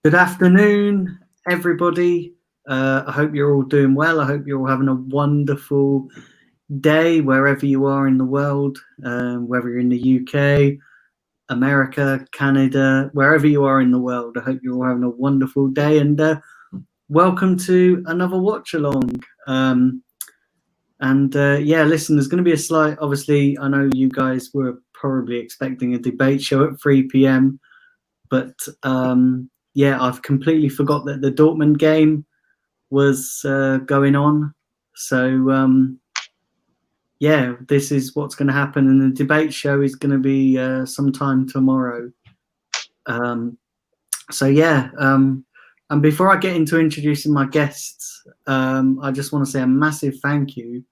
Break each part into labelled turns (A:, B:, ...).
A: Good afternoon, everybody. I hope you're all doing well. I hope you're all having a wonderful day wherever you are in the world, whether you're in the UK, America, Canada, wherever you are in the world. I hope you're all having a wonderful day, and welcome to another watch along. Listen, there's going to be a slight, obviously, I know you guys were probably expecting a debate show at 3 p.m., but I've completely forgot that the Dortmund game was going on. So, this is what's going to happen. And the debate show is going to be sometime tomorrow. And before I get into introducing my guests, I just want to say a massive thank you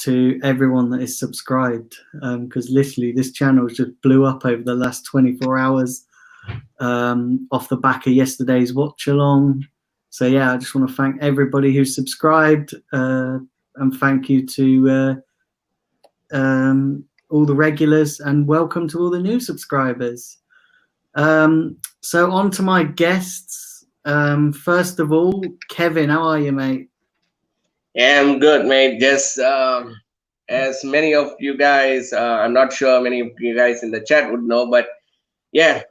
A: to everyone that is subscribed, because literally this channel just blew up over the last 24 hours. Off the back of yesterday's watch along. So I just want to thank everybody who subscribed, and thank you to all the regulars, and welcome to all the new subscribers. So on to my guests. First of all, Kevin, how are you, mate?
B: Yeah, I'm good, mate. Just as many of you guys, I'm not sure many of you guys in the chat would know, but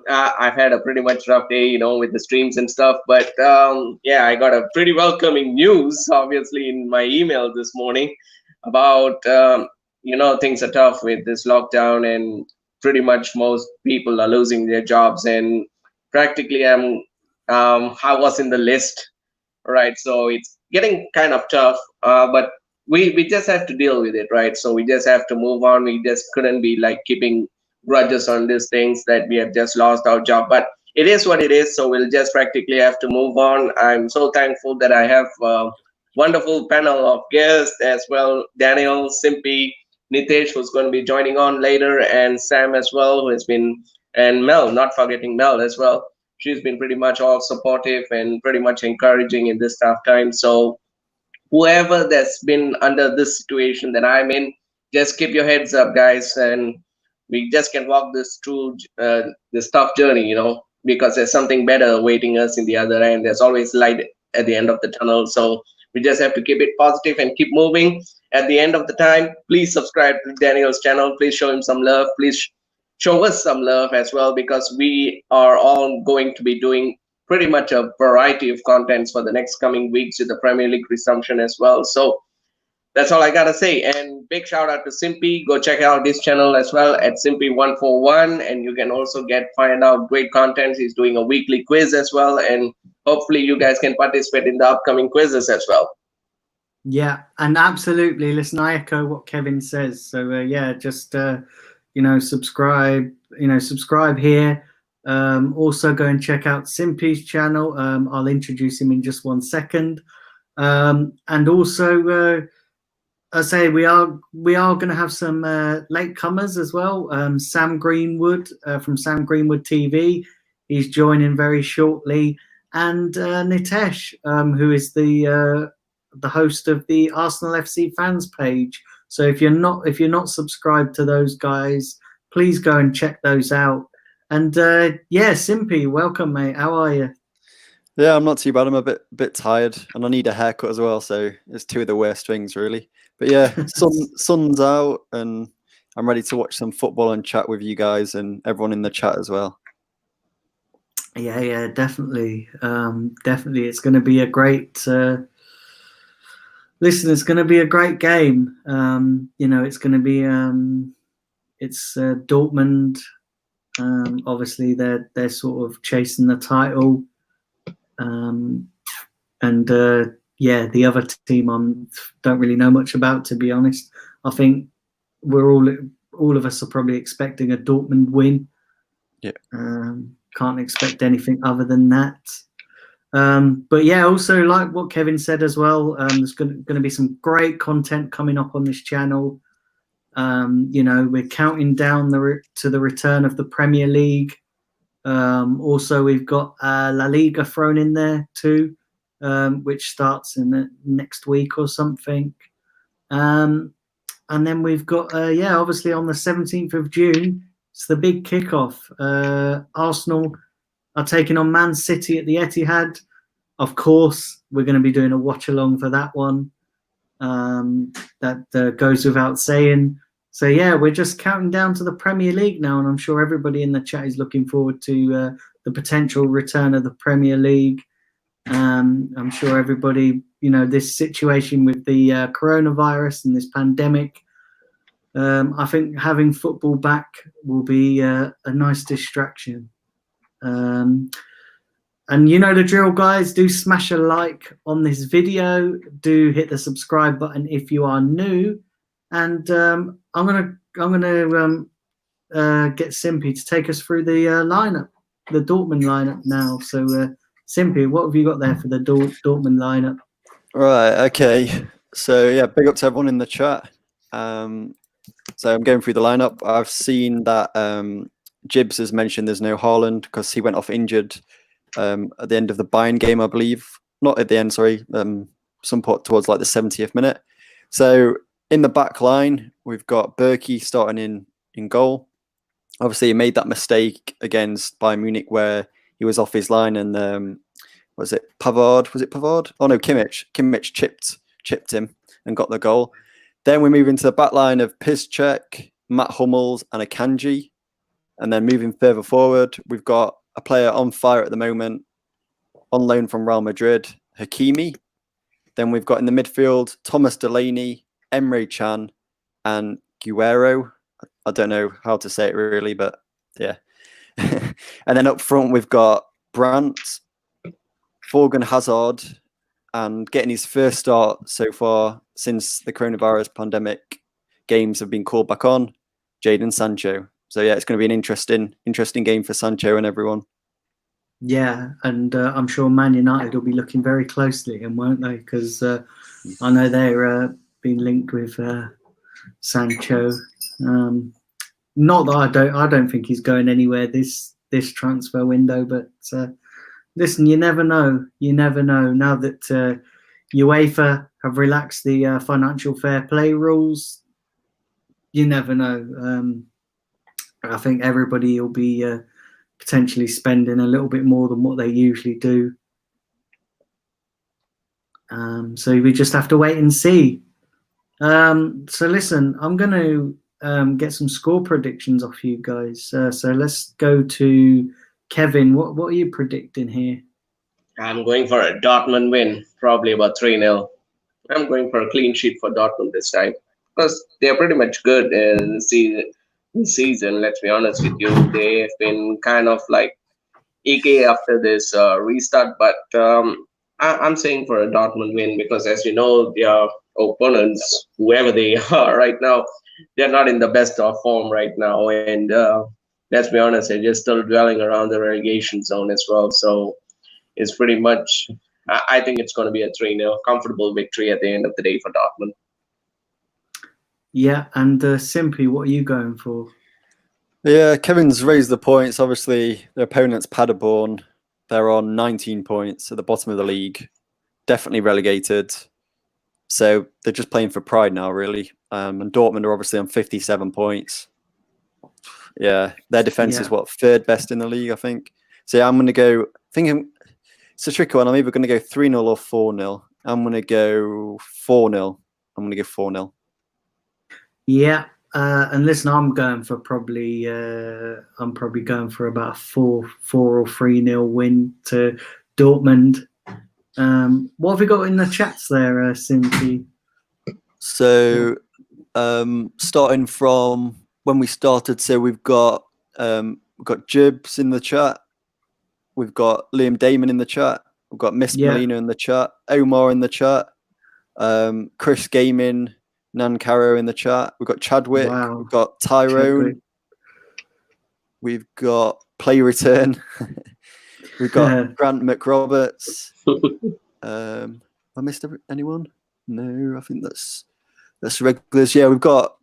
B: I've had a pretty much rough day, with the streams and stuff. But I got a pretty welcoming news, obviously, in my email this morning about, things are tough with this lockdown, and pretty much most people are losing their jobs. And practically, I was in the list, right? So it's getting kind of tough, but we just have to deal with it, right? So we just have to move on. We just couldn't be like keeping grudges on these things that we have just lost our job, but it is what it is. So we'll just practically have to move on. I'm so thankful that I have a wonderful panel of guests as well: Daniel, Simpy, Nitesh, who's going to be joining on later, and Sam as well, who has been, and Mel, not forgetting Mel as well. She's been pretty much all supportive and pretty much encouraging in this tough time. So whoever that's been under this situation that I'm in, just keep your heads up, guys, and we just can walk this through this tough journey, because there's something better awaiting us in the other end. There's always light at the end of the tunnel. So we just have to keep it positive and keep moving. At the end of the time, please subscribe to Daniel's channel. Please show him some love. Please show us some love as well, because we are all going to be doing pretty much a variety of contents for the next coming weeks with the Premier League resumption as well. So that's all I gotta say. And big shout out to Simpy. Go check out this channel as well at Simpy141, and you can also find out great content. He's doing a weekly quiz as well, and hopefully you guys can participate in the upcoming quizzes as well.
A: Yeah, and absolutely. Listen, I echo what Kevin says. So just subscribe. Subscribe here. Also go and check out Simpy's channel. I'll introduce him in just 1 second. And also, I say we are going to have some latecomers as well. Sam Greenwood from Sam Greenwood TV, he's joining very shortly, and Nitesh, who is the host of the Arsenal FC fans page. So if you're not subscribed to those guys, please go and check those out. And Simpy, welcome, mate. How are you?
C: Yeah, I'm not too bad. I'm a bit tired, and I need a haircut as well. So it's two of the worst things, really. But yeah, sun's out, and I'm ready to watch some football and chat with you guys and everyone in the chat as well.
A: Yeah, definitely. Definitely, it's going to be a great. Listen, it's going to be a great game. It's going to be. It's Dortmund. Obviously, they're sort of chasing the title. The other team I don't really know much about, to be honest. I think we're all of us are probably expecting a Dortmund win.
C: Yeah.
A: Can't expect anything other than that. Also like what Kevin said as well, there's going to be some great content coming up on this channel. We're counting down to the return of the Premier League. Also, we've got La Liga thrown in there too, which starts in the next week or something. And then we've got, obviously on the 17th of June, it's the big kickoff. Arsenal are taking on Man City at the Etihad. Of course, we're going to be doing a watch along for that one. That goes without saying. So yeah, we're just counting down to the Premier League now, and I'm sure everybody in the chat is looking forward to the potential return of the Premier League. I'm sure everybody, this situation with the coronavirus and this pandemic, I think having football back will be a nice distraction. And you know the drill, guys. Do smash a like on this video. Do hit the subscribe button if you are new. And I'm gonna get Simpy to take us through the lineup, the Dortmund lineup now. So Simpy, what have you got there for the Dortmund lineup?
C: Right. Okay. So yeah, big up to everyone in the chat. So I'm going through the lineup. I've seen that Jibbs has mentioned there's no Haaland because he went off injured at the end of the Bayern game, I believe. Not at the end, sorry. Some point towards like the 70th minute. So in the back line, we've got Berkey starting in goal. Obviously, he made that mistake against Bayern Munich where he was off his line and was it Pavard? Was it Pavard? Oh no, Kimmich. Kimmich chipped him and got the goal. Then we move into the back line of Piszczek, Matt Hummels, and Akanji. And then moving further forward, we've got a player on fire at the moment, on loan from Real Madrid, Hakimi. Then we've got in the midfield, Thomas Delaney, Emre Can, and Guerrero. I don't know how to say it really, but yeah. And then up front, we've got Brandt, Thorgan Hazard, and getting his first start so far since the coronavirus pandemic games have been called back on, Jadon Sancho. So yeah, it's going to be an interesting game for Sancho and everyone.
A: Yeah, and I'm sure Man United will be looking very closely at him, won't they? Because I know they're being linked with Sancho. Not that I don't think he's going anywhere this transfer window, but listen, you never know. You never know. Now that UEFA have relaxed the financial fair play rules, you never know. I think everybody will be potentially spending a little bit more than what they usually do. So we just have to wait and see. So listen, I'm going to get some score predictions off you guys. So let's go to Kevin. What are you predicting here?
B: I'm going for a Dortmund win, probably about 3-0. I'm going for a clean sheet for Dortmund this time because they're pretty much good in the season. Let's be honest with you, they've been kind of like EK after this restart, but I'm saying for a Dortmund win because, as you know, their opponents, whoever they are right now, they're not in the best of form right now, and let's be honest, they're just still dwelling around the relegation zone as well. So it's pretty much, I think it's going to be a 3-0 comfortable victory at the end of the day for Dortmund.
A: Yeah, and Simpy, what are you going for?
C: Yeah, Kevin's raised the points. Obviously, their opponent's Paderborn. They're on 19 points at the bottom of the league, definitely relegated. So they're just playing for pride now, really. And Dortmund are obviously on 57 points. Yeah, their defense is third best in the league, I think. So yeah, I'm going to go. Thinking it's a tricky one. I'm either going to go 3-0 or 4-0. I'm going to go 4-0. I'm going to go 4-0.
A: Yeah, and listen, I'm going for probably going for about a 4 or 3-0 win to Dortmund. What have we got in the chats there, Simpy?
C: So, starting from when we started, so we've got Jibbs in the chat, we've got Liam Damon in the chat, we've got Miss Molina in the chat, Omar in the chat, Chris Gaming, Nan Caro in the chat, we've got Chadwick, we've got Tyrone, we've got Play Return, we've got Grant McRoberts. I missed anyone? No, I think that's regulars. Yeah, we've got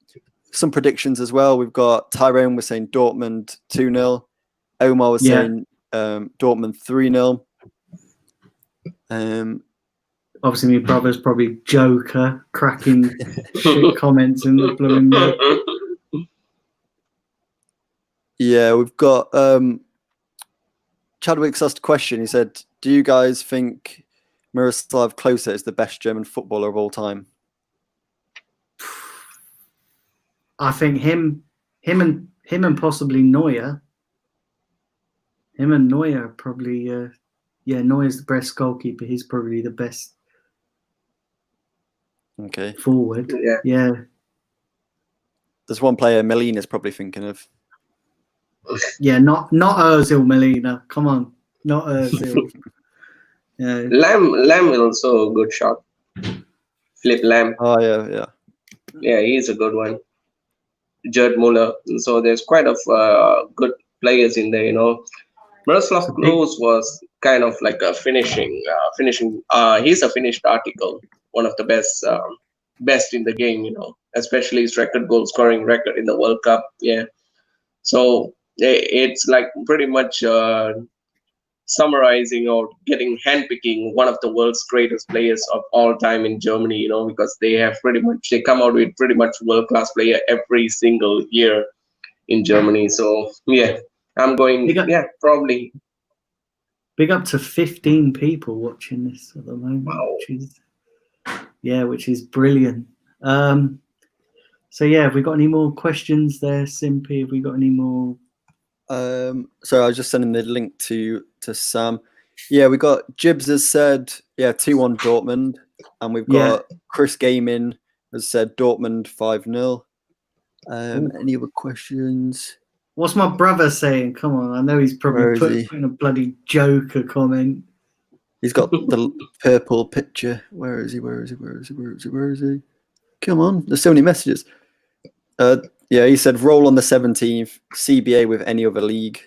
C: some predictions as well. We've got Tyrone was saying Dortmund 2-0. Omar was saying Dortmund 3-0.
A: Obviously, my brother's probably Joker cracking shit comments in the blooming.
C: Yeah, we've got Chadwick's asked a question. He said, "Do you guys think Miroslav Klose is the best German footballer of all time?"
A: I think him and possibly Neuer. Him and Neuer are probably. Neuer's the best goalkeeper. He's probably the best.
C: Okay.
A: Forward. Yeah.
C: There's one player Melina's probably thinking of.
A: Yeah, not Ozil Melina. Come on, not Ozil. Yeah.
B: Lamb is also a good shot. Philipp Lamb.
C: Oh yeah.
B: Yeah, he's a good one. Gerd Muller. So there's quite of good players in there. Miroslav Klose was kind of like a finishing. He's a finished article. One of the best in the game. Especially his goal scoring record in the World Cup. Yeah. So it's like pretty much summarizing or handpicking one of the world's greatest players of all time in Germany, because they come out with pretty much world-class player every single year in Germany. So yeah, I'm going, probably.
A: Big up to 15 people watching this at the moment,
B: wow.
A: which is brilliant. So yeah, have we got any more questions there, Simpy? Have we got any more?
C: So I was just sending the link to Sam. Yeah, we got Jibs has said 2-1 Dortmund, and we've got Chris Gaming has said Dortmund 5-0. Any other questions?
A: What's my brother saying? Come on, I know he's probably putting a bloody Joker comment.
C: He's got the purple picture. Where is he? Come on, there's so many messages. He said roll on the 17th, CBA with any other league.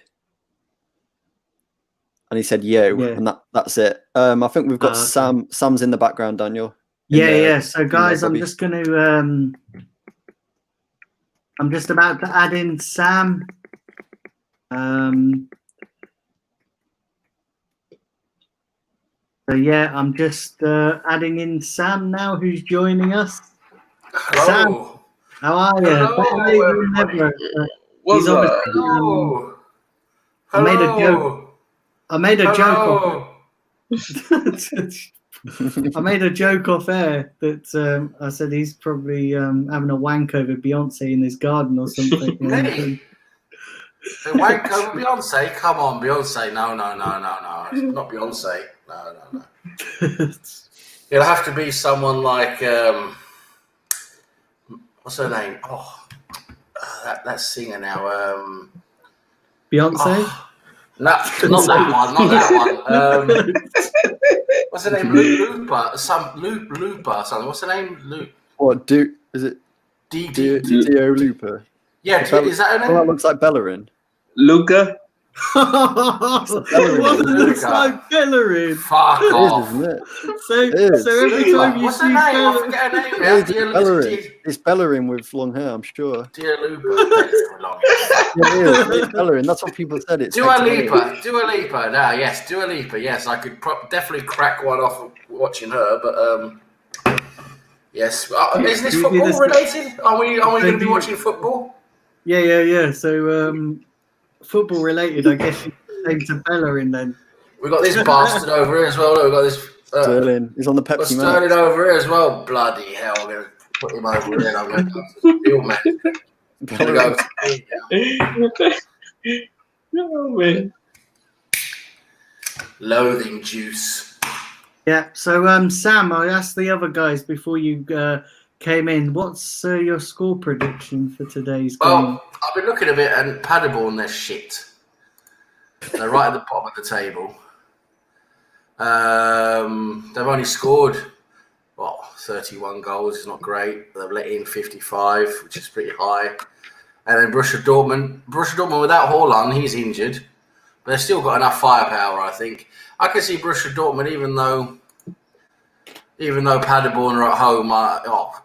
C: And he said and that's it. I think we've got Sam. Sam's in the background, Daniel.
A: So guys, I'm just going to I'm just about to add in Sam. I'm just adding in Sam now, who's joining us.
D: Hello.
A: Sam, how are you?
D: Hello.
B: What's up?
D: Hello.
A: I made a joke. I made a joke off air that I said he's probably having a wank over Beyonce in his garden or something.
D: Me? A wank over Beyonce? Come on, Beyonce. No. It's not Beyonce. No. It'll have to be someone like what's her name? Oh, that singer now.
A: Beyonce?
D: No, not that one. What's her name? Looper. Looper. Something. What's her name?
C: What is it? Dio Looper.
D: Yeah, is that her name?
C: Well, that looks like Bellerin.
B: Luca.
A: Looks like Bellerin.
D: Fuck off.
C: Isn't it?
A: So every time you
D: what's
A: see
D: her name? I forget her name.
C: It's Bellerin with long hair, I'm sure.
D: Dear Looper.
C: It's Bellerin. That's what people said. It's
D: Dua Lipa. No, yes, Dua Lipa. Yes, I could definitely crack one off watching her, but yes. Is this football related? Are we going to be watching football?
A: Yeah. So football related, I guess you came to Bellerin then.
D: We got this bastard over here as well. Look, we got this
C: Sterling. He's on the Pepsi Man.
D: Sterling over here as well. Bloody hell! I'm going to put him over here. I'm going to deal, man.
B: No, man.
D: Loathing juice.
A: Yeah. So Sam, I asked the other guys before you came in. What's your score prediction for today's game?
D: Well, I've been looking a bit, and Paderborn, they're shit. They're right at the bottom of the table. They've only scored 31 goals. It's not great. They've let in 55, which is pretty high. And then Borussia Dortmund without Haaland, he's injured, but they've still got enough firepower. I think I can see Borussia Dortmund, even though Paderborn are at home.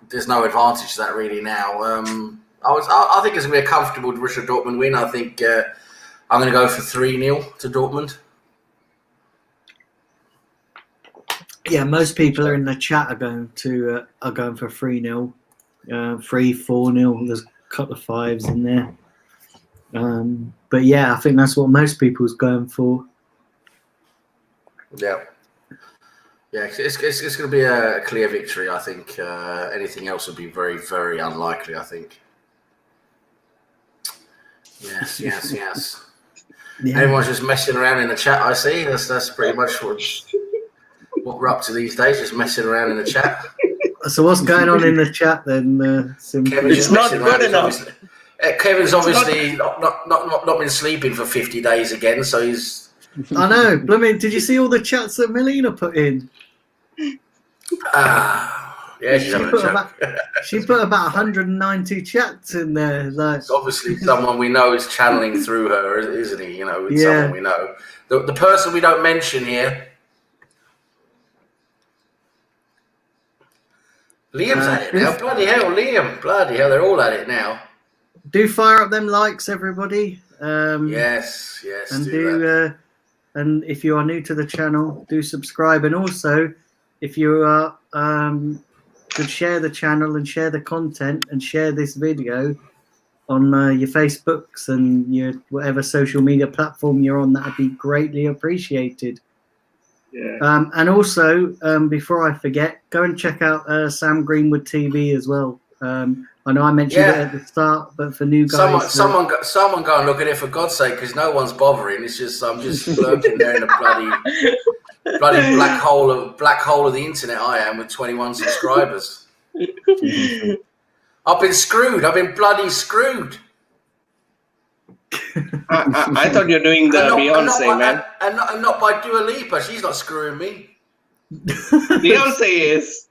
D: There's no advantage to that really now. I think it's going to be a comfortable Borussia Dortmund win. I think I'm going to go for 3-0 to Dortmund.
A: Yeah, most people are in the chat are going for 3-0, 3-4-0. There's a couple of fives in there. But yeah, I think that's what most people's going for.
D: Yeah. Yeah, it's going to be a clear victory, I think. Anything else would be very, very unlikely, I think. Yes.
A: Yeah.
D: Everyone's just messing around in the chat, I see. That's pretty much what we're up to these days, just messing around in the chat.
A: So what's going on in the chat then?
B: It's not good enough.
D: Kevin's obviously not been sleeping for 50 days again, so he's...
A: I know. Blooming, did you see all the chats that Melina put in?
D: Yeah, she's having a chat.
A: She put about 190 chats in there. Like,
D: It's obviously someone we know is channeling through her, isn't he? You know, it's someone we know. The person we don't mention here... Liam's at it now. Bloody hell, Liam. Bloody hell, they're all at it now.
A: Do fire up them likes, everybody.
D: Yes.
A: And do and if you are new to the channel, do subscribe. And also, if you are could share the channel and share the content and share this video on your Facebooks and your whatever social media platform you're on, that would be greatly appreciated.
B: Yeah.
A: And also, before I forget, go and check out Sam Greenwood TV as well. I know I mentioned it at the start, but for new guys,
D: someone go and look at it for God's sake, because no one's bothering. It's just I'm just lurking there in a bloody black hole of the internet. I am with 21 subscribers. I've been screwed. I've been bloody screwed.
B: I thought you're doing the Beyonce, man.
D: And not by Dua Lipa. She's not screwing me.
B: Beyonce is.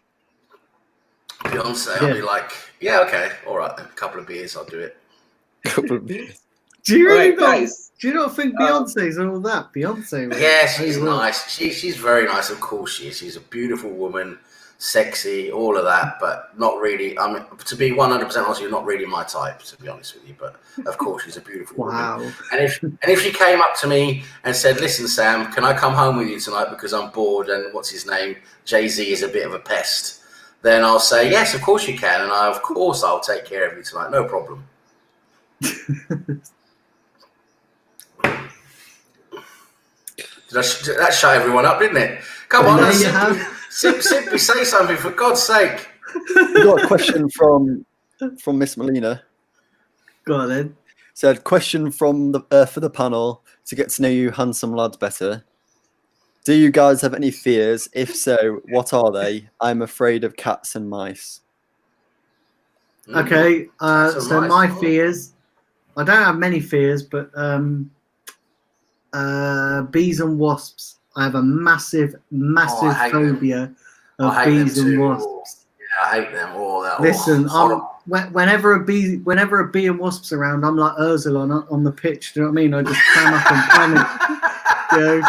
D: Beyonce, I'll be like, yeah, okay, all right, then. A couple of beers, I'll do it.
A: Do you really
B: guys?
A: Do you not think Beyonce's all that? Beyonce.
D: Yeah, she's nice. She's very nice. Of course she is. She's a beautiful woman, sexy, all of that, but not really. I mean, to be 100% honest, you're not really my type, to be honest with you. But of course, she's a beautiful woman. And if she came up to me and said, "Listen, Sam, can I come home with you tonight because I'm bored and what's his name, Jay-Z is a bit of a pest," then I'll say, "Yes, of course you can, and of course I'll take care of you tonight, no problem." That shut everyone up, didn't it? Come on, simply say something, for God's sake.
C: We got a question from Miss Melina.
A: Go on then.
C: Said, question from the for the panel to get to know you handsome lads better. Do you guys have any fears? If so, what are they? I'm afraid of cats and mice.
A: Okay, so my fears, I don't have many fears, but bees and wasps. I have a massive phobia of bees and wasps.
D: Yeah, I hate them.
A: Listen, whenever a bee and wasp's around, I'm like Ursula on the pitch. Do you know what I mean? I just clam up and panic. You know?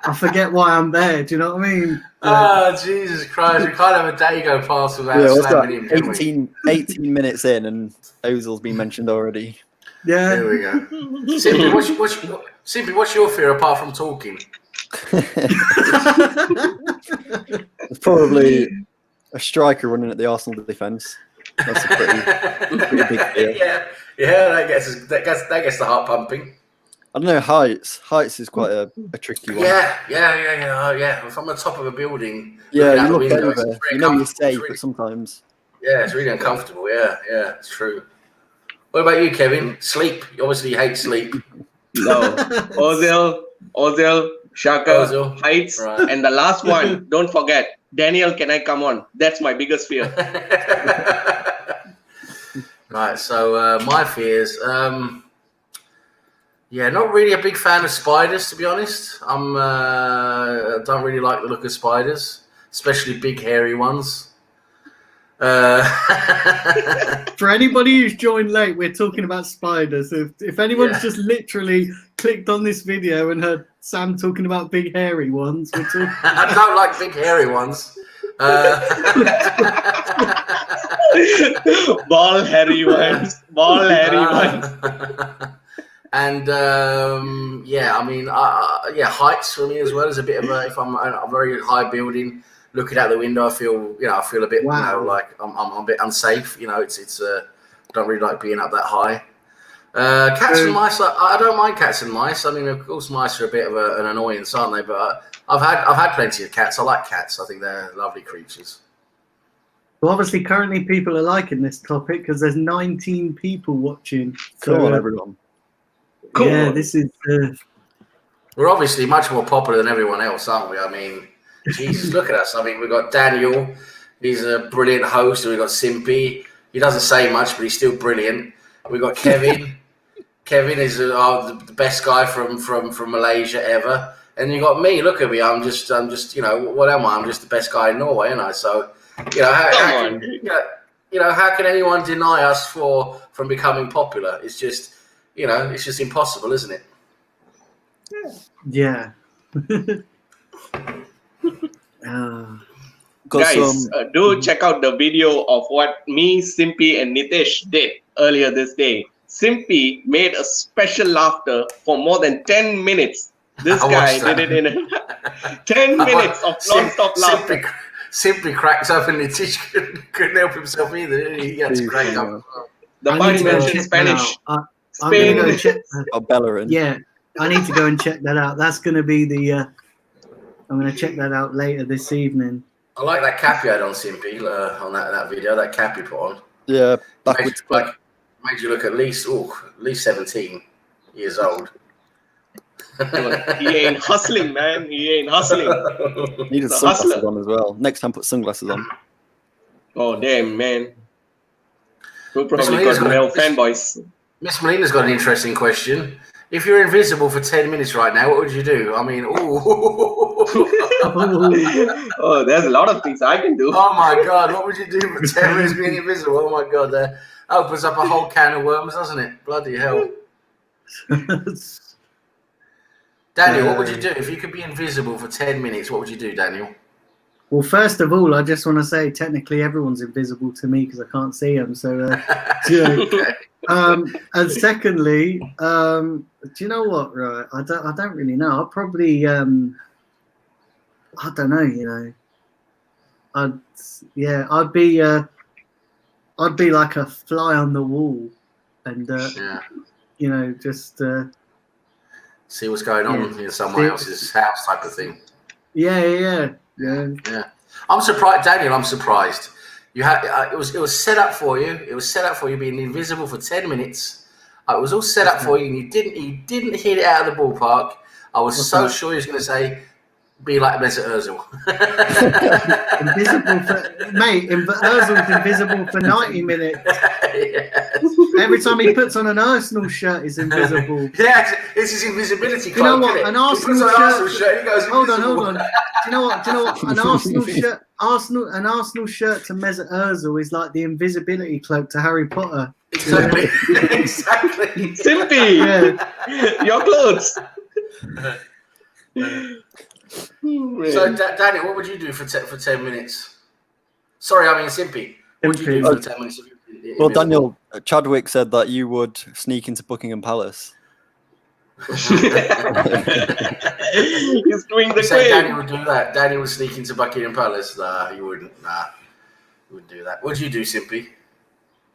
A: I forget why I'm there. Do you know what I mean?
D: Oh, Jesus Christ. We can't have a day go past without slamming him.
C: 18 minutes in and Ozil's been mentioned already.
A: Yeah.
D: There we go. Simply, what's your fear apart from talking?
C: It's probably a striker running at the Arsenal defence. That's a pretty big fear.
D: Yeah, that gets the heart pumping.
C: I don't know, heights. Heights is quite a tricky one.
D: Yeah. If I'm on top of a building,
C: yeah, you look over. You know you're safe, but sometimes.
D: Yeah, it's really uncomfortable. Yeah, it's true. What about you, Kevin? Sleep. You obviously hate sleep.
B: No. Ozil, Shaka, heights, right. And the last one, don't forget, Daniel, can I come on? That's my biggest fear.
D: Right, so my fears... yeah, not really a big fan of spiders, to be honest. I don't really like the look of spiders, especially big, hairy ones.
A: For anybody who's joined late, we're talking about spiders. If anyone's just literally clicked on this video and heard Sam talking about big, hairy ones, we're talking...
D: I don't like big, hairy ones.
B: Ball hairy ones.
D: And I mean, heights for me as well is a bit of a. If I'm a very high building, looking out the window, I feel a bit, like I'm a bit unsafe. It's don't really like being up that high. Cats and mice. I don't mind cats and mice. I mean, of course, mice are a bit of an annoyance, aren't they? But I've had plenty of cats. I like cats. I think they're lovely creatures.
A: Well, obviously, currently people are liking this topic because there's 19 people watching.
C: Come on, everyone.
A: Yeah, this is.
D: We're obviously much more popular than everyone else, aren't we? I mean, Jesus, look at us. I mean, we've got Daniel. He's a brilliant host. We've got Simpy. He doesn't say much, but he's still brilliant. We've got Kevin. Kevin is the best guy from Malaysia ever. And you got me. Look at me. I'm just. What am I? I'm just the best guy in Norway, aren't I? So, how can anyone deny us from becoming popular? It's just, it's just impossible, isn't it?
A: Yeah.
B: Guys, do check out the video of what me, Simpy, and Nitesh did earlier this day. Simpy made a special laughter for more than 10 minutes. This guy did it in 10 minutes of non-stop laughter.
D: Simpy cracks up and Nitesh couldn't help himself either. He had to crack up.
B: The body mentioned Spanish.
A: I'm going to go check.
C: Bellerin.
A: Yeah, I need to go and check that out. That's going to be the. I'm going to check that out later this evening.
D: I like that cap you had on Simpy on that video. That cap you put on.
C: Yeah, backwards.
D: Makes you look at least 17 years old.
B: He ain't hustling, man. He ain't hustling.
C: Needed sunglasses on as well. Next time, put sunglasses on.
B: Oh damn, man. We'll probably got male fanboys.
D: Miss Molina's got an interesting question. If you're invisible for 10 minutes right now, what would you do? I mean,
B: oh, there's a lot of things I can do.
D: Oh my God, what would you do for 10 minutes being invisible? Oh my God, that opens up a whole can of worms, doesn't it? Bloody hell. Daniel, what would you do? If you could be invisible for 10 minutes, what would you do, Daniel?
A: Well, first of all, I just want to say technically everyone's invisible to me because I can't see them. So, and secondly, do you know what? Right, I don't really know. I'll probably, I don't know. I'd be like a fly on the wall, and just
D: see what's going on in someone else's house, type of thing.
A: Yeah.
D: I'm surprised, Daniel. I'm surprised. You had it was set up for you. It was set up for you being invisible for 10 minutes. It was all set up for you, and you didn't hit it out of the ballpark. I was so sure he was going to say, "Be like Mesut Ozil."
A: Invisible for Ozil's invisible for 90 minutes.
D: Yes.
A: Every time he puts on an Arsenal shirt, he's invisible.
D: Yeah, it's his invisibility cloak.
A: You know what? An Arsenal shirt.
D: He goes,
A: hold on. Do you know what? An Arsenal shirt to Mesut Ozil is like the invisibility cloak to Harry Potter.
D: Exactly.
B: Simpy, your clothes.
D: So, Daniel, what would you do for 10 minutes? Sorry, I mean Simpy. What would you do for 10 minutes?
C: Well, Daniel, Chadwick said that you would sneak into Buckingham Palace.
B: He's doing the
D: thing. Daniel would do that. Daniel would sneak into Buckingham Palace. Nah, he wouldn't. Nah, he wouldn't do that. What would you do, Simpy?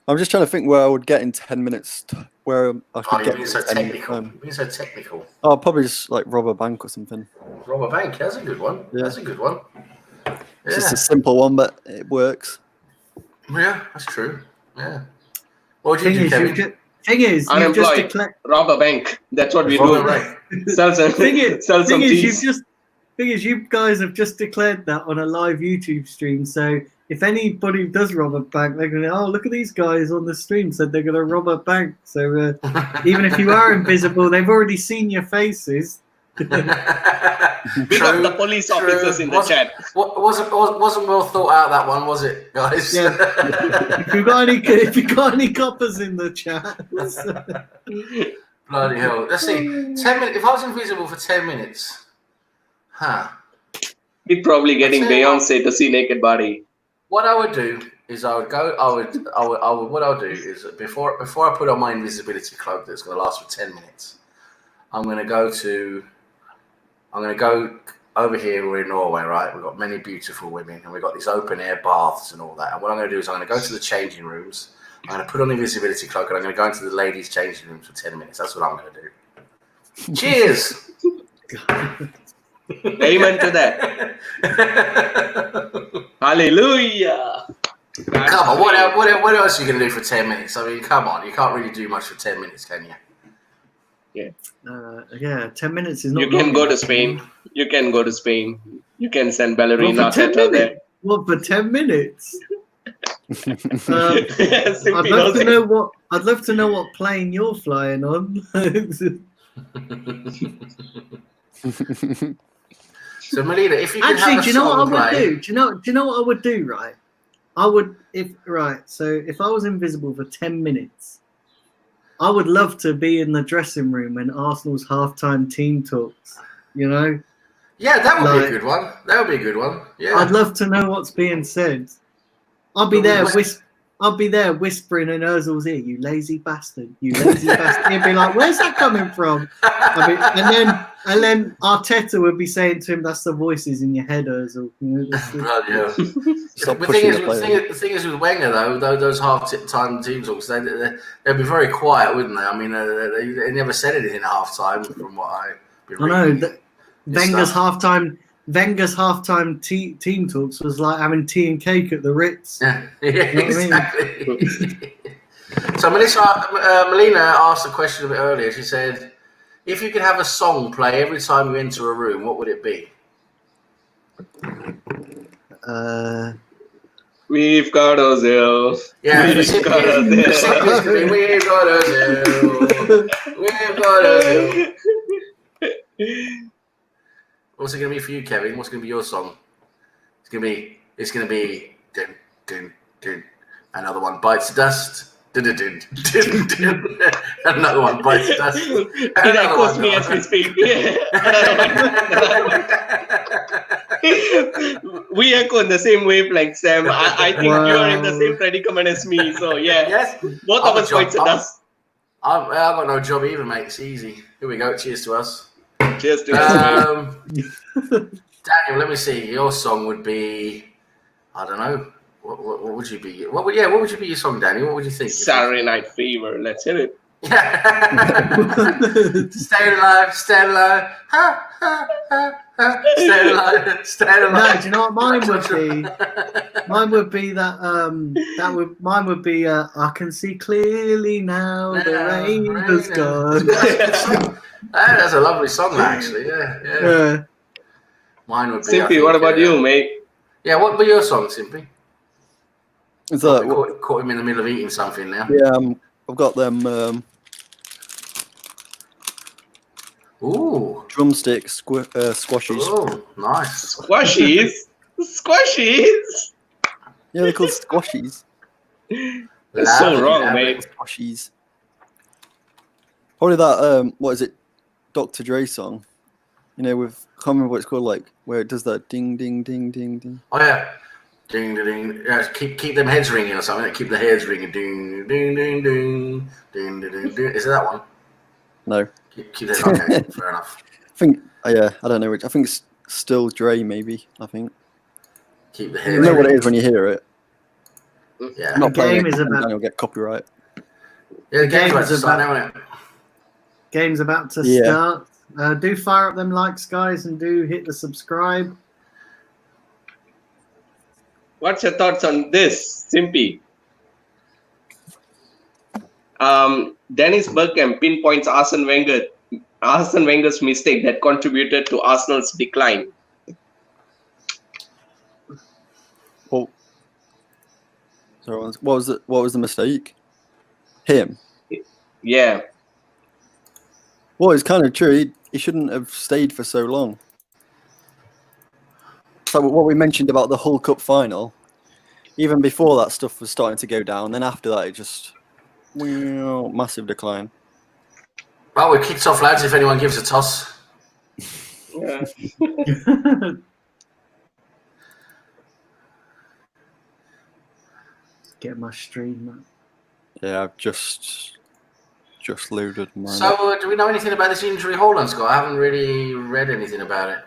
C: I'm just trying to think where I would get in 10 minutes. Where I could get.
D: You're being so technical. You're being so technical.
C: Oh, probably just like rob a bank or something.
D: Rob a bank. That's a good one. Yeah. That's a good one.
C: It's just a simple one, but it works.
D: Yeah, that's true. Yeah. What would you do, Kevin?
A: Thing is, you've just declared
B: rob a bank. That's what we do.
D: Right.
B: Sell some. Thing
A: is, you guys have just declared that on a live YouTube stream. So if anybody does rob a bank, they're going to, oh, look at these guys on the stream said they're going to rob a bank. So even if you are invisible, they've already seen your faces.
B: Big up the police officers in the chat.
D: Wasn't well thought out, that one, was it, guys?
A: Yeah. if you got any coppers in the chat.
D: Bloody hell. Let's see. 10 minutes. If I was invisible for 10 minutes,
B: He'd probably getting Beyonce to see naked body.
D: What I would do is what I'll do is before I put on my invisibility cloak that's going to last for 10 minutes, I'm going to go over here. We're in Norway, right? We've got many beautiful women, and we've got these open air baths and all that. And what I'm going to do is I'm going to go to the changing rooms. I'm going to put on the invisibility cloak and I'm going to go into the ladies' changing rooms for 10 minutes. That's what I'm going to do. Cheers!
B: Amen to that. Hallelujah.
D: Come on, what else are you going to do for 10 minutes? I mean, come on. You can't really do much for 10 minutes, can you?
A: Yeah, 10 minutes is not.
B: You can go to Spain. You can go to Spain. You can send ballerina
A: for 10
B: Teta there.
A: minutes. What, for 10 minutes?
B: Simply
A: I'd love to know what plane you're flying on.
D: So Melina, if you could
A: Actually,
D: have a
A: do you know what I
D: song
A: would
D: play,
A: do? Do you know what I would do? Right, I would So if I was invisible for 10 minutes, I would love to be in the dressing room when Arsenal's halftime team talks. You know?
D: Yeah, that would be a good one. That would be a good one. Yeah,
A: I'd love to know what's being said. I'll be there whispering in Ozil's ear, "You lazy bastard, you lazy bastard." He'd be like, "Where's that coming from?" And then Arteta would be saying to him, "That's the voices in your head, Ozil." You know,
D: yeah.
C: Stop
D: The
C: pushing
D: thing is with Wenger though, those half-time team talks, they'd be very quiet, wouldn't they? I mean, they never said anything at half-time, from what I've been reading.
A: I know. Wenger's halftime team talks was like having tea and cake at the Ritz.
D: Yeah,
A: You know what
D: exactly. So Melina asked a question a bit earlier. She said, if you could have a song play every time you enter a room, what would it be?
B: We've got Ozil.
D: Yeah,
B: We've got Ozil.
D: We've got Ozil. We've got Ozil. What's it going to be for you, Kevin? What's going to be your song? It's going to be dun, dun, dun. Another one bites the dust. Dun, dun, dun, dun, dun. Another one bites the dust.
B: It echoes me as we speak. We echo in the same wavelength, Sam. I think you are in the same predicament as me. So yeah,
D: Yes.
B: both of us bites the dust.
D: I've got no job either, mate. It's easy. Here we go. Cheers to us.
B: Cheers to
D: Daniel, let me see. Your song would be, I don't know. What would you be? What would you be your song, Daniel? What would you think?
B: Saturday Night Fever. Let's hit it.
D: Yeah. Stay alive, stay alive. Ha, ha, ha, ha. Stay alive, stay alive.
A: No, do you know what mine would be? Mine would be mine would be I can see clearly now the rain has gone.
D: That's a lovely song, actually. Yeah. Mine would be.
B: Simpy, what about you, mate?
D: Yeah, what would be your song, Simpy?
C: Is
D: Caught him in the middle of eating something now.
C: Yeah, I've got them
D: Ooh,
C: drumstick squashies.
D: Oh, nice.
B: Squashies? Squashies?
C: Yeah, they're called squashies.
B: That's so wrong, mate.
C: Squashies. Probably that what is it? Dr. Dre song. You know, with I can't remember what it's called, like where it does that ding ding ding ding ding.
D: Oh yeah. Ding ding ding. Yeah, keep them heads ringing or something. Keep the heads ringing. Ding ding ding ding ding ding ding. Is it that one?
C: No.
D: Keep that. Okay, fair enough.
C: I think yeah, I don't know which. I think it's still Dre maybe. I think.
D: Keep the heads.
C: You know what it is when you hear it.
D: Yeah.
C: I'm not playing
A: game
C: it,
A: is about.
C: then you'll get copyright.
D: Yeah, the game's about to start, isn't it?
A: Game's about to start. Do fire up them likes, guys, and do hit the subscribe.
B: What's your thoughts on this, Simpy? Dennis Bergkamp pinpoints Arsene Wenger's mistake that contributed to Arsenal's decline.
C: Well, so what was the mistake? Him.
B: Yeah.
C: Well, it's kind of true. He shouldn't have stayed for so long. So what we mentioned about the Hull Cup final, even before that stuff was starting to go down, then after that it just massive decline.
D: Well, we kicked off, lads. If anyone gives a toss.
B: Yeah.
A: Get my stream, man.
C: Yeah, I've just loaded mine.
D: So, do we know anything about this injury Haaland, Scott? I haven't really read anything about it.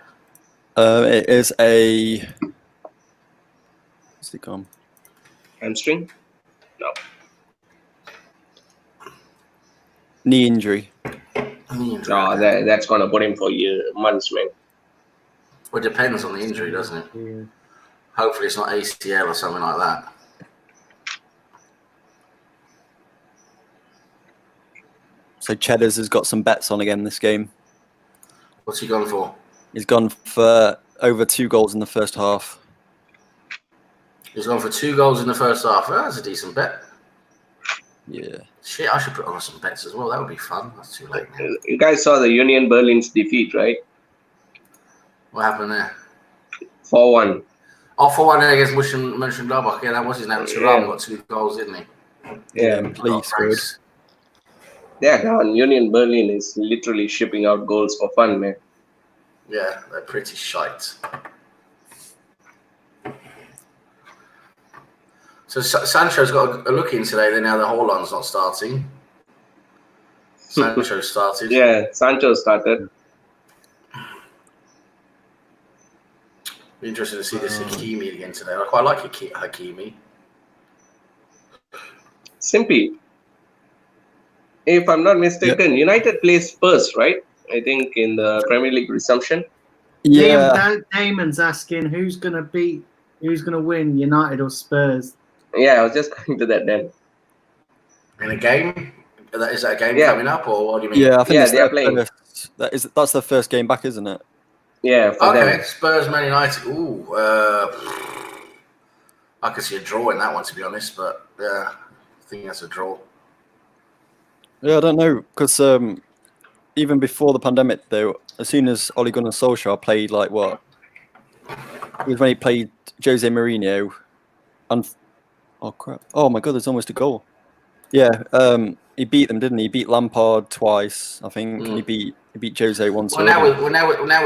C: It is a. What's it gone?
B: Hamstring? No.
C: Knee injury.
B: Oh, that's gonna put him for months, man.
D: Well, it depends on the injury, doesn't it?
A: Yeah.
D: Hopefully it's not ACL or something like that.
C: So Cheddar's has got some bets on again this game.
D: What's he gone for?
C: He's gone for over 2 goals in the first half.
D: He's gone for 2 goals in the first half. Oh, that's a decent bet.
C: Yeah.
D: Shit, I should put on some bets as well. That would be fun. That's too late now.
B: You guys saw the Union Berlin's defeat, right?
D: What happened there?
B: 4-1.
D: Oh, 4-1 against Mönchengladbach. Yeah, that was his name. Thuram got 2 goals, didn't he?
B: Yeah.
C: Please, scored.
B: Yeah, down. Union Berlin is literally shipping out goals for fun, man.
D: Yeah, they're pretty shite. So Sancho's got a look in today. Then now the Haaland's not starting. Sancho started.
B: Yeah, Sancho started.
D: Be interested to see this Hakimi again today. I quite like Hakimi.
B: Simply, if I'm not mistaken, United plays Spurs, right? I think in the Premier League resumption.
C: Yeah.
A: Liam Damon's asking who's gonna win, United or Spurs?
B: Yeah, I was just going to that then.
D: In a game? Is that a game coming up, or what do you mean?
C: Yeah, I think
B: they are playing.
C: That's their first game back, isn't it?
B: Yeah, for them.
D: Spurs, Man United. Ooh, I could see a draw in that one, to be honest, but yeah, I think that's a draw.
C: Yeah, I don't know, because even before the pandemic, though, as soon as Ole Gunnar Solskjaer played, like what? It was when he played Jose Mourinho, and oh crap! Oh my God, there's almost a goal. Yeah, he beat them, didn't he? He beat Lampard twice, I think. And he beat Jose once.
D: Well, now with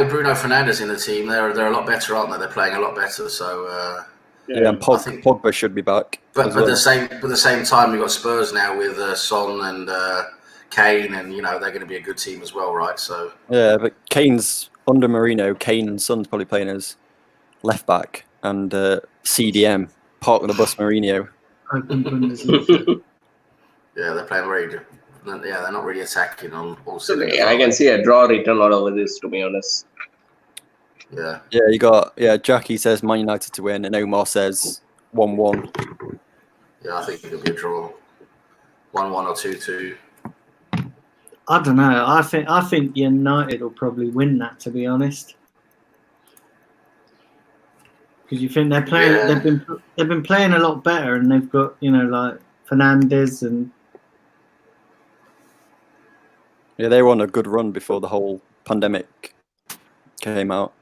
D: Bruno Fernandes in the team, they're a lot better, aren't they? They're playing a lot better. So
C: yeah, and Pogba should be back.
D: But at the same time, we've got Spurs now with Son and Kane, and they're going to be a good team as well, right? So
C: yeah, but Kane's under Mourinho. Kane and Son's probably playing as left back, and CDM park of the bus Mourinho.
D: Yeah, they're playing very good. Yeah, they're not really attacking on all cylinders.
B: Yeah, I can see a draw written all over this, to be honest.
D: Yeah.
C: Yeah, Jackie says Man United to win, and Omar says 1-1.
D: Yeah, I think it'll be a draw. 1-1 or 2-2.
A: I don't know. I think United will probably win that, to be honest. Because you think they're playing, they've been playing a lot better, and they've got like Fernandes and.
C: Yeah, they were on a good run before the whole pandemic came out.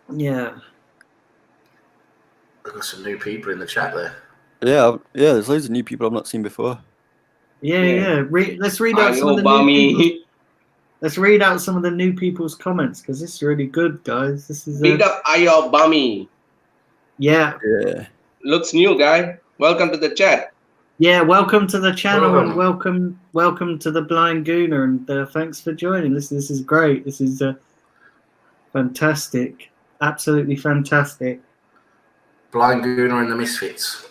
A: Yeah.
D: We've got some new people in the chat there.
C: Yeah, there's loads of new people I've not seen before.
A: Yeah. Let's read out some of the new people. Let's read out some of the new people's comments, because this is really good, guys. This is
B: Big up Ayo Bami.
A: Yeah.
B: Looks new, guy. Welcome to the chat.
A: Yeah, welcome to the channel and welcome to the Blind Gooner, and thanks for joining. This is great. This is fantastic, absolutely fantastic.
D: Blind Gooner and the Misfits.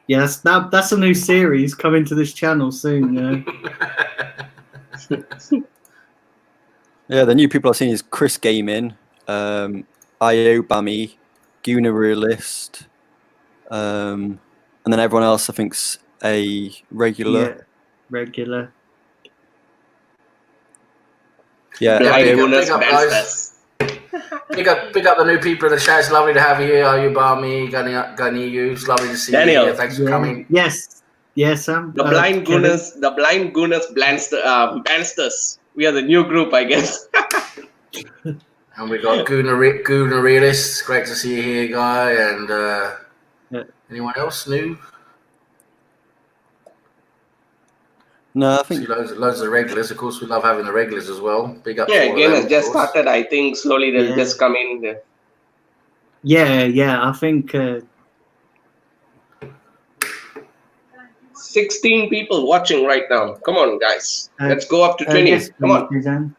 A: Yes, that's a new series coming to this channel soon.
C: Yeah, the new people I've seen is Chris Gaming, Io Bami, Gooner Realist. And then everyone else, I think's a regular.
A: Yeah, regular.
C: Yeah.
D: Big up the new people in the chat. It's lovely to have you here. Are you Barmy, Ganiyu? It's lovely to see
B: Daniel.
D: you here. Thanks for coming.
A: Yes, Sam.
B: The Blind Gooners Bandsters. We are the new group, I guess.
D: And we got Gooner Realist. Great to see you here, guy. And anyone else new?
C: No, I think
D: loads of regulars. Of course, we love having the regulars as well. Big up.
B: Yeah, again, it's just started. I think slowly they'll just come in.
A: Yeah. I think
B: 16 people watching right now. Come on, guys. Let's go up to 20.
A: Yes,
B: come on.
A: Suzanne.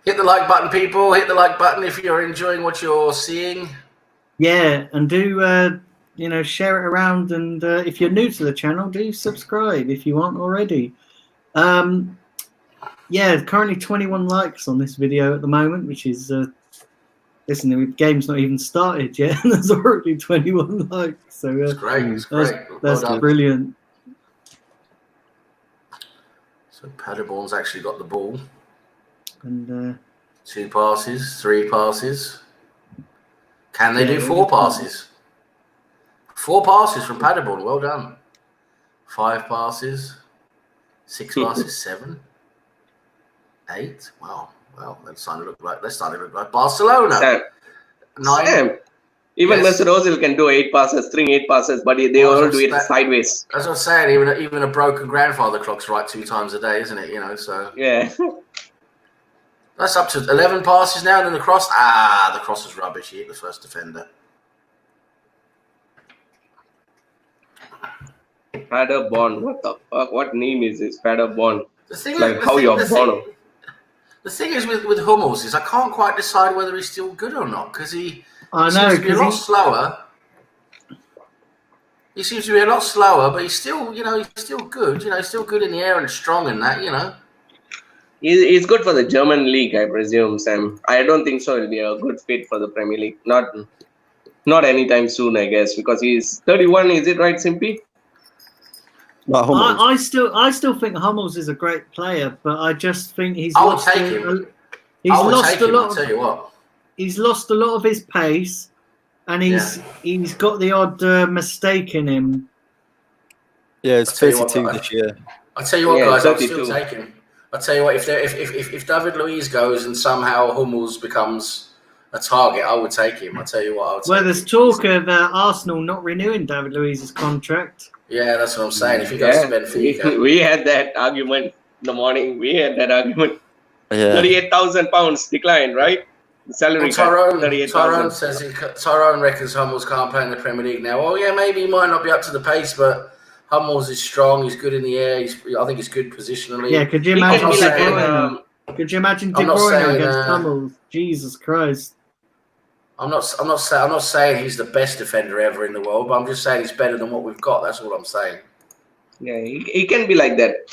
D: Hit the like button, people. Hit the like button if you're enjoying what you're seeing.
A: Yeah, and do share it around, and if you're new to the channel, do subscribe if you aren't already. Yeah, currently 21 likes on this video at the moment, which is listen, the game's not even started yet, and there's already 21 likes. So
D: It's great. It's great.
A: That's
D: Well done.
A: brilliant.
D: So Paderborn's actually got the ball.
A: And
D: 2 passes, 3 passes. Can they do 4 passes? 4 passes from Paderborn. Well done. 5 passes. 6 passes. 7. 8. Wow. Well, that's starting to look like Barcelona.
B: Sam,
D: 9.
B: Sam, even
D: Yes.
B: Mesut Ozil can do 8 passes, string 8 passes, but they all do it sideways.
D: As I was saying, even a broken grandfather clock's right 2 times a day, isn't it? So
B: Yeah.
D: that's up to 11 passes now. And then the cross. The cross was rubbish. He hit the first defender.
B: Paderborn. What the fuck? What name is this? Paderborn.
D: The thing,
B: Like how you're born.
D: The thing is with Hummels is I can't quite decide whether he's still good or not because he
A: I know,
D: seems to be a lot
A: because
D: slower. He seems to be a lot slower, but he's still, he's still good. He's still good in the air and strong and that.
B: He's good for the German league, I presume, Sam. I don't think so. He'll be a good fit for the Premier League. Not anytime soon, I guess, because he's 31. Is it right, Simpy?
C: Not Hummels.
A: I still think Hummels is a great player, but I just think he's
D: I would
A: lost
D: take him.
A: He's
D: I would
A: lost
D: take
A: a
D: him,
A: lot.
D: I'll tell you what.
A: He's lost a lot of his pace, and he's got the odd mistake in him.
C: Yeah, it's
D: I'll tell you what,
C: 32 this year.
D: I'll tell you what,
B: Yeah,
D: guys, I'll
B: 32.
D: still take him. I'll tell you what, if David Luiz goes and somehow Hummels becomes a target, I would take him. I'll tell you what,
A: Well, there's talk of Arsenal not renewing David Luiz's contract.
D: Yeah, that's what I'm saying. If he goes to Benfica.
B: We had that argument in the morning. We had that argument.
C: Yeah.
B: £38,000 decline, right? The salary cut,
D: Tyrone
B: 38,000.
D: Tyrone reckons Hummels can't play in the Premier League now. Well, yeah, maybe he might not be up to the pace, but Hummels is strong. He's good in the air. I think he's good positionally.
A: Yeah, could you
B: He
A: imagine?
B: can be
A: De
B: like
A: Bruyne? Could you imagine De
D: I'm not
A: Bruyne
D: saying,
A: against Hummels? Jesus Christ!
D: I'm not saying he's the best defender ever in the world, but I'm just saying he's better than what we've got. That's all I'm saying.
B: Yeah, he can be like that.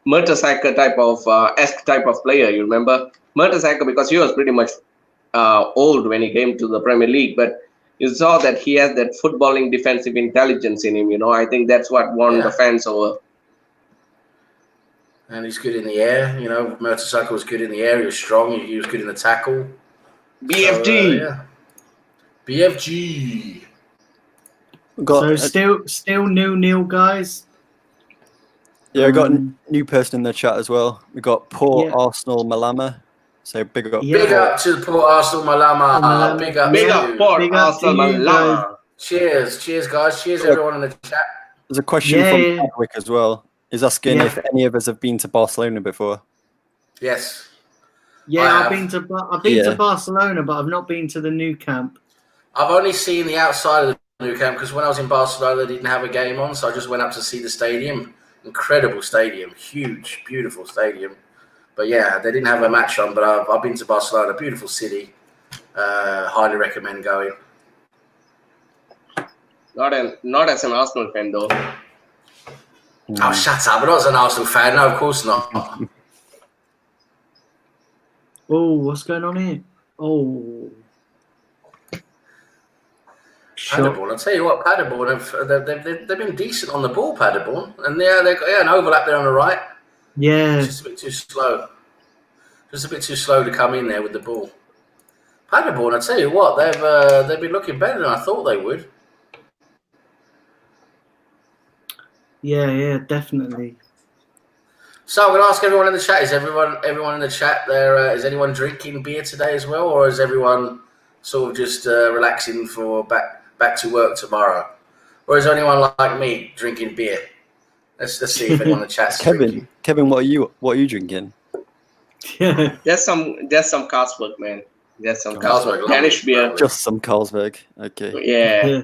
B: Mertesacker type of player. You remember Mertesacker, because he was pretty much old when he came to the Premier League, but you saw that he has that footballing defensive intelligence in him. I think that's what won the fans over.
D: And he's good in the air. Mertesacker was good in the air. He was strong. He was good in the tackle.
B: BFG.
D: BFG.
C: Got
A: Still nil, guys.
C: Yeah, we got a new person in the chat as well. We got Port Arsenal Malama. So big up.
D: Big up to the Port Arsenal Malama. Big up
B: Port Arsenal Malama.
D: Cheers, guys. Cheers, everyone in the chat.
C: There's a question from Chadwick as well. He's asking if any of us have been to Barcelona before.
D: Yes.
A: Yeah, I've been to Barcelona, but I've not been to the new camp.
D: I've only seen the outside of the new camp because when I was in Barcelona, they didn't have a game on, so I just went up to see the stadium. Incredible stadium, huge, beautiful stadium. But yeah, they didn't have a match on, but I've been to Barcelona, beautiful city. Highly recommend going.
B: Not as an Arsenal fan though.
D: Oh, shut up! I'm not an Arsenal fan. No, of course not.
A: Oh, what's going on here? Oh.
D: Paderborn. I'll tell you what, Paderborn, they've been decent on the ball, Paderborn. And they've got an overlap there on the right.
A: Yeah.
D: It's just a bit too slow. Just a bit too slow to come in there with the ball. Paderborn, I'll tell you what, they've been looking better than I thought they would.
A: Yeah, definitely.
D: So I'm going to ask everyone in the chat, is everyone in the chat there, is anyone drinking beer today as well? Or is everyone sort of just relaxing for back to work tomorrow? Or is anyone like me drinking beer? Let's see if anyone in the chat's drinking.
C: Kevin, what are you drinking?
A: Yeah.
B: Just some Carlsberg, man. Just some Carlsberg. Danish beer.
C: Just some Carlsberg. Okay.
B: Yeah.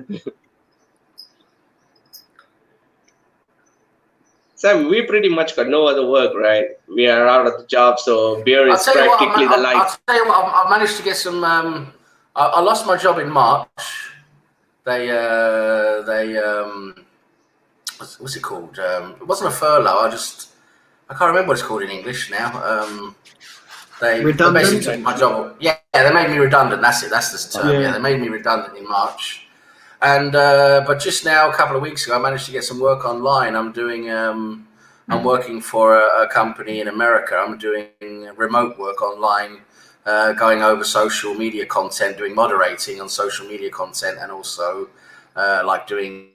B: Sam, we pretty much got no other work, right? We are out of the job, so beer is practically the life.
D: I'll tell you what, I managed to get some. I lost my job in March. they what's it called? It wasn't a furlough. I can't remember what it's called in English now. They basically took my job. Yeah, they made me redundant. That's it. That's the term. Yeah, they made me redundant in March. And but just now, a couple of weeks ago, I managed to get some work online. I'm doing. I'm working for a company in America. I'm doing remote work online, going over social media content, doing moderating on social media content, and also like doing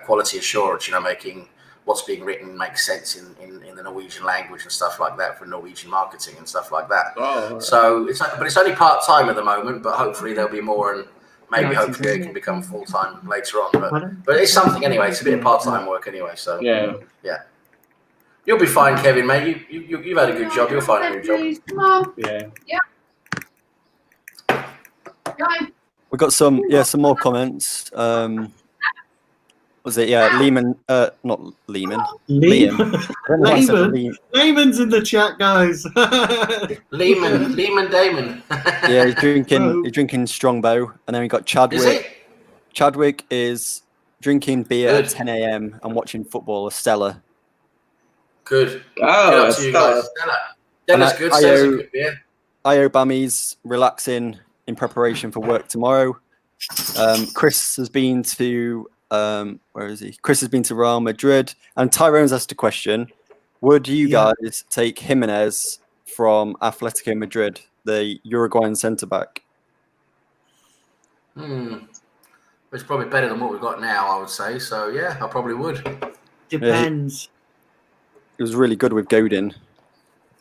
D: quality assurance. Making what's being written make sense in the Norwegian language and stuff like that for Norwegian marketing and stuff like that.
B: Oh,
D: so it's only part time at the moment, but hopefully there'll be more, and maybe hopefully it can become full time later on. But it's something anyway. It's a bit of part time work anyway. So yeah. You'll be fine, Kevin, mate. You've had a good job. You'll find a new job.
E: Come on.
B: Yeah.
C: We got some more comments. Was it Lehman? Not Lehman.
A: Liam. Lehman's in the chat, guys.
D: Lehman Damon.
C: Yeah, he's drinking Strongbow, and then we got Chadwick.
D: Is it?
C: Chadwick is drinking beer at 10 a.m. and watching football. Stella.
D: Good.
B: Oh,
D: good up to you guys. Stella's good. Stella's a good beer.
C: Io Bami's relaxing in preparation for work tomorrow. Chris has been to where is he? Chris has been to Real Madrid, and Tyrone's asked a question: would you guys take Jimenez from Atletico Madrid, the Uruguayan centre back?
D: It's probably better than what we've got now, I would say. So yeah, I probably would.
A: Depends.
C: He was really good with Godin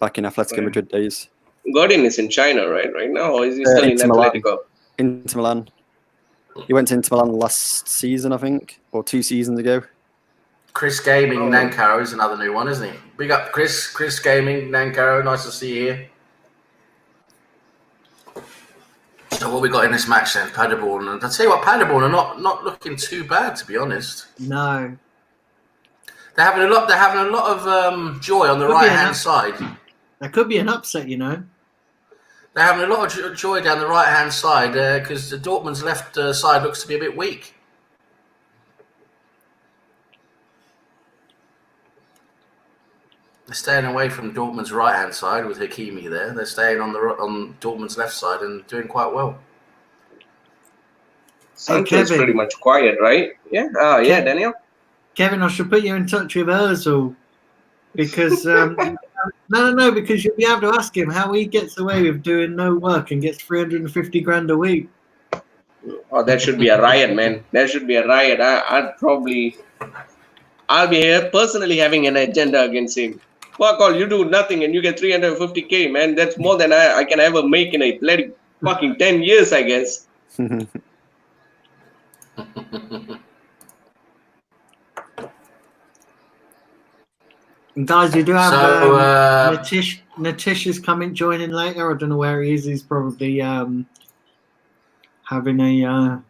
C: back in Atletico Madrid days.
B: Godin is in China right now, or is he still in Atletico?
C: Inter Milan. He went to Inter Milan last season, I think, or 2 seasons ago.
D: Chris Gaming Nankaro is another new one, isn't he? Big up, Chris. Chris Gaming Nankaro. Nice to see you here. So what we got in this match then? Paderborn. And I'll tell you what, Paderborn are not looking too bad, to be honest.
A: No.
D: They're having a lot of joy on the right hand side.
A: That could be an upset, They're
D: having a lot of joy down the right hand side because Dortmund's left side looks to be a bit weak. They're staying away from Dortmund's right hand side with Hakimi there. They're staying on Dortmund's left side and doing quite well.
B: Sancho's pretty much quiet, right? Yeah. Daniel.
A: Kevin, I should put you in touch with Ozil because no, because you'll be able to ask him how he gets away with doing no work and gets 350 grand a week.
B: Oh, that should be a riot, man. That should be a riot. I'll be here personally having an agenda against him. Fuck all, you do nothing and you get 350k, man. That's more than I can ever make in a bloody fucking 10 years, I guess.
A: Guys, you do have Natish is joining later. I don't know where he is. He's probably having a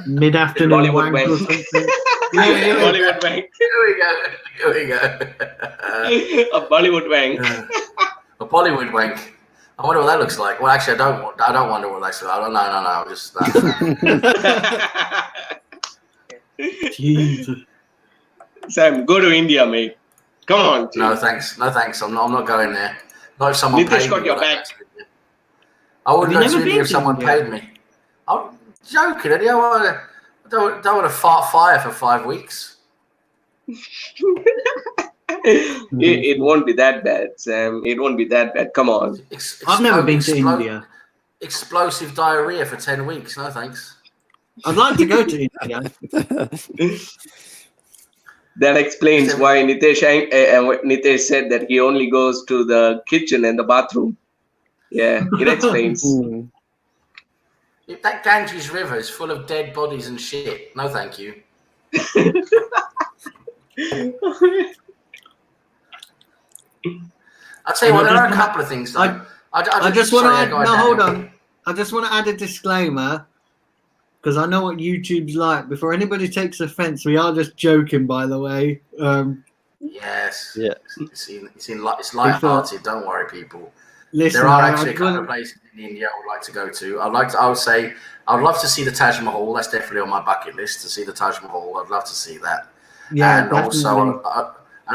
A: mid-afternoon wank or something.
B: Bollywood wank.
D: Here we go.
B: A Bollywood wank.
D: A Bollywood wank. I wonder what that looks like. Well, actually, I don't wonder what that looks like. No. I'm just.
A: Jesus.
B: Sam, go to India, mate. Come on. Geez.
D: No thanks. I'm not going there. Not if someone
B: Nitish
D: paid
B: got
D: me.
B: your back.
D: I wouldn't go to India if someone paid me. I'm joking. I don't want to fart fire for 5 weeks.
B: It won't be that bad, Sam. It won't be that bad. Come on.
A: I've never been to India.
D: Explosive diarrhea for 10 weeks. No thanks.
A: I'd like to go to India.
B: That explains why Nitesh said that he only goes to the kitchen and the bathroom. Yeah, it explains.
D: That Ganges River is full of dead bodies and shit. No, thank you. I'll tell you what, there are a couple of things. Though.
A: I just want to add. No, hold on. I just want to add a disclaimer. Because I know what YouTube's like. Before anybody takes offense, we are just joking, by the way.
D: Yes.
C: Yeah.
D: It's light-hearted. Don't worry, people.
A: Listen,
D: there are actually a couple of places in India I would like to go to. I would say I'd love to see the Taj Mahal. That's definitely on my bucket list to see the Taj Mahal. I'd love to see that.
A: Yeah,
D: And
A: definitely.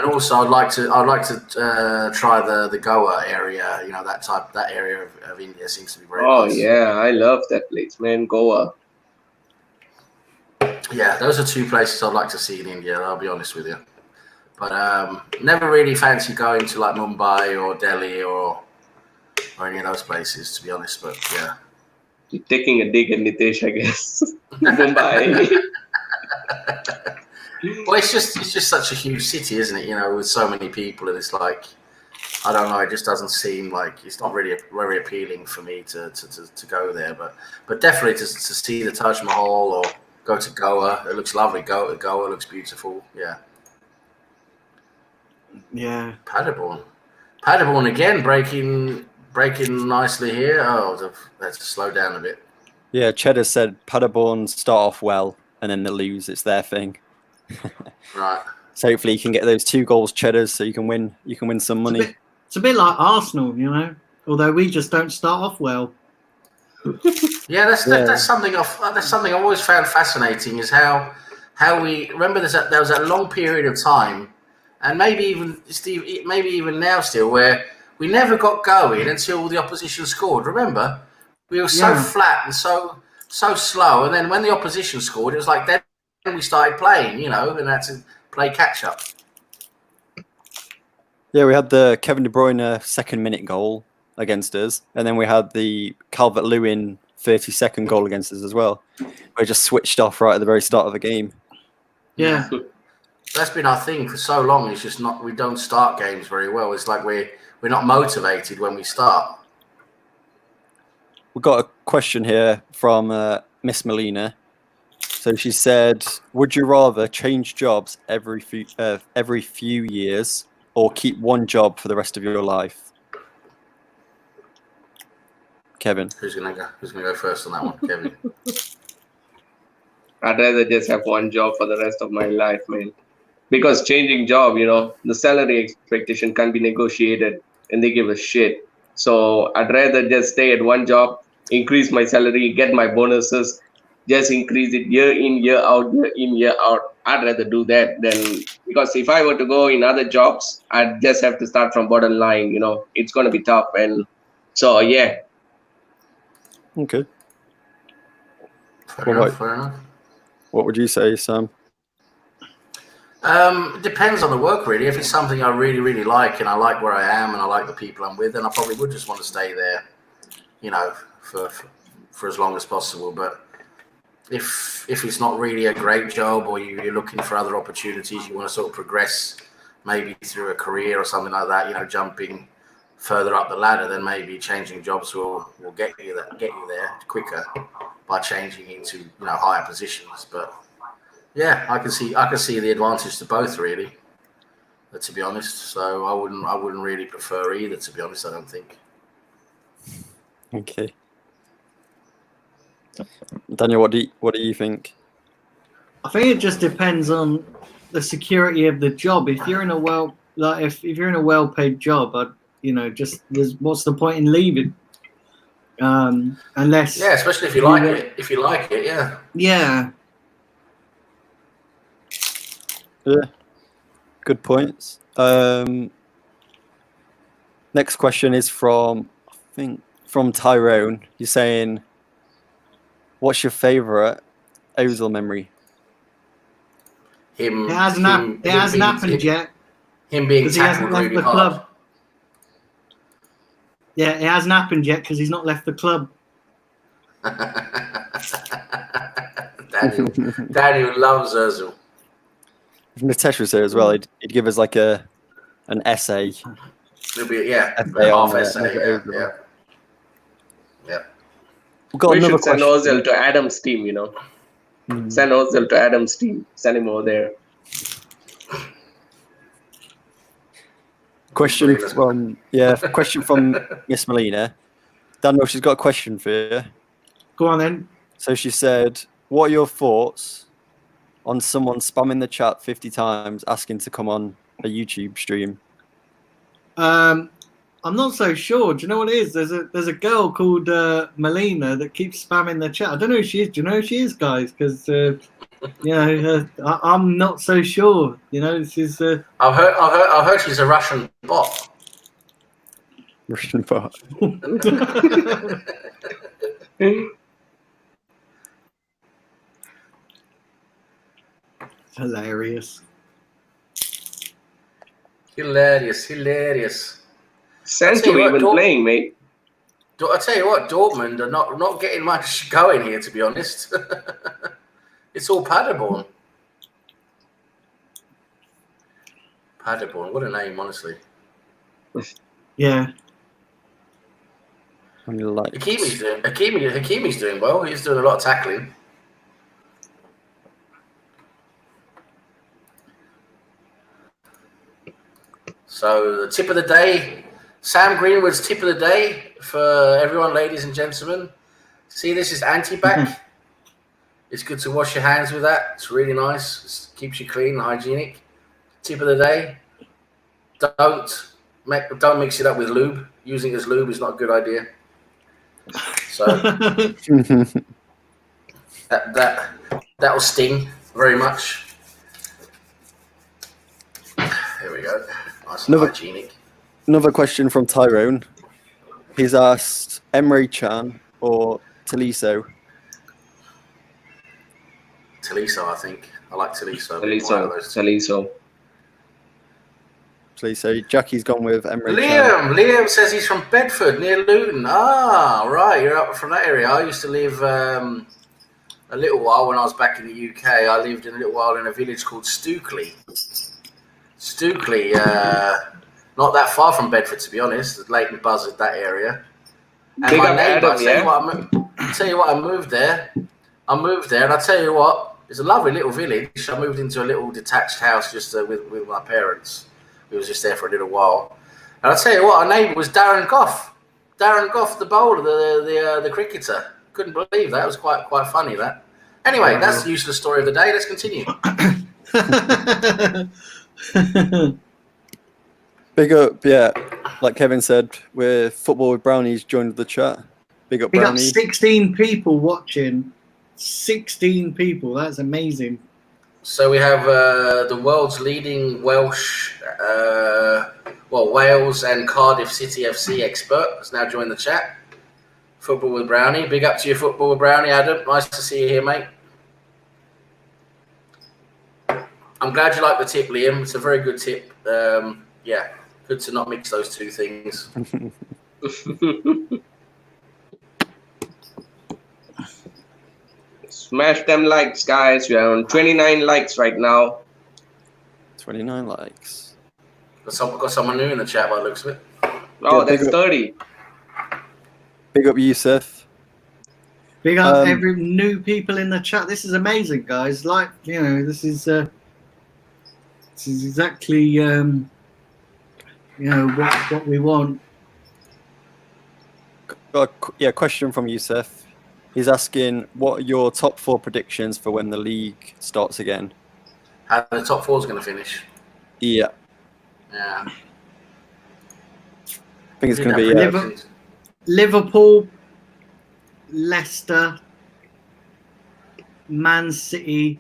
D: also I'd like to try the Goa area. You know, that area of India seems to be very nice.
B: Yeah, I love that place, man. Goa.
D: Yeah, those are two places I'd like to see in India. I'll be honest with you, but never really fancy going to like Mumbai or Delhi or any of those places, to be honest. But yeah,
B: You're taking a dig at Nitesh, I guess. Mumbai.
D: well, it's just such a huge city, isn't it? You know, with so many people, and it's like, I don't know. It just doesn't seem like it's not really very appealing for me to go there. But definitely to see the Taj Mahal or go to Goa. It looks lovely. Goa looks beautiful. Yeah.
A: Yeah.
D: Paderborn again, breaking nicely here. Oh, let's slow down a bit.
C: Yeah, Cheddar said Paderborn start off well and then they lose. It's their thing.
D: Right.
C: So hopefully you can get those 2 goals, Cheddars, so you can win. You can win some money.
A: It's a bit like Arsenal, you know. Although we just don't start off well.
D: Yeah, that's something I've always found fascinating is how we remember there was that long period of time, and maybe even now still, where we never got going until the opposition scored. Remember, we were so flat and so slow, and then when the opposition scored, it was like then we started playing, you know, and had to play catch up.
C: Yeah, we had the Kevin De Bruyne 2nd-minute goal against us, and then we had the Calvert-Lewin 32nd goal against us as well. We just switched off right at the very start of the game.
A: Yeah.
D: That's been our thing for so long. It's just we don't start games very well. It's like we're not motivated when we start.
C: We've got a question here from Miss Melina. So she said, would you rather change jobs every few years or keep one job for the rest of your life? Kevin.
D: Who's gonna go first on that one? Kevin.
B: I'd rather just have one job for the rest of my life, man. Because changing job, you know, the salary expectation can be negotiated and they give a shit. So I'd rather just stay at one job, increase my salary, get my bonuses, just increase it year in, year out, year in, year out. I'd rather do that than, because if I were to go in other jobs, I'd just have to start from bottom line, you know, it's going to be tough. And so, yeah.
C: Okay.
D: Fair enough.
C: What would you say, Sam?
D: It depends on the work, really. If it's something I really, really like and I like where I am and I like the people I'm with, then I probably would just want to stay there, you know, for as long as possible. But if it's not really a great job or you're looking for other opportunities, you want to sort of progress maybe through a career or something like that, you know, jumping further up the ladder, then maybe changing jobs will get you there quicker by changing into, you know, higher positions. But yeah, I can see the advantage to both, really, to be honest. So I wouldn't really prefer either, to be honest. I don't think.
C: Okay. Daniel, what do you think?
A: I think it just depends on the security of the job. If you're in a if you're in a well-paid job, you know, what's the point in leaving? Unless
D: especially if you like it. If you like it, yeah.
A: Yeah.
C: Yeah. Good points. Next question is from Tyrone. He's saying, what's your favourite Ozil memory?
A: It hasn't happened yet.
D: Him being tackled really hard.
A: Club. Yeah, it hasn't happened yet because he's not left the club.
D: Daniel loves Ozil.
C: If Nitesh was here as well, he'd give us like an essay.
D: It'll be half essay. Yeah.
B: We should send Ozil to Adam's team, you know. Send Ozil to Adam's team. Send him over there.
C: Question from Miss Melina. Daniel, she's got a question for you.
A: Go on then.
C: So she said, what are your thoughts on someone spamming the chat 50 times asking to come on a YouTube stream?
A: I'm not so sure. Do you know what it is? There's a girl called Melina that keeps spamming the chat. I don't know who she is. Do you know who she is, guys? Because I'm not so sure. This is.
D: I've heard she's a Russian bot.
C: Russian bot.
A: Hilarious.
D: Hilarious.
B: Sancho even playing, mate.
D: I tell you what, Dortmund are not getting much going here, to be honest. It's all Paderborn. Paderborn, what a name, honestly.
A: Yeah.
D: Hakimi's doing well. He's doing a lot of tackling. So the tip of the day, Sam Greenwood's tip of the day for everyone, ladies and gentlemen. See, this is anti-bac. It's good to wash your hands with that. It's really nice. It keeps you clean and hygienic. Tip of the day. Don't mix it up with lube. Using it as lube is not a good idea. So that will sting very much. There we go. Nice and hygienic.
C: Another question from Tyrone. He's asked Emre Can or Tolisso.
D: Tolisso, I think. I like Tolisso.
C: Tolisso. Jackie's gone with Emre
D: Can. Liam says he's from Bedford, near Luton. Ah, right. You're up from that area. I used to live a little while when I was back in the UK. I lived in a little while in a village called Stookley. Not that far from Bedford, to be honest. Leighton Buzzard, that area. And my neighbour, I tell you what, I moved there, and I tell you what, it's a lovely little village. I moved into a little detached house just with my parents. We was just there for a little while. And I tell you what, our neighbour was Darren Goff. Darren Goff, the bowler, the cricketer. Couldn't believe that. It was quite funny, that. Anyway, that's the useless story of the day. Let's continue.
C: Big up, yeah. Like Kevin said, we're Football with Brownies joined the chat. Big up, Brownie.
A: 16 people watching. 16 people. That's amazing.
D: So we have the world's leading Wales and Cardiff City FC expert has now joined the chat. Football with Brownie. Big up to you, Football with Brownie, Adam. Nice to see you here, mate. I'm glad you like the tip, Liam. It's a very good tip. Yeah, good to not mix those two things.
B: Smash them likes, guys. We are on 29 likes right now.
C: 29 likes.
D: Got someone new in the chat by the looks of it.
B: Oh, that's 30.
C: Big up, Yusuf.
A: Big up every new people in the chat. This is amazing, guys. Like, this is exactly what we want.
C: Question from Yusuf. He's asking, what are your top 4 predictions for when the league starts again?
D: How the top 4 is going to finish?
C: Yeah.
D: Yeah.
C: I think it's going to be
A: Liverpool, Leicester, Man City,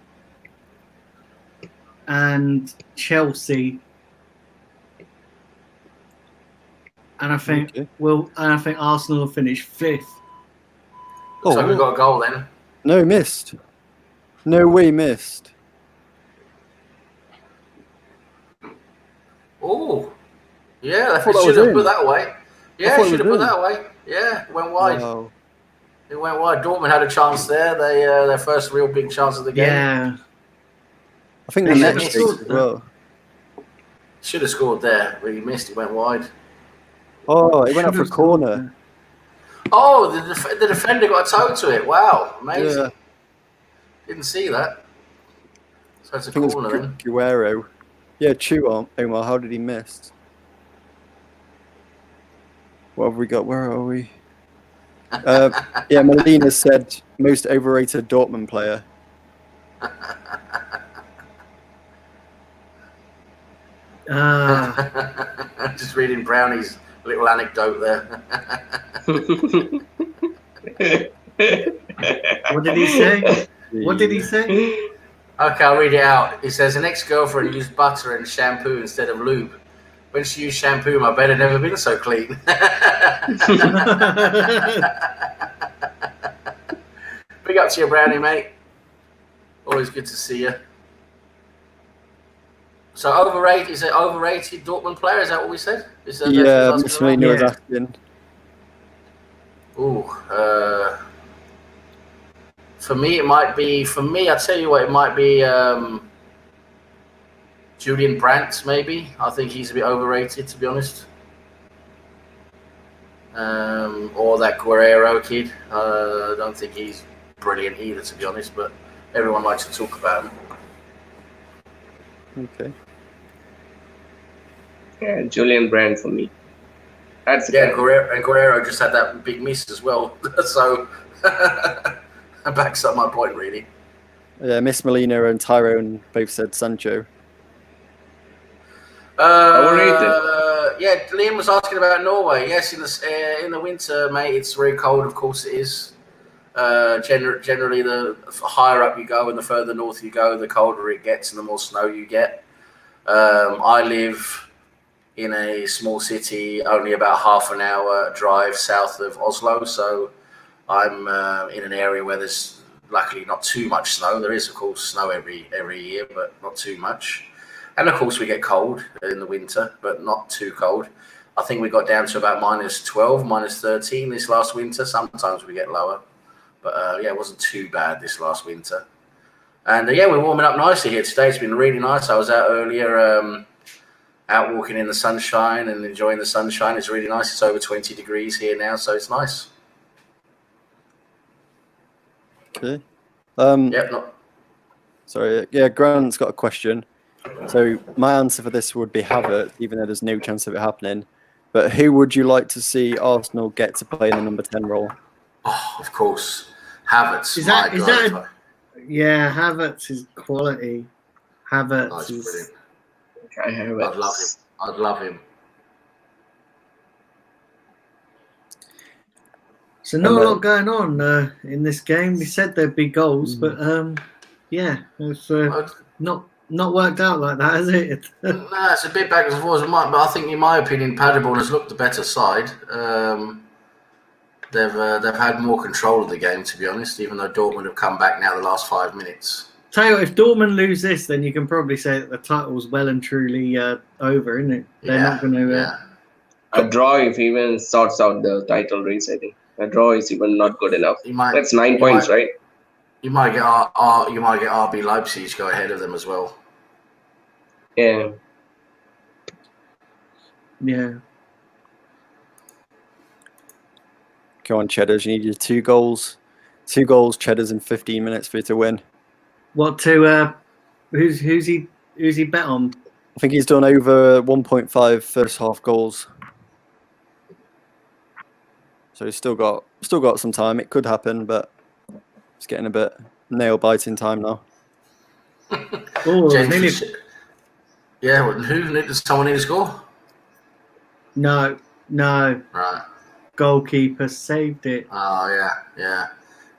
A: and Chelsea. And I think Arsenal will finish 5th.
D: Looks like we got a goal then.
C: No, missed. No way missed. Oh,
D: yeah, they should have put that away. Yeah, should have put that away. Yeah, it went wide.
C: Wow.
D: It went wide. Dortmund had a chance there. They their first real big chance of the game.
A: Yeah.
C: I think the next as well.
D: Should have scored there, but he missed. It went wide.
C: Oh, it went up for a corner.
D: Oh, the defender got a toe to it. Wow, amazing.
C: Yeah.
D: Didn't see that. So it's a corner then.
C: Guerrero. Yeah, Omar. How did he miss? What have we got? Where are we? Yeah, Melina said most overrated Dortmund player.
D: Just reading Brownie's Little anecdote there.
A: What did he say? What did he say?
D: Okay, I'll read it out. It says, an ex-girlfriend used butter and shampoo instead of lube. When she used shampoo, my bed had never been so clean. Big up to you, Brownie, mate. Always good to see you. So overrated, is it overrated Dortmund player? Is that what we said? Is that
C: Yeah, Miss Molina was asking.
D: Ooh, for me, it might be. For me, I tell you what, it might be Julian Brandt. Maybe I think he's a bit overrated, to be honest. Or that Guerrero kid. I don't think he's brilliant either, to be honest. But everyone likes to talk about him.
C: Okay.
B: Yeah, Julian Brandt for me. That's
D: Guerrero just had that big miss as well. So that backs up my point, really.
C: Yeah, Miss Molina and Tyrone both said Sancho.
B: Overrated.
D: Yeah, Liam was asking about Norway. Yes, in the winter, mate, it's very cold. Of course, it is. Generally, the higher up you go and the further north you go, the colder it gets and the more snow you get. I live in a small city, only about half an hour drive south of Oslo, so I'm in an area where there's luckily not too much snow. There is, of course, snow every year, but not too much. And of course, we get cold in the winter, but not too cold. I think we got down to about -12, -13 this last winter. Sometimes we get lower, but yeah, it wasn't too bad this last winter. And yeah, we're warming up nicely here today. It's been really nice. I was out earlier, out walking in the sunshine and enjoying the sunshine. It's really nice. It's over 20 degrees here now, so it's nice.
C: Okay. Sorry. Yeah, Grant's got a question. So my answer for this would be Havertz, even though there's no chance of it happening. But who would you like to see Arsenal get to play in the number 10 role?
D: Oh, of course, Havertz.
A: Yeah, Havertz is quality. Havertz is
D: brilliant.
B: Havertz.
D: I'd love him.
A: So not a lot going on in this game. We said there'd be goals, but yeah, it's not worked out like that, has it?
D: No, it's a bit back and forth. But I think, in my opinion, Paderborn has looked the better side. They've had more control of the game, to be honest, even though Dortmund have come back now the last 5 minutes.
A: Tell you what, if Dortmund lose this, then you can probably say that the title's well and truly over, isn't it? They're not going to...
B: A draw if even sorts out the title race, I think. A draw is even not good enough. That's 9 points, right?
D: You might get RB Leipzig go ahead of them as well.
B: Yeah.
A: Yeah.
C: Come on, Cheddars. You need your 2 goals. 2 goals, Cheddars, in 15 minutes for you to win.
A: What to... Who's he bet on?
C: I think he's done over 1.5 first half goals. So he's still got some time. It could happen, but it's getting a bit nail-biting time now.
D: James, yeah, well, does someone need to score?
A: No.
D: Right.
A: Goalkeeper saved it.
D: Oh, yeah.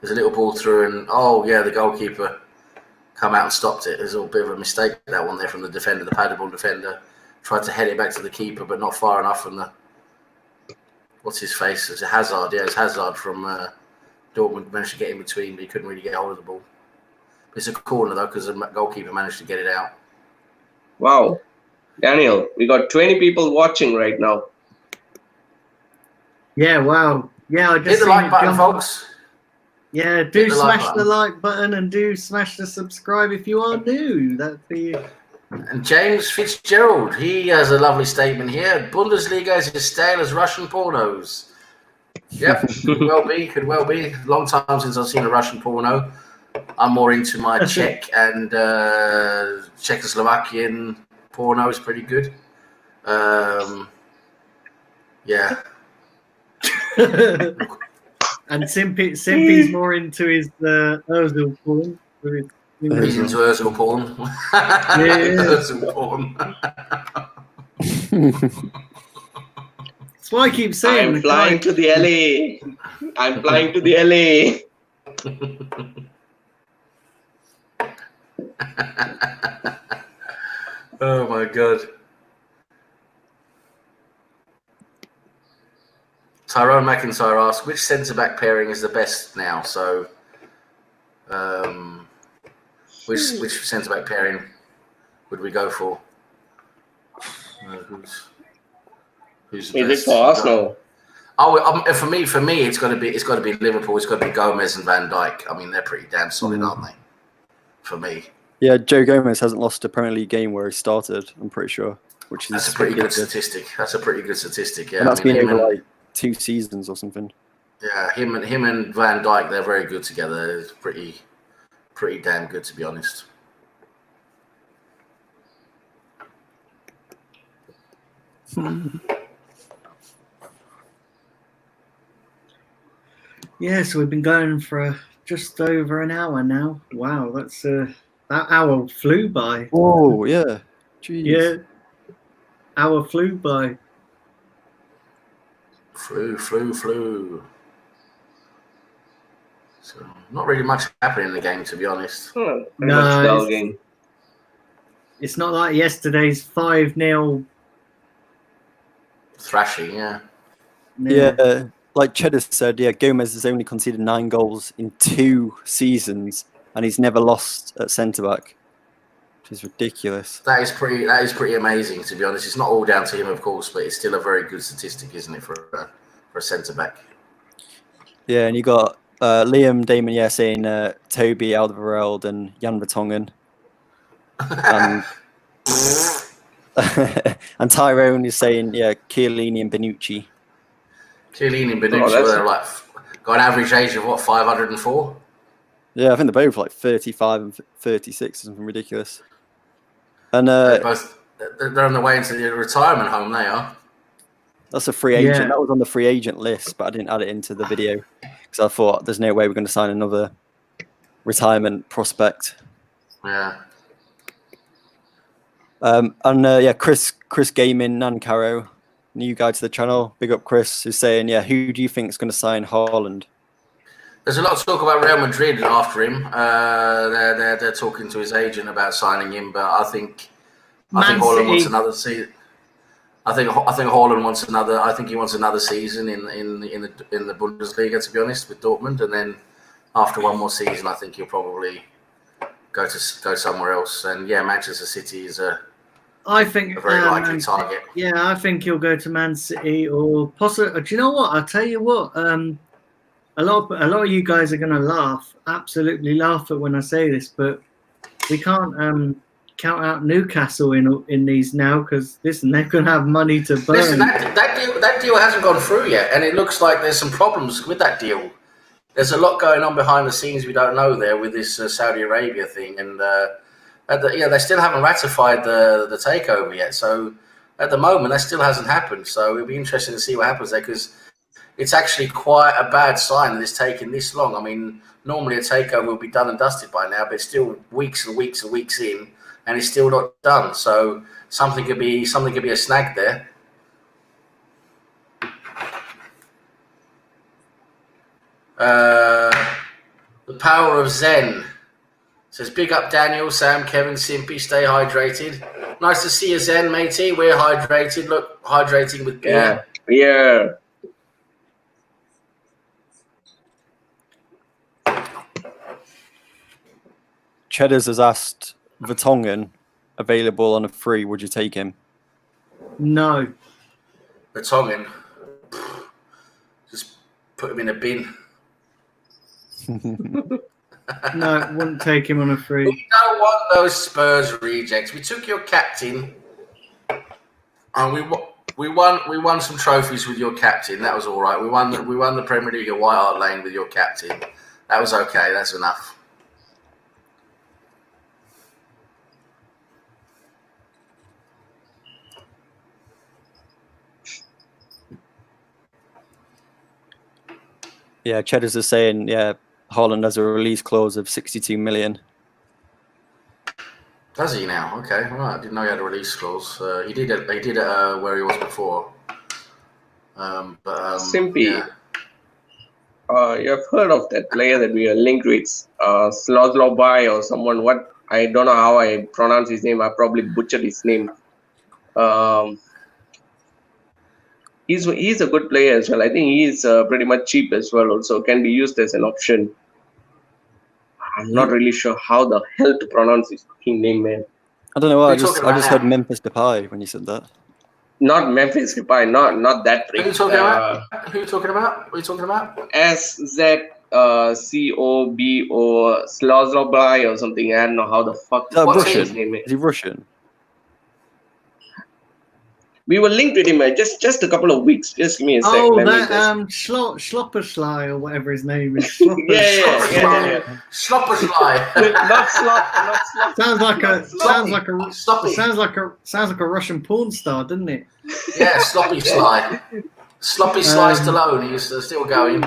D: There's a little ball through and, the goalkeeper come out and stopped it. There's a bit of a mistake, that one there from the defender, the Paderborn defender. Tried to head it back to the keeper, but not far enough from the... What's his face? It's Hazard. Yeah, it's Hazard from Dortmund. Managed to get in between, but he couldn't really get hold of the ball. It's a corner, though, because the goalkeeper managed to get it out.
B: Wow. Daniel, we got 20 people watching right now.
A: Yeah, wow. Yeah, I just
D: hit the like button, folks.
A: Yeah, do smash the like button and do smash the subscribe if you are new. That'd be...
D: And James Fitzgerald, he has a lovely statement here. Bundesliga is as stale as Russian pornos. Yep, could well be. Long time since I've seen a Russian porno. I'm more into my Czech and Czechoslovakian porno. Is pretty good. Yeah.
A: And Simpy's more into his Ozil porn.
D: He's into Ozil porn. Ozil porn.
A: It's That's why I keep saying.
B: I'm flying to the LA. I'm flying to the LA.
D: Oh my god. Tyrone McIntyre asks, which centre-back pairing is the best now? So, which centre-back pairing would we go for? Who's the
B: Is
D: best?
B: it for Arsenal?
D: For me, it's got to be Liverpool. It's got to be Gomez and Van Dijk. I mean, they're pretty damn solid, aren't they? For me,
C: Yeah, Joe Gomez hasn't lost a Premier League game where he started. I'm pretty sure, which is
D: that's a pretty good statistic. Yeah,
C: and that's been over like 2 seasons or something.
D: Yeah, him and Van Dijk, they're very good together. It's pretty damn good, to be honest.
A: Yeah, so we've been going for just over an hour now. Wow, that's that hour flew by.
C: Oh yeah, jeez.
A: Yeah, hour flew by.
D: Flew. So not really much happening in the game, to be honest.
B: Pretty much dull game.
A: It's not like yesterday's 5-0
D: Thrashing, yeah.
C: Yeah, like Cheddar said, yeah, Gomez has only conceded 9 goals in 2 seasons, and he's never lost at centre back, which is ridiculous.
D: That is pretty amazing, to be honest. It's not all down to him, of course, but it's still a very good statistic, isn't it, for a centre back?
C: Yeah, and you got Liam Damon, saying Toby Alderweireld and Jan Vertonghen. And Tyrone is saying, Chiellini and Bonucci.
D: Chiellini and Bonucci were got an average age of what, 504?
C: Yeah, I think they're both like 35 and 36 or something ridiculous. And
D: they're on the way into the retirement home. They are.
C: That's a free agent.
A: Yeah.
C: That was on the free agent list, but I didn't add it into the video because I thought there's no way we're going to sign another retirement prospect.
D: Yeah.
C: Chris Gaming, Nancaro, new guy to the channel. Big up, Chris, who's saying, who do you think is going to sign Haaland?
D: There's a lot of talk about Real Madrid after him. They're talking to his agent about signing him, but I think Haaland wants another season. I think Haaland wants another. I think he wants another season in the Bundesliga, to be honest, with Dortmund, and then after one more season, I think he'll probably go somewhere else. And Manchester City is a very likely target.
A: Yeah, I think he'll go to Man City or possibly. Do you know what? I'll tell you what. A lot of you guys are going to laugh, absolutely laugh at when I say this, but we can't count out Newcastle in these now because they're going to have money to burn.
D: Listen, that deal hasn't gone through yet, and it looks like there's some problems with that deal. There's a lot going on behind the scenes we don't know there with this Saudi Arabia thing, and they still haven't ratified the takeover yet. So at the moment, that still hasn't happened. So it'll be interesting to see what happens there because it's actually quite a bad sign that it's taken this long. I mean, normally a takeover would be done and dusted by now, but it's still weeks and weeks and weeks in, and it's still not done. So something could be a snag there. The power of Zen says, big up Daniel, Sam, Kevin, Simpy, stay hydrated. Nice to see you, Zen, matey. We're hydrated. Look, hydrating with beer.
B: Yeah.
C: Cheddars has asked Vertonghen available on a free. Would you take him?
A: No.
D: Vertonghen. Just put him in a bin.
A: No, wouldn't take him on a free.
D: We don't want those Spurs rejects. We took your captain, and we won some trophies with your captain. That was all right. We won the Premier League at White Hart Lane with your captain. That was okay. That's enough.
C: Yeah, Cheddars is saying, Haaland has a release clause of 62 million.
D: Does he now? Okay, right. I didn't know he had a release clause. He did it where he was before.
B: Simpy,
D: yeah.
B: you have heard of that player that we are linked with, Slozlobai or someone. What, I don't know how I pronounce his name. I probably butchered his name. He's a good player as well. I think he's pretty much cheap as well. Also can be used as an option. I'm not really sure how the hell to pronounce his fucking name, man.
C: I don't know.
D: Who are
C: I
D: you
C: just
D: talking about
C: heard
D: now?
C: Memphis Depay when you said that.
B: Not Memphis Depay. Not that
D: Who are you
B: prick.
D: talking about? Who are you talking about? What are you talking about?
B: SZCOBO Slozlobai or something. I don't know how the fuck
C: Is that
D: What's
B: his
C: Russian?
B: name is.
C: Is he Russian?
B: We were linked with him just a couple of weeks. Just give me a sec.
A: Oh,
B: Let me
A: that
B: just...
A: Schlopperschlei or whatever his name is.
B: Yeah.
D: Slopperschlei.
B: Not slot.
A: Sounds like a Russian porn star, doesn't it?
D: Yeah, Sloppy Sly. Sloppy Sly Stallone. He's still going.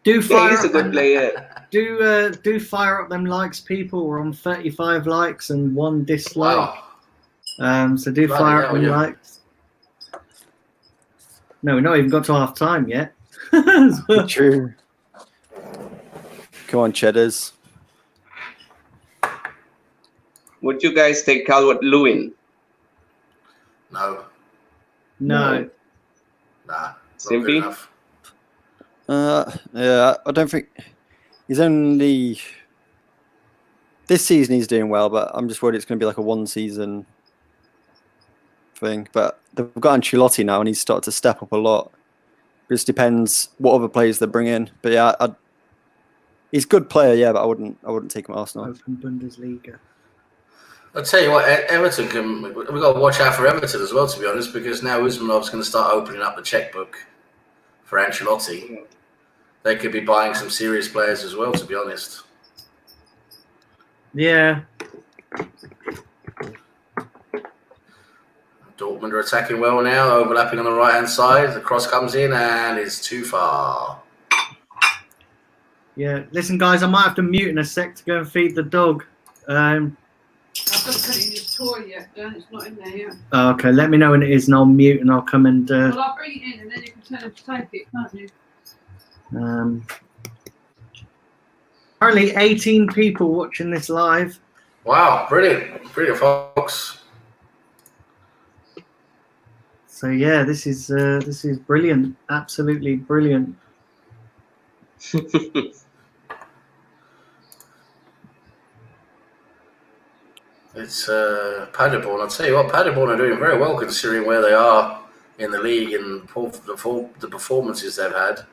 A: Do fire
B: He's a
A: up
B: good
A: them,
B: player.
A: do fire up them likes, people. We're on 35 likes and 1 dislike.
D: Wow.
A: So do
D: Bloody
A: fire up
D: hell,
A: them
D: yeah.
A: likes. No, we've not even got to half time yet.
C: True. Come on, Cheddars.
B: Would you guys take Calvert-Lewin?
D: No.
A: No.
D: Nah. Not
B: Simpy?
D: good enough.
C: Yeah, I don't think he's only this season he's doing well, but I'm just worried it's going to be like a 1 season thing. But they've got Ancelotti now, and he's started to step up a lot. It just depends what other players they bring in. But yeah, he's a good player, yeah, but I wouldn't take him at Arsenal.
A: Open Bundesliga.
D: I'll tell you what, Everton we've got to watch out for Everton as well, to be honest, because now Usmanov's going to start opening up the checkbook for Ancelotti. They could be buying some serious players as well, to be honest.
A: Yeah.
D: Dortmund are attacking well now, overlapping on the right-hand side. The cross comes in and it's too far.
A: Yeah. Listen, guys, I might have to mute in a sec to go and feed the dog.
E: I've just put it in your toy yet, Dan. It's not in there yet.
A: Okay, let me know when it is, and I'll mute, and I'll come and.
E: Well, I'll bring it in, and then you can tell him to take it, can't you?
A: Apparently, 18 people watching this live.
D: Wow, brilliant, folks.
A: So yeah, this is brilliant, absolutely brilliant.
D: It's Paderborn. I'll tell you what, Paderborn are doing very well considering where they are in the league and the performances they've had.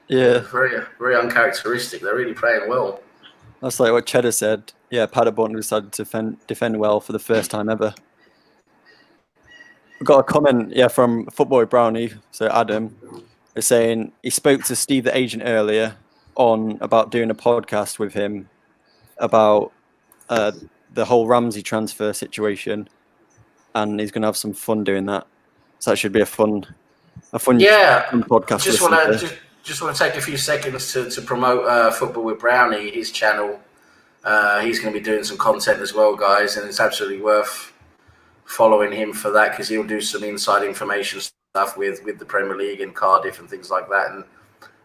C: Yeah,
D: Very, very uncharacteristic. They're really playing well.
C: that's like what Cheddar said. Yeah, Paderborn decided to defend well for the first time ever. We got a comment, from Football Brownie. So Adam is saying he spoke to Steve, the agent, earlier about doing a podcast with him about the whole Ramsey transfer situation, and he's going to have some fun doing that. So that should be a fun podcast.
D: Just want to take a few seconds to promote Football with Brownie, his channel. He's going to be doing some content as well, guys, and it's absolutely worth following him for that because he'll do some inside information stuff with the Premier League and Cardiff and things like that. And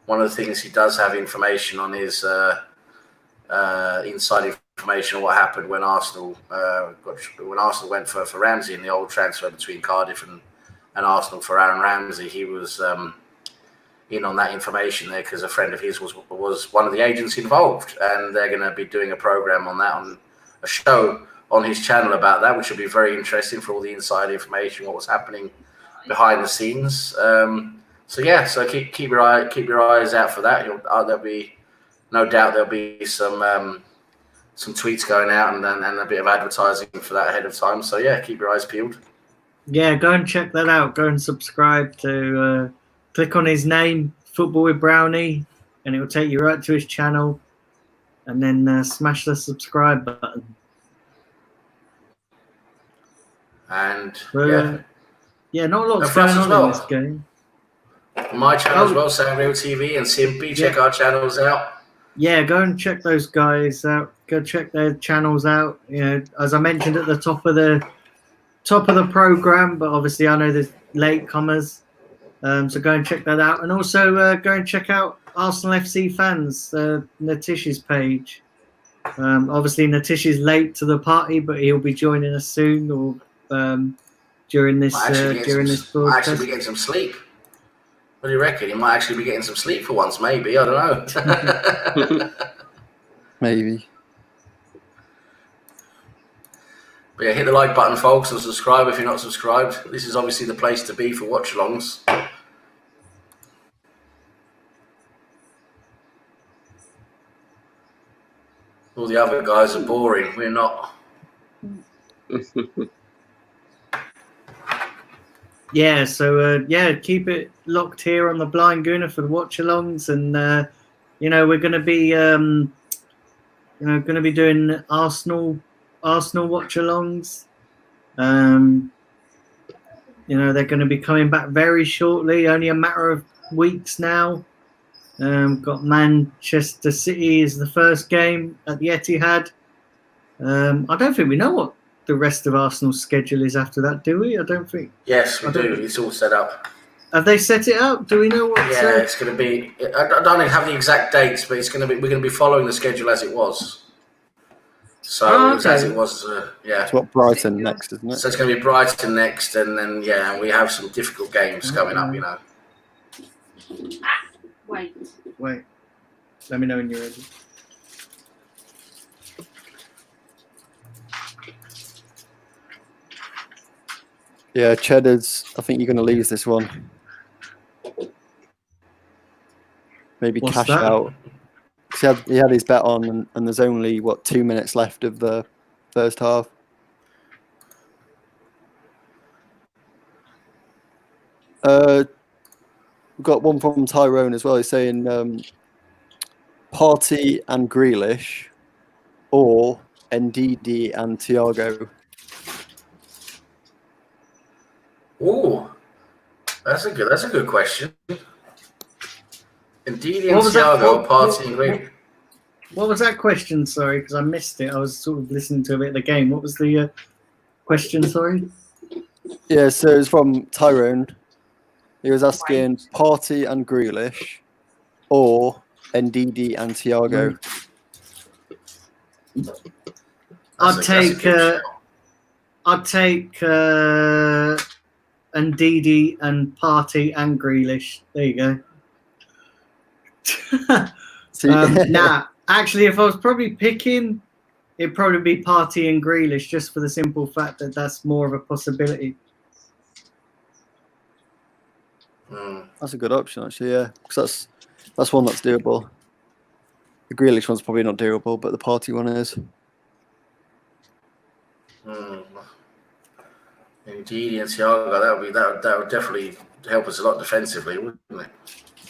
D: one of the things he does have information on is inside information on what happened when Arsenal went for Ramsey in the old transfer between Cardiff and Arsenal for Aaron Ramsey. He was in on that information there because a friend of his was one of the agents involved, and they're going to be doing a program on that, on a show on his channel about that, which will be very interesting for all the inside information, what was happening behind the scenes. So keep your eyes out for that. There'll be no doubt there'll be some tweets going out and a bit of advertising for that ahead of time. So yeah, keep your eyes peeled.
A: Yeah, go and check that out. Go and subscribe to. Click on his name, Football with Brownie, and it will take you right to his channel. And then smash the subscribe button.
D: And
A: not a lot's going on in this game.
D: My channel as well, Samuel TV and Simpy. Check our channels out.
A: Yeah, go and check those guys out. Go check their channels out. You know, as I mentioned at the top of the program, but obviously I know there's latecomers. So go and check that out, and also go and check out Arsenal FC fans, Natish's page. Obviously, Natish is late to the party, but he'll be joining us soon, or during this
D: broadcast. Might actually be getting some sleep. What do you reckon? He might actually be getting some sleep for once, maybe. I don't know.
C: Maybe.
D: But yeah, hit the like button, folks, and subscribe if you're not subscribed. This is obviously the place to be for watch-alongs. All the other guys are boring. We're not.
A: Yeah, so keep it locked here on the Blind Gooner for the watch-alongs, and we're going to be doing Arsenal watch-alongs. They're going to be coming back very shortly, only a matter of weeks now. Got Manchester City is the first game at the Etihad. I don't think we know what the rest of Arsenal's schedule is after that, do we? I don't think.
D: Yes, we do. It's all set up.
A: Have they set it up? Do we know what?
D: Yeah, it's going to be. I don't have the exact dates, but it's going to be. We're going to be following the schedule as it was. So it's as it was. Yeah.
C: It's what Brighton next, isn't it?
D: So it's going to be Brighton next, and then we have some difficult games coming up.
E: Wait.
A: Let me know when you're ready.
C: Yeah, Cheddar's. I think you're going to lose this one. Maybe
A: What's
C: cash
A: that?
C: out. He had his bet on, and there's only 2 minutes left of the first half. We've got one from Tyrone as well. He's saying Partey and Grealish, or Ndidi and Thiago.
D: Ooh, that's a good question. Ndidi and Thiago, Partey and Grealish.
A: What was that question? Sorry, because I missed it. I was sort of listening to a bit of the game. What was the question? Sorry.
C: Yeah, so it was from Tyrone. He was asking Partey and Grealish, or Ndidi and Thiago.
A: I'd take Ndidi and Partey and Grealish. There you go. Nah, actually, if I was probably picking, it'd probably be Partey and Grealish, just for the simple fact that that's more of a possibility.
C: That's a good option, actually. Yeah, because that's one that's doable. The Grealish one's probably not doable, but the Partey one is.
D: Ndidi and Thiago, that would definitely help us a lot defensively, wouldn't it?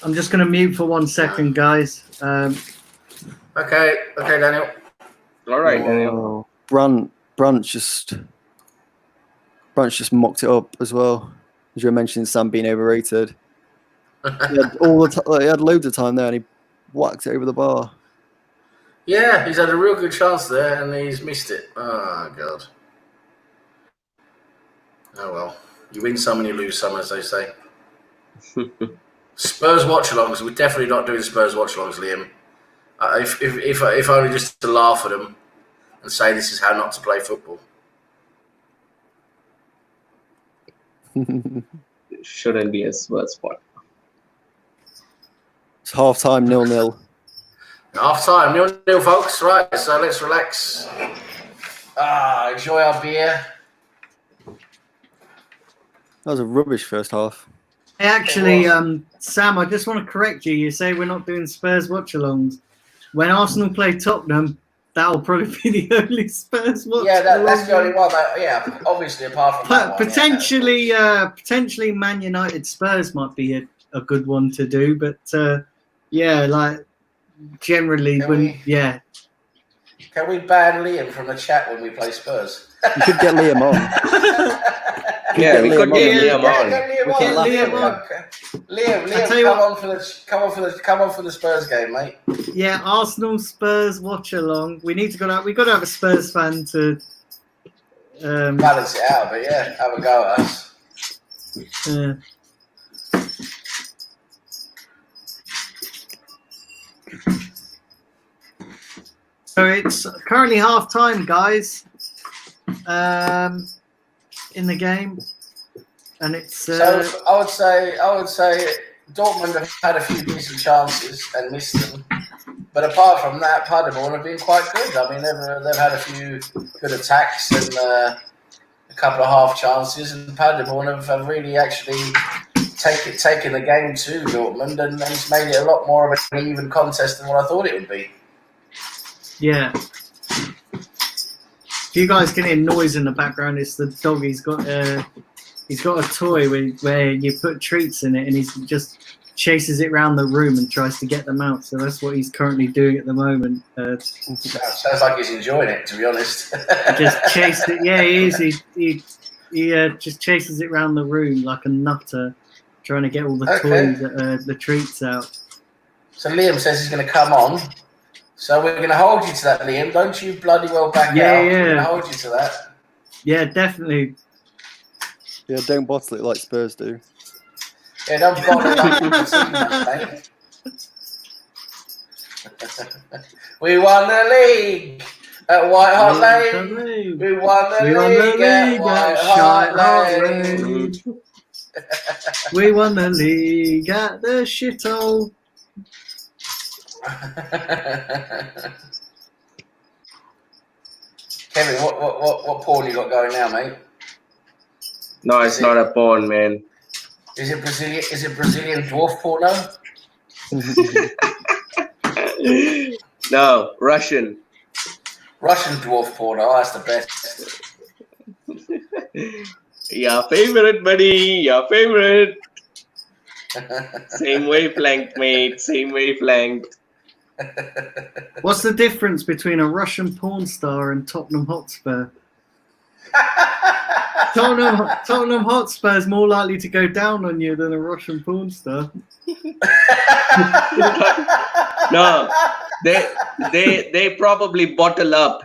A: I'm just going to mute for 1 second, guys.
D: Okay, Daniel.
B: All right, Daniel.
C: Branch just mocked it up as well. As you were mentioning, Sam being overrated. He had he had loads of time there, and he whacked it over the bar.
D: Yeah, he's had a real good chance there, and he's missed it. Oh God. Oh well, you win some and you lose some, as they say. Spurs watch-alongs. We're definitely not doing Spurs watch-alongs, Liam. If only just to laugh at them and say this is how not to play football.
B: Shouldn't be a Spurs spot.
C: It's half time, 0-0.
D: Half time, 0-0, folks. Right, so let's relax. Enjoy our beer.
C: That was a rubbish first half.
A: Hey, actually, Sam, I just want to correct you. You say we're not doing Spurs watch-alongs. When Arsenal play Tottenham, that'll probably be the only Spurs watch-along.
D: Yeah, that's the only one. Obviously, apart from that one.
A: Potentially, Man United Spurs might be a good one to do. But generally,
D: Can we ban Liam from the chat when we play Spurs?
C: You could get Liam on.
B: Yeah, we could get Liam on.
D: Liam, come on for the Spurs game, mate.
A: Yeah, Arsenal Spurs watch along. We got to have a Spurs fan to
D: balance it out, but yeah, have a go at us.
A: So it's currently half time, guys. In the game, and it's.
D: So I would say Dortmund have had a few decent chances and missed them. But apart from that, Paderborn have been quite good. I mean, they've had a few good attacks and a couple of half chances, and Paderborn have really actually taken the game to Dortmund and it's made it a lot more of an even contest than what I thought it would be.
A: Yeah. If you guys can hear noise in the background, it's the dog. He's got a toy where you put treats in it, and he just chases it around the room and tries to get them out. So that's what he's currently doing at the moment.
D: Sounds like he's enjoying it, to be honest.
A: Just chased it. Yeah, he is. He just chases it around the room like a nutter, trying to get all the toys, the treats out.
D: So Liam says he's going to come on. So we're going to hold you to that, Liam. Don't you bloody well back out.
A: Yeah.
D: We're going to hold you to that.
A: Yeah, definitely.
C: Yeah, don't bottle it like Spurs do.
D: Yeah, don't bother mate. We won the league at White Hart Lane. We won the league at White Hart Lane.
A: We won the league at the shithole.
D: Kevin, what porn you got going now, mate?
B: No, it's not a porn, man.
D: Is it Brazilian dwarf porno?
B: No, Russian.
D: Russian dwarf porno. Oh, that's the best.
B: Your favorite, buddy. Your favorite. Same wavelength, mate. Same wavelength.
A: What's the difference between a Russian porn star and Tottenham Hotspur? Tottenham Hotspur is more likely to go down on you than a Russian porn star.
B: No, they probably bottle up.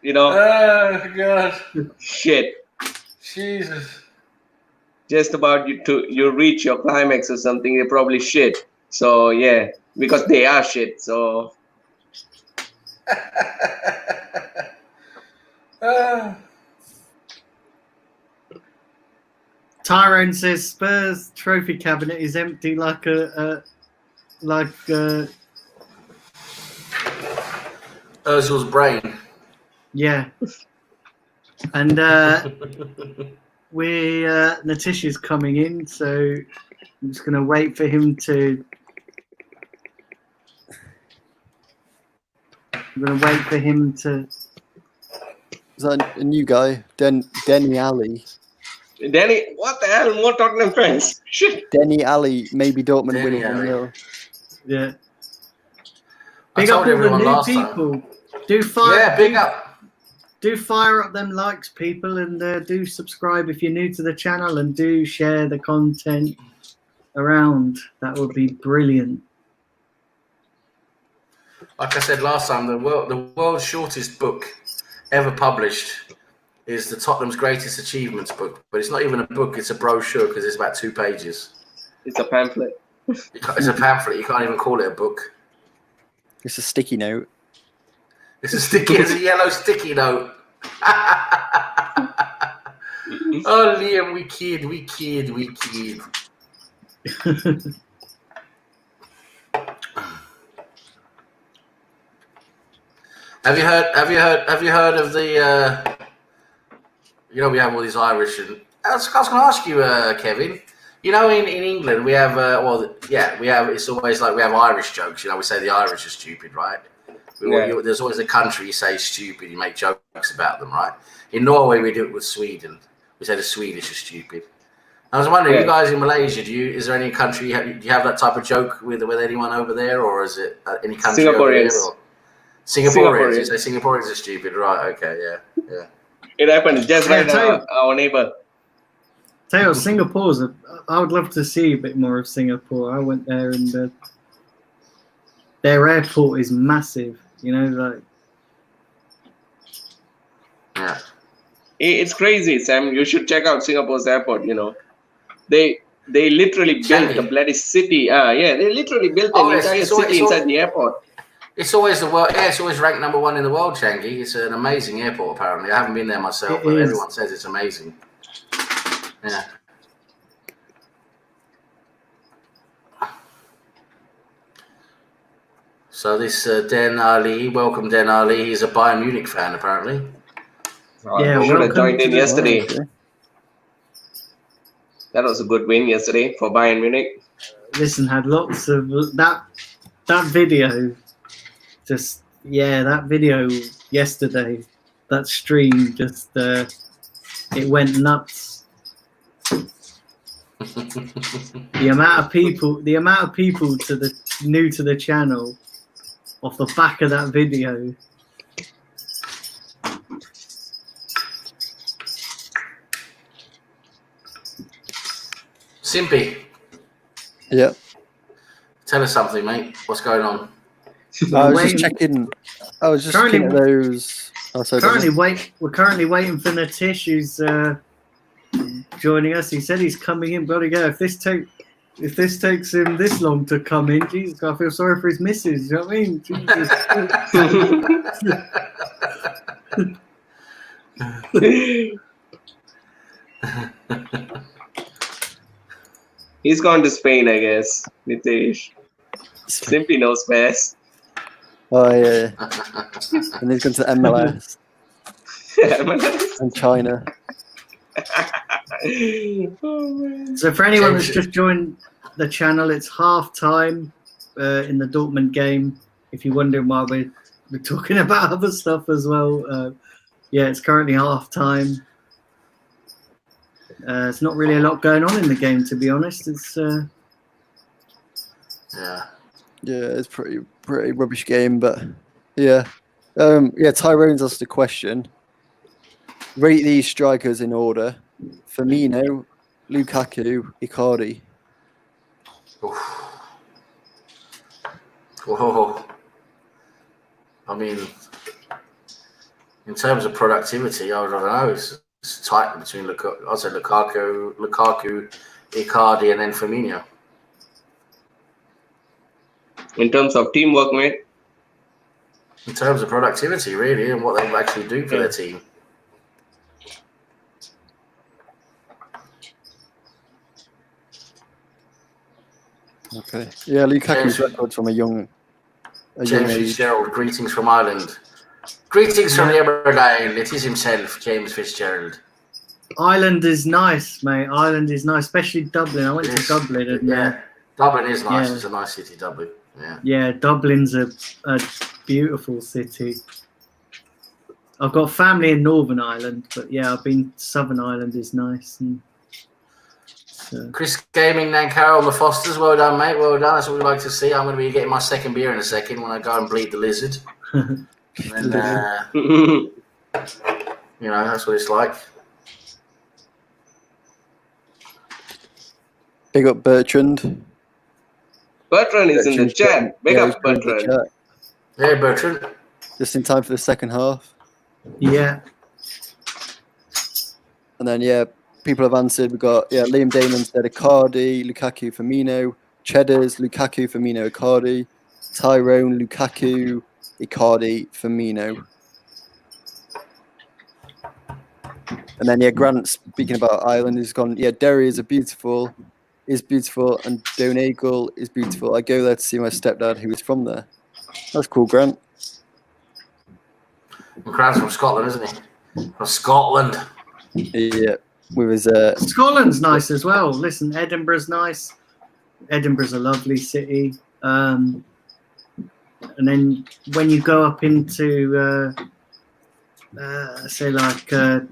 B: You know.
D: Oh God.
B: Shit.
D: Jesus.
B: Just about you reach your climax or something, they probably shit. So yeah, because they are shit. So.
A: Tyrone says Spurs trophy cabinet is empty like
D: Ozil's brain.
A: Yeah. And Natisha's coming in, so I'm just gonna wait for him to.
C: Is that a new guy? Denny Alley.
B: Danny, what the hell? More Tottenham fans. Shit.
C: Denny Alley, maybe Dortmund winning 1-0.
A: Yeah.
D: I
A: Big up
D: told
A: all the
D: everyone
A: new
D: last
A: people.
D: time.
A: Do fire.
D: Yeah, big up.
A: Do fire up them likes, people, and do subscribe if you're new to the channel, and do share the content around. That would be brilliant.
D: Like I said last time, the world's shortest book ever published is the Tottenham's Greatest Achievements book, but it's not even a book; it's a brochure because it's about 2 pages.
B: It's a pamphlet.
D: It's a pamphlet. You can't even call it a book.
C: It's a sticky note.
D: It's a yellow sticky note. Oh, Liam, we kid. Have you heard of the? We have all these Irish, and I was going to ask you, Kevin. In England we have It's always like we have Irish jokes. We say the Irish are stupid, right? There's always a country you say stupid, you make jokes about them, right? In Norway we do it with Sweden. We say the Swedish are stupid. I was wondering, you guys in Malaysia, is there any country do you have that type of joke with anyone over there, or is it any country over there? Singaporeans. You say Singaporeans are stupid, right? Okay, yeah.
B: It happened just right now. Our neighbor.
A: Tell you, Singapore's. I would love to see a bit more of Singapore. I went there, and their airport is massive. Yeah.
B: It's crazy, Sam. You should check out Singapore's airport. They literally built a bloody city. They literally built an entire city inside the airport.
D: It's always the world. Yeah, it's always ranked number 1 in the world, Changi. It's an amazing airport, apparently. I haven't been there myself,
A: It
D: but
A: is.
D: everyone says it's amazing. Yeah. So this Den Ali, welcome Den Ali. He's a Bayern Munich fan, apparently.
A: Yeah,
B: I should have
A: welcome
B: joined
A: to
B: in
A: the-
B: yesterday.
C: Okay.
B: That was a good win yesterday for Bayern Munich.
A: Listen, had lots of that video. Just that video yesterday, that stream just it went nuts. The amount of people to the new to the channel off the back of that video.
D: Simpy,
C: Yeah.
D: tell us something, mate. What's going on?
C: I was
A: waiting-
C: just checking. I was just
A: Currently-
C: looking at those. Oh, sorry,
A: We're currently waiting for Natish, who's joining us. He said he's coming in. Gotta go. If this takes him this long to come in, Jesus, I feel sorry for his missus. You know what I mean? Jesus.
B: He's gone to Spain, I guess. Nitish. Simply knows best.
C: Oh yeah. And he's going to the MLS and China.
B: Oh, man.
A: So for anyone that's just joined the channel, it's half time in the Dortmund game. If you're wondering why we're talking about other stuff as well, it's currently half time. It's not really a lot going on in the game, to be honest. It's
D: Yeah.
C: Yeah, it's pretty rubbish game, but yeah. Tyrone's asked a question. Rate these strikers in order: Firmino, Lukaku, Icardi.
D: Whoa. I mean, in terms of productivity, I don't know. It's tight between I'd say Lukaku, Icardi, and then Firmino.
B: In terms of teamwork, mate.
D: In terms of productivity, really, and what they actually do for their team.
C: Okay. Yeah, Lukaku's
D: James-
C: records from a young
D: James
C: age.
D: Fitzgerald, greetings from Ireland. Greetings from the Aberdeen. It is himself, James Fitzgerald.
A: Ireland is nice, mate. Ireland is nice, especially Dublin. I went
D: Yes.
A: to Dublin, and
D: Yeah, Dublin is nice.
A: Yeah.
D: It's a nice city, Dublin. Yeah.
A: yeah, Dublin's a beautiful city. I've got family in Northern Ireland, but yeah, I've been Southern Ireland is nice. And
D: Chris Gaming, Nan Carroll, the Fosters. Well done, mate. Well done. That's what we like to see. I'm going to be getting my second beer in a second when I go and bleed the lizard. And, that's what it's like.
C: Big up Bertrand.
B: Bertrand is in the chat. Big up,
C: he's in the
B: Bertrand.
C: chat.
D: Yeah, Bertrand.
C: Just in time for the second half.
A: yeah,
C: And then, people have answered. We've got, Liam Damon said Icardi, Lukaku, Firmino. Cheddars, Lukaku, Firmino, Icardi. Tyrone, Lukaku, Icardi, Firmino. And then, Grant, speaking about Ireland, has gone, Derry is beautiful, and Donegal is beautiful. I go there to see my stepdad, who is from there. That's cool, Grant.
D: Grant's from Scotland, isn't he? From Scotland.
C: Yeah, with his
A: Scotland's nice as well. Listen, Edinburgh's nice. Edinburgh's a lovely city. And then when you go up into, going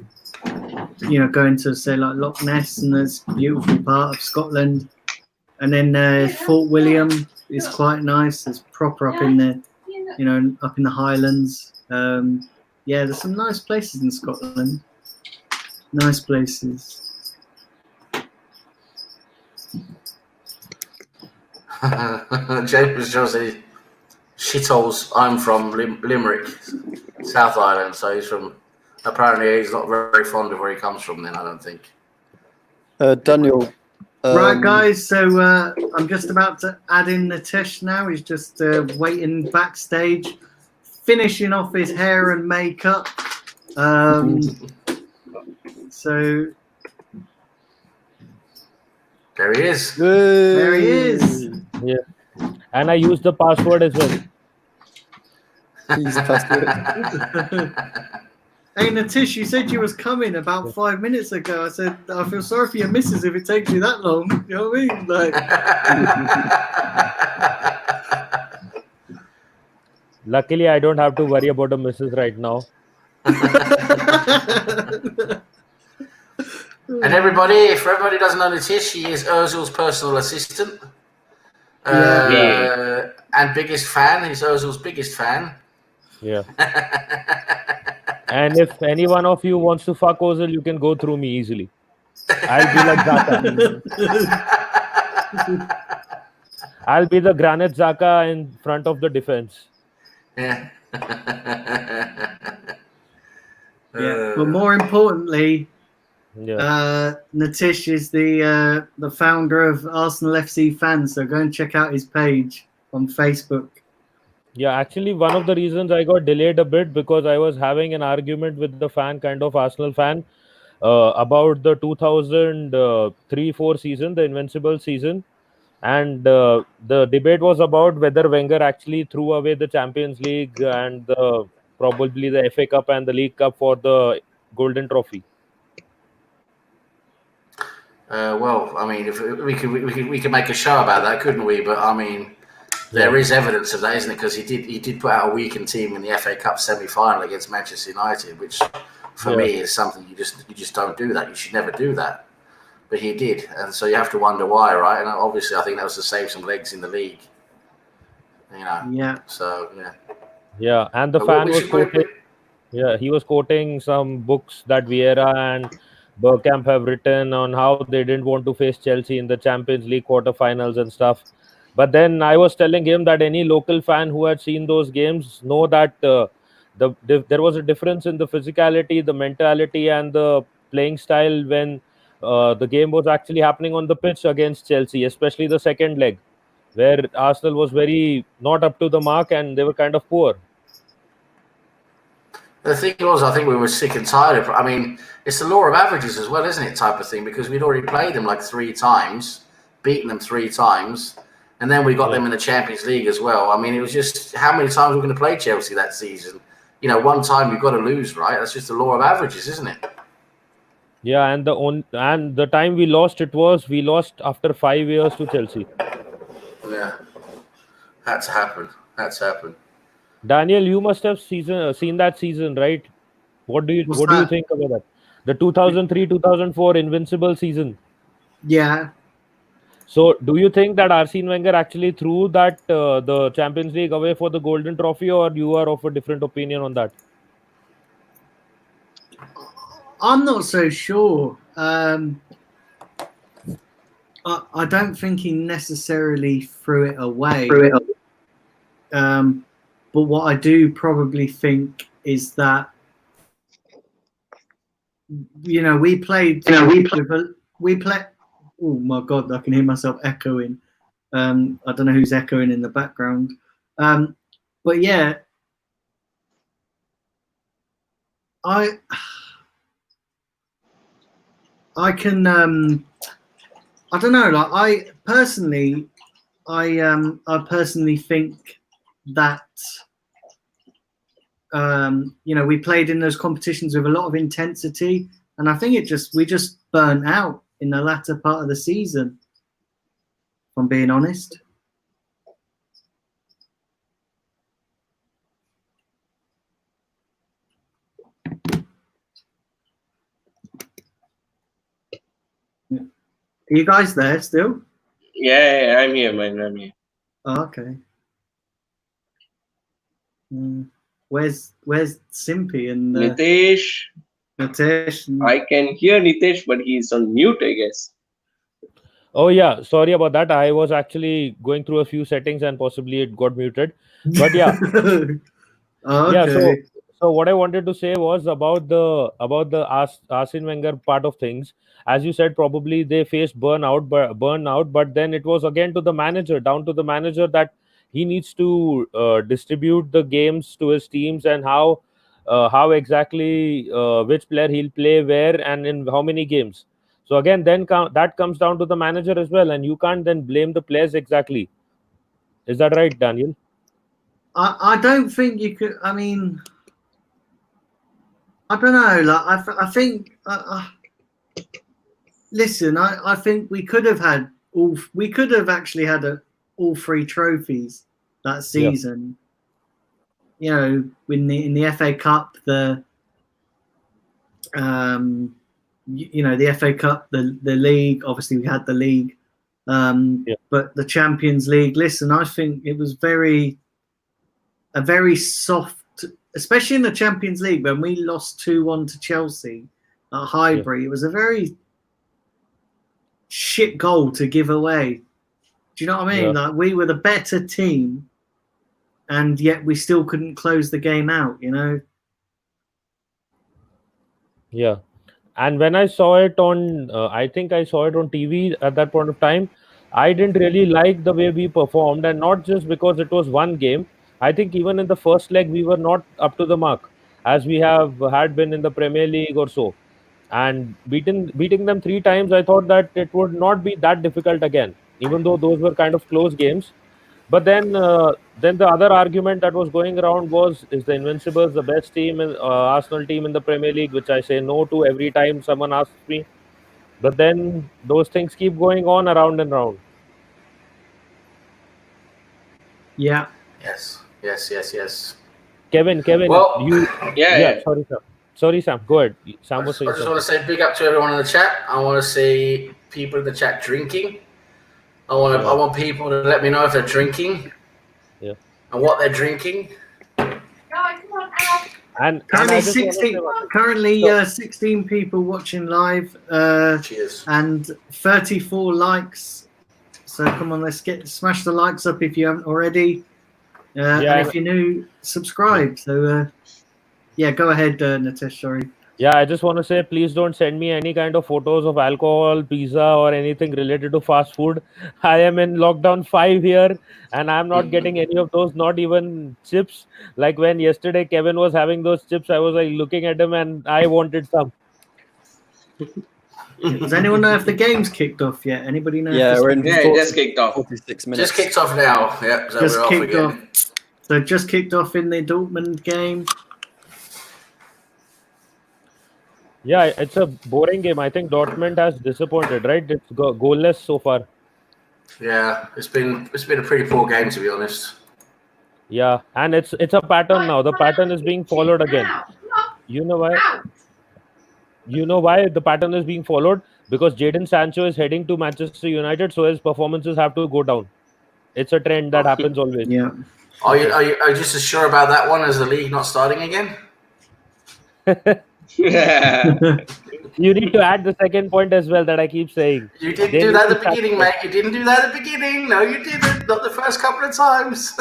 A: to say like Loch Ness, and that's a beautiful part of Scotland. And then Fort William is quite nice. It's proper up in there, up in the Highlands. There's some nice places in Scotland. Nice places.
D: James Josie, shitholes. I'm from Limerick, South Island, so apparently he's not very fond of where he comes from then, I don't think.
C: Daniel
A: Right, guys. So I'm just about to add in Nitesh now. He's just waiting backstage, finishing off his hair and makeup. So
D: There he is.
A: there he is.
F: Yeah. And I used the password as well.
C: He's password.
A: Hey, Natish, you said you was coming about 5 minutes ago. I said, I feel sorry for your missus if it takes you that long. You know what I mean? Like,
F: Luckily, I don't have to worry about the missus right now.
D: And everybody, if everybody doesn't know Nitish, he is Ozil's personal assistant. And biggest fan. He's Ozil's biggest fan.
F: Yeah. And if any one of you wants to fuck Ozil, you can go through me easily. I'll be like Zaka. I'll be the Granit Xhaka in front of the defense.
D: Yeah.
A: yeah. But more importantly,
F: Yeah.
A: Natish is the founder of Arsenal FC Fans. So go and check out his page on Facebook.
F: Yeah, actually, one of the reasons I got delayed a bit because I was having an argument with the fan, kind of Arsenal fan, about the 2003-4 season, the Invincible season. And the debate was about whether Wenger actually threw away the Champions League and probably the FA Cup and the League Cup for the Golden Trophy.
D: Well, I mean, if we could make a show about that, couldn't we? But I mean, there is evidence of that, isn't it? Because he did put out a weakened team in the FA Cup semi-final against Manchester United, which for me is something you just don't do that. You should never do that. But he did, and so you have to wonder why, right? And obviously, I think that was to save some legs in the league. You know.
A: Yeah.
D: So yeah.
F: Yeah, and the fan was quoting. Yeah, he was quoting some books that Vieira and Bergkamp have written on how they didn't want to face Chelsea in the Champions League quarterfinals and stuff. But then I was telling him that any local fan who had seen those games know that there was a difference in the physicality, the mentality, and the playing style when the game was actually happening on the pitch against Chelsea, especially the second leg, where Arsenal was very not up to the mark and they were kind of poor.
D: The thing was, I think we were sick and tired of. I mean, it's the law of averages as well, isn't it? Type of thing, because we'd already played them like 3 times, beaten them 3 times, and then we got them in the Champions League as well. I mean, it was just how many times we're going to play Chelsea that season. You know, one time you've got to lose, right? That's just the law of averages, isn't it?
F: Yeah, and the time we lost after 5 years to Chelsea.
D: Yeah, had to happen.
F: Daniel, you must have seen that season, right? What do you think about that? The 2003-2004 Invincible season.
A: Yeah.
F: So, do you think that Arsene Wenger actually threw that the Champions League away for the Golden Trophy, or you are of a different opinion on that?
A: I'm not so sure. I don't think he necessarily threw it away. But what I do probably think is that, you know, we played. Oh my God, I can hear myself echoing. I don't know who's echoing in the background. But yeah, I can. I don't know. Like I personally think that you know, we played in those competitions with a lot of intensity, and I think we just burnt out in the latter part of the season, if I'm being honest. Are you guys there still?
B: Yeah, I'm here, man. I'm here.
A: Oh, okay. Where's Simpy and
B: Nitesh? I can hear Nitesh, but he's on mute, I guess.
F: Oh yeah, sorry about that. I was actually going through a few settings and possibly it got muted. But yeah.
A: Okay.
F: Yeah, So what I wanted to say was about the Arsene Wenger part of things. As you said, probably they faced burnout, but then it was again down to the manager, that he needs to distribute the games to his teams, and how exactly which player he'll play where and in how many games. So again, then that comes down to the manager as well, and you can't then blame the players exactly. Is that right, Daniel?
A: I don't think you could. I mean, I don't know. Like I think. Listen, I think we could have had all. We could have actually had all three trophies that season. You know, in the FA Cup, the the FA Cup, the league. Obviously, we had the league, but the Champions League. Listen, I think it was a very soft, especially in the Champions League when we lost 2-1 to Chelsea at Highbury. It was a very shit goal to give away. Do you know what I mean? Like, we were the better team, and yet we still couldn't close the game out, you know?
F: Yeah. And when I saw it on, I think I saw it on TV at that point of time, I didn't really like the way we performed, and not just because it was one game. I think even in the first leg, we were not up to the mark, as we had been in the Premier League or so. And beating them 3 times, I thought that it would not be that difficult again, even though those were kind of close games. But then the other argument that was going around was, is the Invincibles the best team, Arsenal team in the Premier League, which I say no to every time someone asks me. But then those things keep going on around and round.
A: Yeah.
D: Yes.
F: Kevin,
D: Well,
F: you.
B: Yeah.
F: Sorry, Sam. Go ahead. Sam was saying
D: I just want to say big up to everyone in the chat. I want to see people in the chat drinking. I want people to let me know if they're drinking.
F: Yeah.
D: And what they're drinking.
E: Guys, come on out.
F: And
A: Currently, 16 people watching live.
D: Cheers.
A: And 34 likes. So come on, let's smash the likes up if you haven't already. And if you're new, subscribe. So go ahead, Nitesh. Sorry.
F: Yeah, I just want to say, please don't send me any kind of photos of alcohol, pizza, or anything related to fast food. I am in lockdown 5 here, and I'm not getting any of those, not even chips. Like when yesterday Kevin was having those chips, I was like looking at him and I wanted some.
A: Does anyone know if the game's kicked off yet? Anybody know?
C: Yeah, we're in
B: it just kicked off.
C: 46 minutes.
D: Just kicked off now. Yeah, so
A: just
D: we're off
A: kicked
D: again.
A: off. So just kicked off in the Dortmund game.
F: Yeah, it's a boring game. I think Dortmund has disappointed, right? It's goalless so far.
D: Yeah, it's been a pretty poor game, to be honest.
F: Yeah, and it's a pattern now. The pattern is being followed again. You know why? You know why the pattern is being followed? Because Jadon Sancho is heading to Manchester United, so his performances have to go down. It's a trend that happens always.
A: Yeah.
D: Are you just as sure about that one as the league not starting again?
F: You need to add the second point as well that I keep saying.
D: You didn't do that at the beginning, mate. You didn't do that at the beginning. No, you didn't. Not the first couple of times.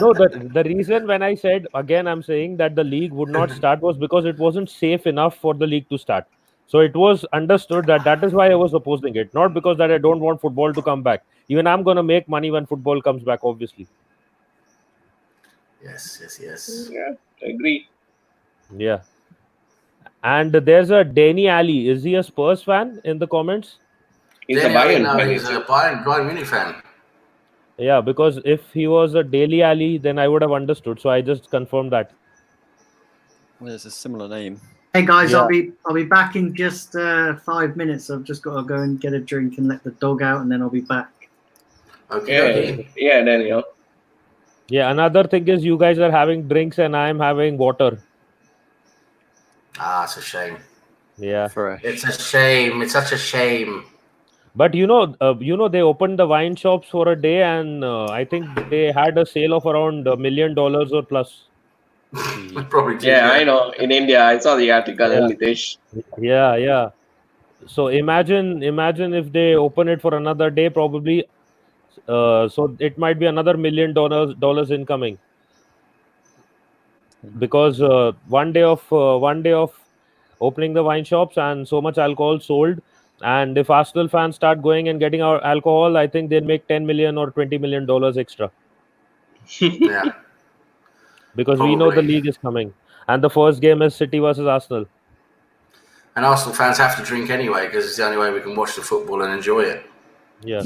F: No, the reason when I said, again, I'm saying that the league would not start was because it wasn't safe enough for the league to start. So it was understood that is why I was opposing it. Not because that I don't want football to come back. Even I'm going to make money when football comes back, obviously.
D: Yes.
B: Yeah, I agree.
F: Yeah. And there's a Danny Ali. Is he a Spurs fan in the comments?
B: He's a Bayern fan.
D: He's a Bayern Munich fan.
F: Yeah, because if he was a Daily Ali, then I would have understood. So I just confirmed that.
C: Well, there's a similar name.
A: Hey guys,
F: Yeah.
A: I'll be back in just 5 minutes. I've just got to go and get a drink and let the dog out, and then I'll be back.
D: Okay.
B: Yeah, Daniel.
F: Yeah, another thing is you guys are having drinks and I'm having water.
D: It's a shame.
F: Yeah.
C: Fresh.
D: It's a shame. It's such a shame.
F: But they opened the wine shops for a day, and I think they had a sale of around $1 million or plus.
D: Probably did,
B: Yeah, I know. In India, I saw the article, Nitesh.
F: Yeah. So imagine if they open it for another day, probably. So it might be another $1 million incoming. because one day of opening the wine shops and so much alcohol sold, and if Arsenal fans start going and getting our alcohol, I think they'll make 10 million or 20 million dollars extra,
D: Yeah,
F: because we know the
D: probably.
F: league is coming, and the first game is City versus Arsenal.
D: And Arsenal fans have to drink anyway because it's the only way we can watch the football and enjoy it.
F: Yeah.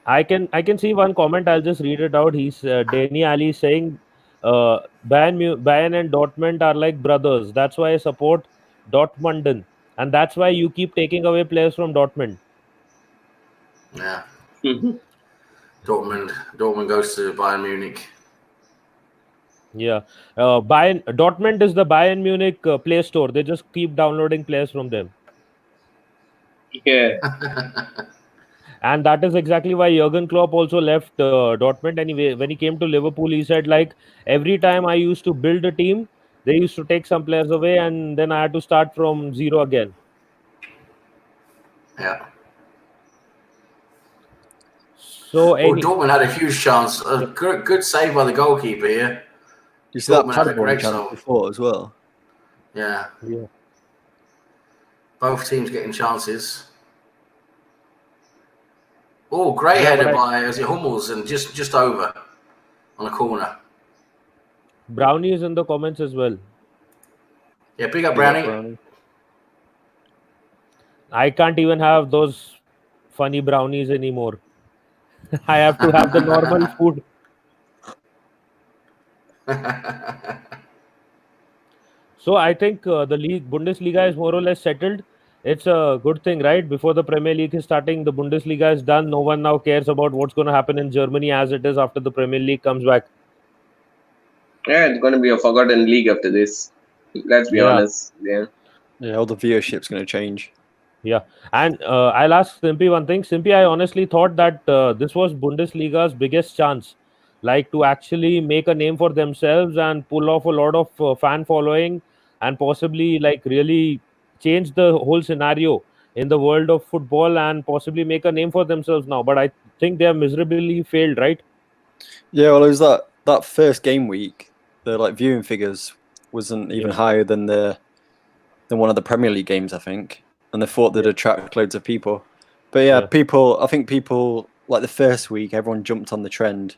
F: I can see one comment. I'll just read it out. He's Danny Ali saying, Bayern and Dortmund are like brothers. That's why I support Dortmunden, and that's why you keep taking away players from Dortmund.
D: Yeah. Dortmund goes to Bayern Munich.
F: Yeah, Dortmund is the Bayern Munich Play Store. They just keep downloading players from them,
B: Yeah.
F: and that is exactly why Jurgen Klopp also left Dortmund. Anyway, when he came to Liverpool, he said, like, every time I used to build a team, they used to take some players away, and then I had to start from zero again.
D: Yeah.
F: So
D: Dortmund had a huge chance. A good save by the goalkeeper here.
C: You see that
D: Dortmund had a
C: Paderborn
D: great
C: chance
D: goal.
C: before as well.
D: Yeah.
F: Yeah.
D: Both teams getting chances. Oh, great
F: Yeah,
D: header by Hummels and just over on a corner.
F: Brownie is in the comments as well.
D: Yeah, big up Brownie.
F: I can't even have those funny brownies anymore. I have to have the normal food. So I think the league, Bundesliga, is more or less settled. It's a good thing, right? Before the Premier League is starting, the Bundesliga is done. No one now cares about what's going to happen in Germany as it is after the Premier League comes back.
B: Yeah, it's going to be a forgotten league after this. Let's be honest. Yeah.
C: Yeah, all the viewership's going to change.
F: Yeah, and I'll ask Simpy one thing. Simpy, I honestly thought that this was Bundesliga's biggest chance, like to actually make a name for themselves and pull off a lot of fan following, and possibly like really change the whole scenario in the world of football and possibly make a name for themselves now. But I think they have miserably failed, right?
C: Yeah, well, it was that first game week. The like viewing figures wasn't even higher than one of the Premier League games, I think. And they thought they'd attract loads of people. But yeah, I think people, like the first week, everyone jumped on the trend.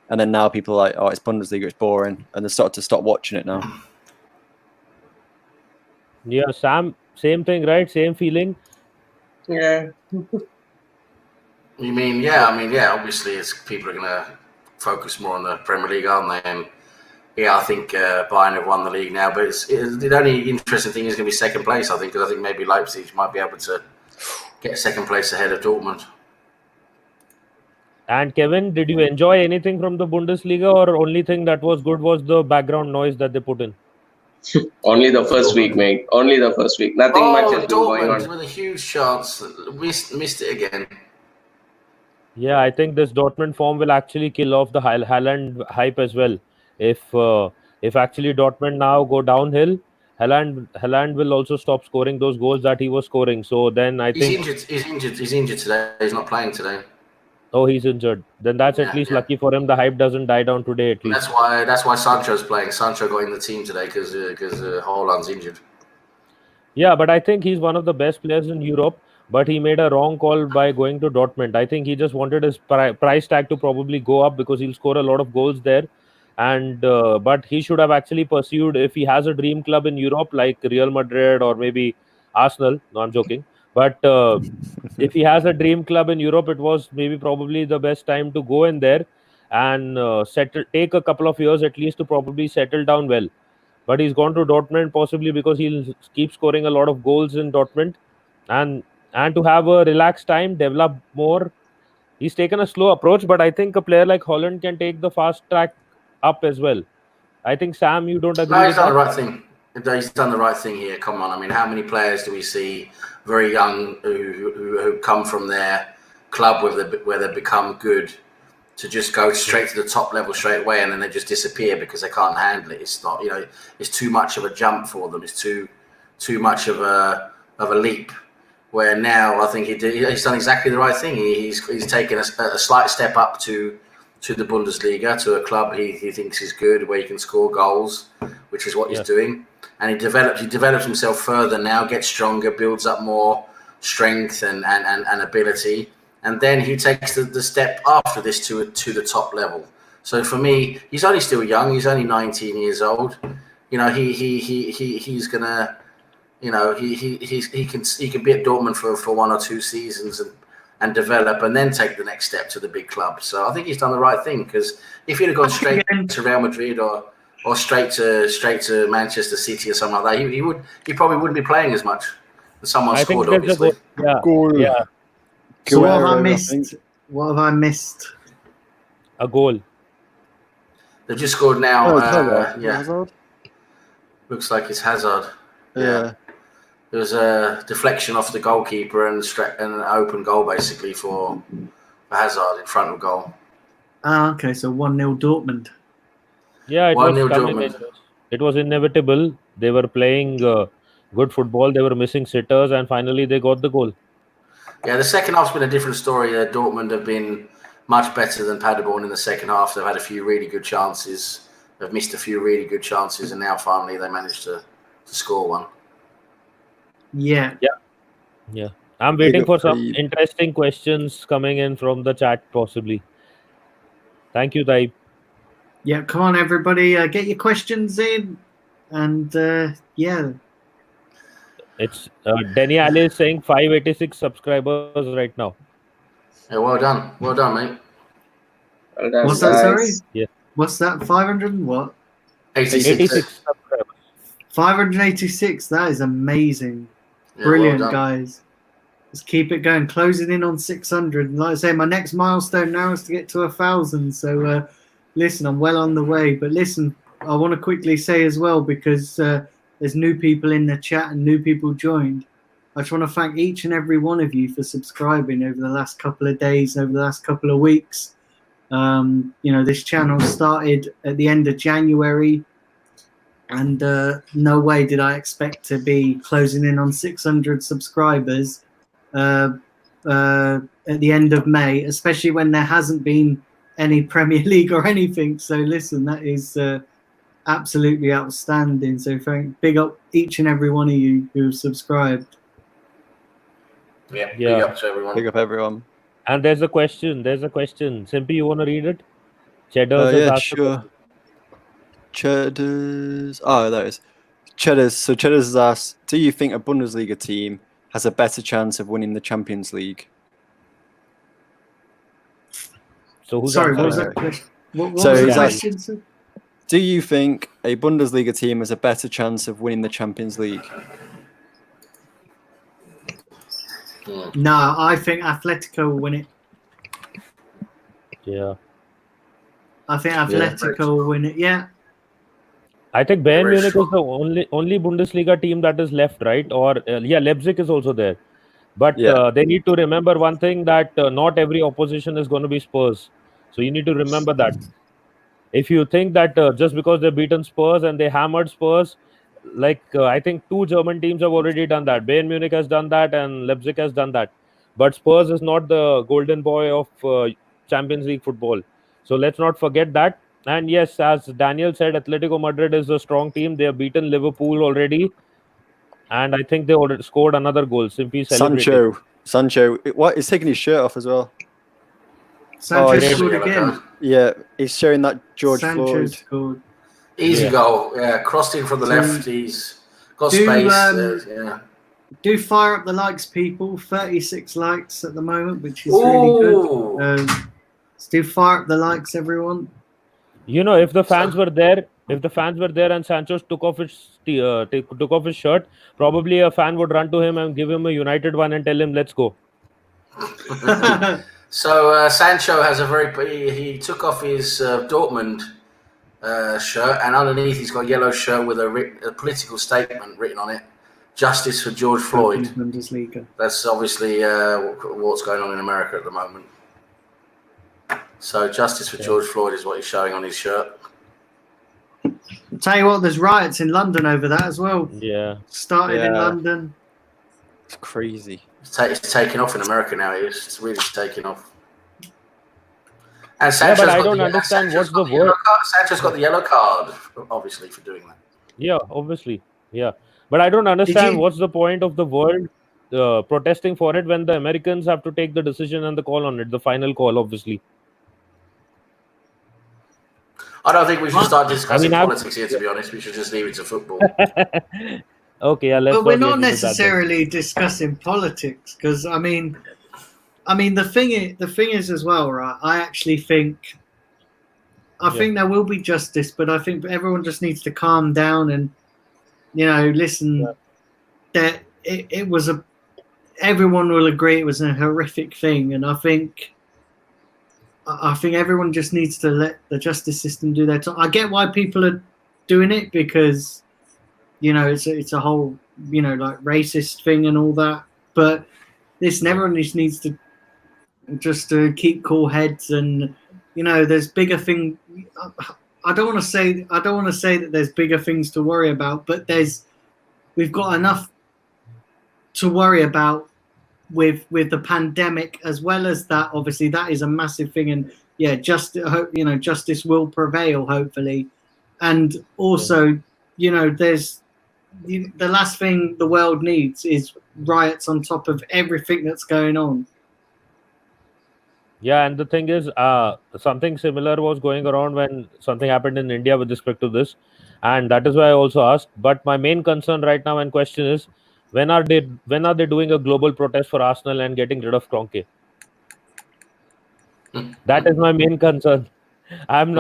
C: And then now people are like, oh, it's Bundesliga, it's boring. And they started to stop watching it now.
F: Yeah, Sam, same thing, right? Same feeling.
B: Yeah.
D: You mean, yeah, obviously people are going to focus more on the Premier League, aren't they? And yeah, I think Bayern have won the league now, but the only interesting thing is going to be second place, I think, because I think maybe Leipzig might be able to get second place ahead of Dortmund.
F: And Kevin, did you enjoy anything from the Bundesliga, or only thing that was good was the background noise that they put in?
B: Only the first week, mate. Only the first week. Nothing much has been going on.
D: With a huge chance, missed it again.
F: Yeah, I think this Dortmund form will actually kill off the Haaland hype as well. If actually Dortmund now go downhill, Haaland will also stop scoring those goals that he was scoring. So then I think
D: he's injured today. He's not playing today.
F: Oh, he's injured. Then that's at least lucky for him. The hype doesn't die down today at least.
D: That's why Sancho's playing. Sancho got in the team today because Haaland's injured.
F: Yeah, but I think he's one of the best players in Europe. But he made a wrong call by going to Dortmund. I think he just wanted his price tag to probably go up because he'll score a lot of goals there. And but he should have actually pursued, if he has a dream club in Europe like Real Madrid or maybe Arsenal. No, I'm joking. But if he has a dream club in Europe, it was maybe probably the best time to go in there and take a couple of years at least to probably settle down well. But he's gone to Dortmund possibly because he'll keep scoring a lot of goals in Dortmund and to have a relaxed time, develop more. He's taken a slow approach, but I think a player like Haaland can take the fast track up as well. I think, Sam, you don't agree with that?
D: He's done the right thing. He's done the right thing here. Come on. I mean, how many players do we see very young who come from their club where they become good to just go straight to the top level straight away and then they just disappear because they can't handle it? It's not, it's too much of a jump for them. It's too much of a leap. Where now I think he's done exactly the right thing. He's taken a slight step up to to the Bundesliga, to a club he thinks is good, where he can score goals, which is what he's doing. And he develops himself further now, gets stronger, builds up more strength and ability. And then he takes the step after this to the top level. So for me, he's only still young. He's only 19 years old. You know, he's gonna, you know, he can be at Dortmund for 1 or 2 seasons and develop, and then take the next step to the big club. So I think he's done the right thing, because if he'd have gone straight to Real Madrid or straight to Manchester City or something like that, he probably wouldn't be playing as much. Someone scored, obviously.
C: Goal.
F: Yeah.
A: So what have I missed? What have I missed?
F: A goal.
D: They've just scored now.
C: Hazard.
D: Looks like it's Hazard.
C: Yeah.
D: There was a deflection off the goalkeeper and an open goal, basically, for Hazard in front of goal.
A: Ah, okay, so 1-0 Dortmund.
F: Yeah, it
D: 1-0
F: was coming. It was inevitable. They were playing good football. They were missing sitters, and finally they got the goal.
D: Yeah, the second half's been a different story. Dortmund have been much better than Paderborn in the second half. They've had a few really good chances. They've missed a few really good chances, and now finally they managed to score one.
A: Yeah.
F: I'm waiting for some interesting questions coming in from the chat, possibly. Thank you, Taib.
A: Yeah, come on, everybody, get your questions in, and yeah.
F: It's Denny Ali is saying 586 subscribers right now.
D: Yeah, well done, mate.
B: Well done,
A: What's that? Sorry.
F: Yeah.
A: What's that? 500 and what?
D: 86
F: subscribers.
A: 586. That is amazing.
D: Yeah,
A: Brilliant,
D: well done.
A: guys. Let's keep it going. Closing in on 600. And like I say, my next milestone now is to get to 1,000. So, listen, I'm well on the way. But listen, I want to quickly say as well, because there's new people in the chat and new people joined. I just want to thank each and every one of you for subscribing over the last couple of days, over the last couple of weeks. You know, this channel started at the end of January, and no way did I expect to be closing in on 600 subscribers at the end of May, especially when there hasn't been any Premier League or anything. So listen, that is absolutely outstanding. So big up each and every one of you who subscribed.
D: Yeah, big up to everyone.
C: Big up everyone.
F: And there's a question. Simpy, you want to read it? Cheddars has
C: Yeah,
F: asked
C: sure. Cheddars. Oh, there it is. Cheddars. So Cheddars has asked, do you think a Bundesliga team has a better chance of winning the Champions League?
F: So who's
A: Sorry, what was
F: answering?
A: that question? What
C: So
A: was the
C: he's
A: question, sir?
C: Do you think a Bundesliga team has a better chance of winning the Champions League?
A: No, I think Atletico will win it.
F: Yeah.
A: I think Atletico will win it. Yeah.
F: I think Bayern
D: Very
F: Munich
D: strong.
F: is the only Bundesliga team that is left, right? Or Leipzig is also there. But they need to remember one thing, that not every opposition is going to be Spurs. So you need to remember that. If you think that just because they've beaten Spurs and they hammered Spurs, I think 2 German teams have already done that. Bayern Munich has done that and Leipzig has done that. But Spurs is not the golden boy of Champions League football. So let's not forget that. And yes, as Daniel said, Atletico Madrid is a strong team. They have beaten Liverpool already. And I think they already scored another goal. Simply celebrating.
C: Sancho. What? He's taking his shirt off as well.
A: Sancho
F: great.
A: scored again.
C: Yeah, he's showing that George
A: Sancho
C: Floyd.
A: scored.
D: Easy goal. Yeah, crossed in from the left. He's got space. Yeah.
A: Do fire up the likes, people. 36 likes at the moment, which is really good. Let's do fire up the likes, everyone.
F: You know, if the fans were there, and Sancho took off his shirt, probably a fan would run to him and give him a United one and tell him, "Let's go."
D: So Sancho has he took off his Dortmund shirt, and underneath he's got a yellow shirt with a political statement written on it: "Justice for George Floyd."
A: Bundesliga.
D: That's obviously what's going on in America at the moment. So justice for George Floyd is what he's showing on his shirt.
A: Tell you what, there's riots in London over that as well.
F: Yeah.
A: Started in London.
C: It's crazy.
D: It's taking off in America now. It's really taking off. And Sancho's
F: I
D: got
F: don't
D: the-
F: understand
D: Sancho's
F: what's the
D: got the yellow
F: word.
D: card. Sancho's got the yellow card, obviously, for doing that.
F: Yeah, obviously. Yeah. But I don't understand what's the point of the world protesting for it when the Americans have to take the decision and the call on it, the final call, obviously.
D: I don't think we should start discussing
F: I've-
D: politics here, to be honest. We should just leave it to football.
F: Okay, yeah, let's
A: But we're
F: not
A: not
F: get into that then.
A: necessarily discussing politics because I mean, the thing is as well, right? I actually think, think there will be justice, but I think everyone just needs to calm down and, listen. That it was everyone will agree it was a horrific thing, and I think everyone just needs to let the justice system do their job. I get why people are doing it because, it's a whole, like racist thing and all that. But listen, everyone just needs to to keep cool heads, and there's bigger thing. I don't want to say that there's bigger things to worry about, but we've got enough to worry about with the pandemic, as well as that. Obviously, that is a massive thing, and justice will prevail, hopefully. And also, there's the last thing the world needs is riots on top of everything that's going on.
F: Yeah, and the thing is, something similar was going around when something happened in India with respect to this, and that is why I also asked. But my main concern right now and question is, when are they doing a global protest for Arsenal and getting rid of Kroenke? That is my main concern. I'm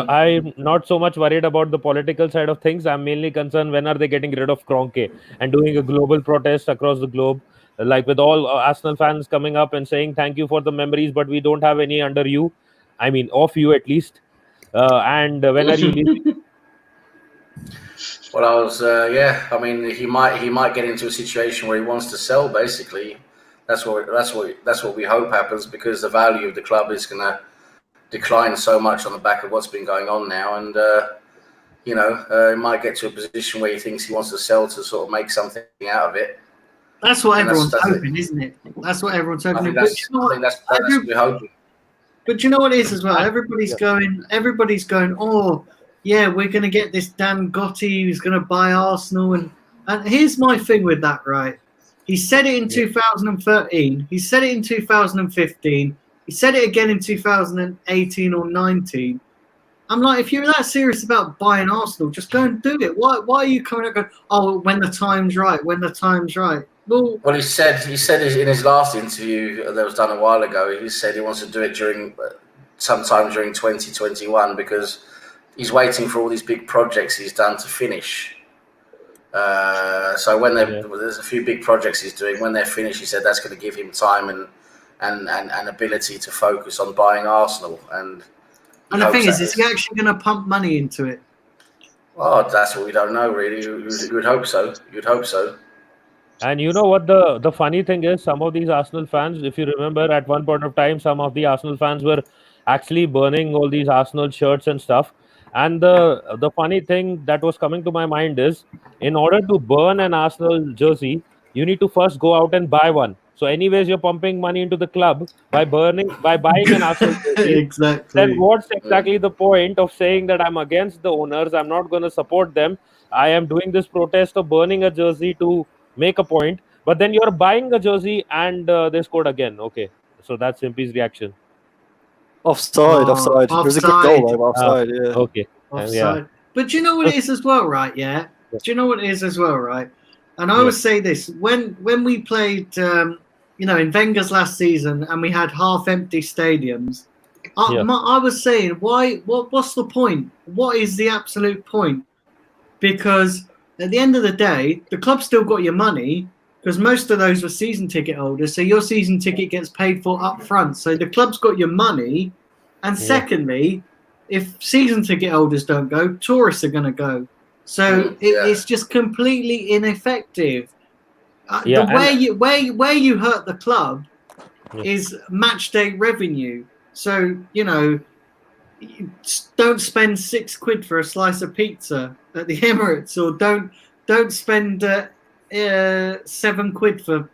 F: not so much worried about the political side of things. I'm mainly concerned when are they getting rid of Kroenke and doing a global protest across the globe, like with all Arsenal fans coming up and saying thank you for the memories, but we don't have any under you. I mean, of you at least. And when are you leaving?
D: Well, I mean, he might get into a situation where he wants to sell. Basically, that's what we hope happens, because the value of the club is going to decline so much on the back of what's been going on now, and he might get to a position where he thinks he wants to sell to sort of make something out of it.
A: That's what everyone's hoping, isn't it? That's what everyone's hoping.
D: I think that's what we're hoping.
A: But you know what it is as well? Everybody's going, oh, yeah, we're going to get this Dan Gotti who's going to buy Arsenal. And here's my thing with that, right? He said it in 2013. He said it in 2015. He said it again in 2018 or 19. I'm like, if you're that serious about buying Arsenal, just go and do it. Why are you coming out going, oh, when the time's right, when the time's right? Well,
D: he said in his last interview that was done a while ago, he said he wants to do it sometime during 2021 because he's waiting for all these big projects he's done to finish. So when there's a few big projects he's doing, when they're finished, he said that's going to give him time and ability to focus on buying Arsenal. And
A: the thing is he actually going to pump money into it?
D: Well, that's what we don't know, really. You would hope so. You'd hope so.
F: And you know what the funny thing is, some of these Arsenal fans, if you remember, at one point of time, some of the Arsenal fans were actually burning all these Arsenal shirts and stuff. And the funny thing that was coming to my mind is, in order to burn an Arsenal jersey, you need to first go out and buy one. So anyways, you're pumping money into the club by buying an Arsenal jersey.
A: Exactly.
F: Then what's exactly the point of saying that I'm against the owners, I'm not going to support them, I am doing this protest of burning a jersey to make a point, but then you're buying a jersey and they scored again. Okay, so that's Simpy's reaction.
C: Offside. It was a good goal, though, offside. Yeah.
F: Okay.
A: Offside.
F: Yeah.
A: But do you know what it is as well, right? Yeah. Do you know what it is as well, right? And I always say this: when we played, in Wenger's last season, and we had half-empty stadiums, I was saying, what's the point? What is the absolute point? Because at the end of the day, the club still got your money, because most of those were season ticket holders. So your season ticket gets paid for up front. So the club's got your money. And secondly, if season ticket holders don't go, tourists are going to go. So it's just completely ineffective. The where you hurt the club is match day revenue. So, don't spend £6 for a slice of pizza at the Emirates, or don't spend £7 for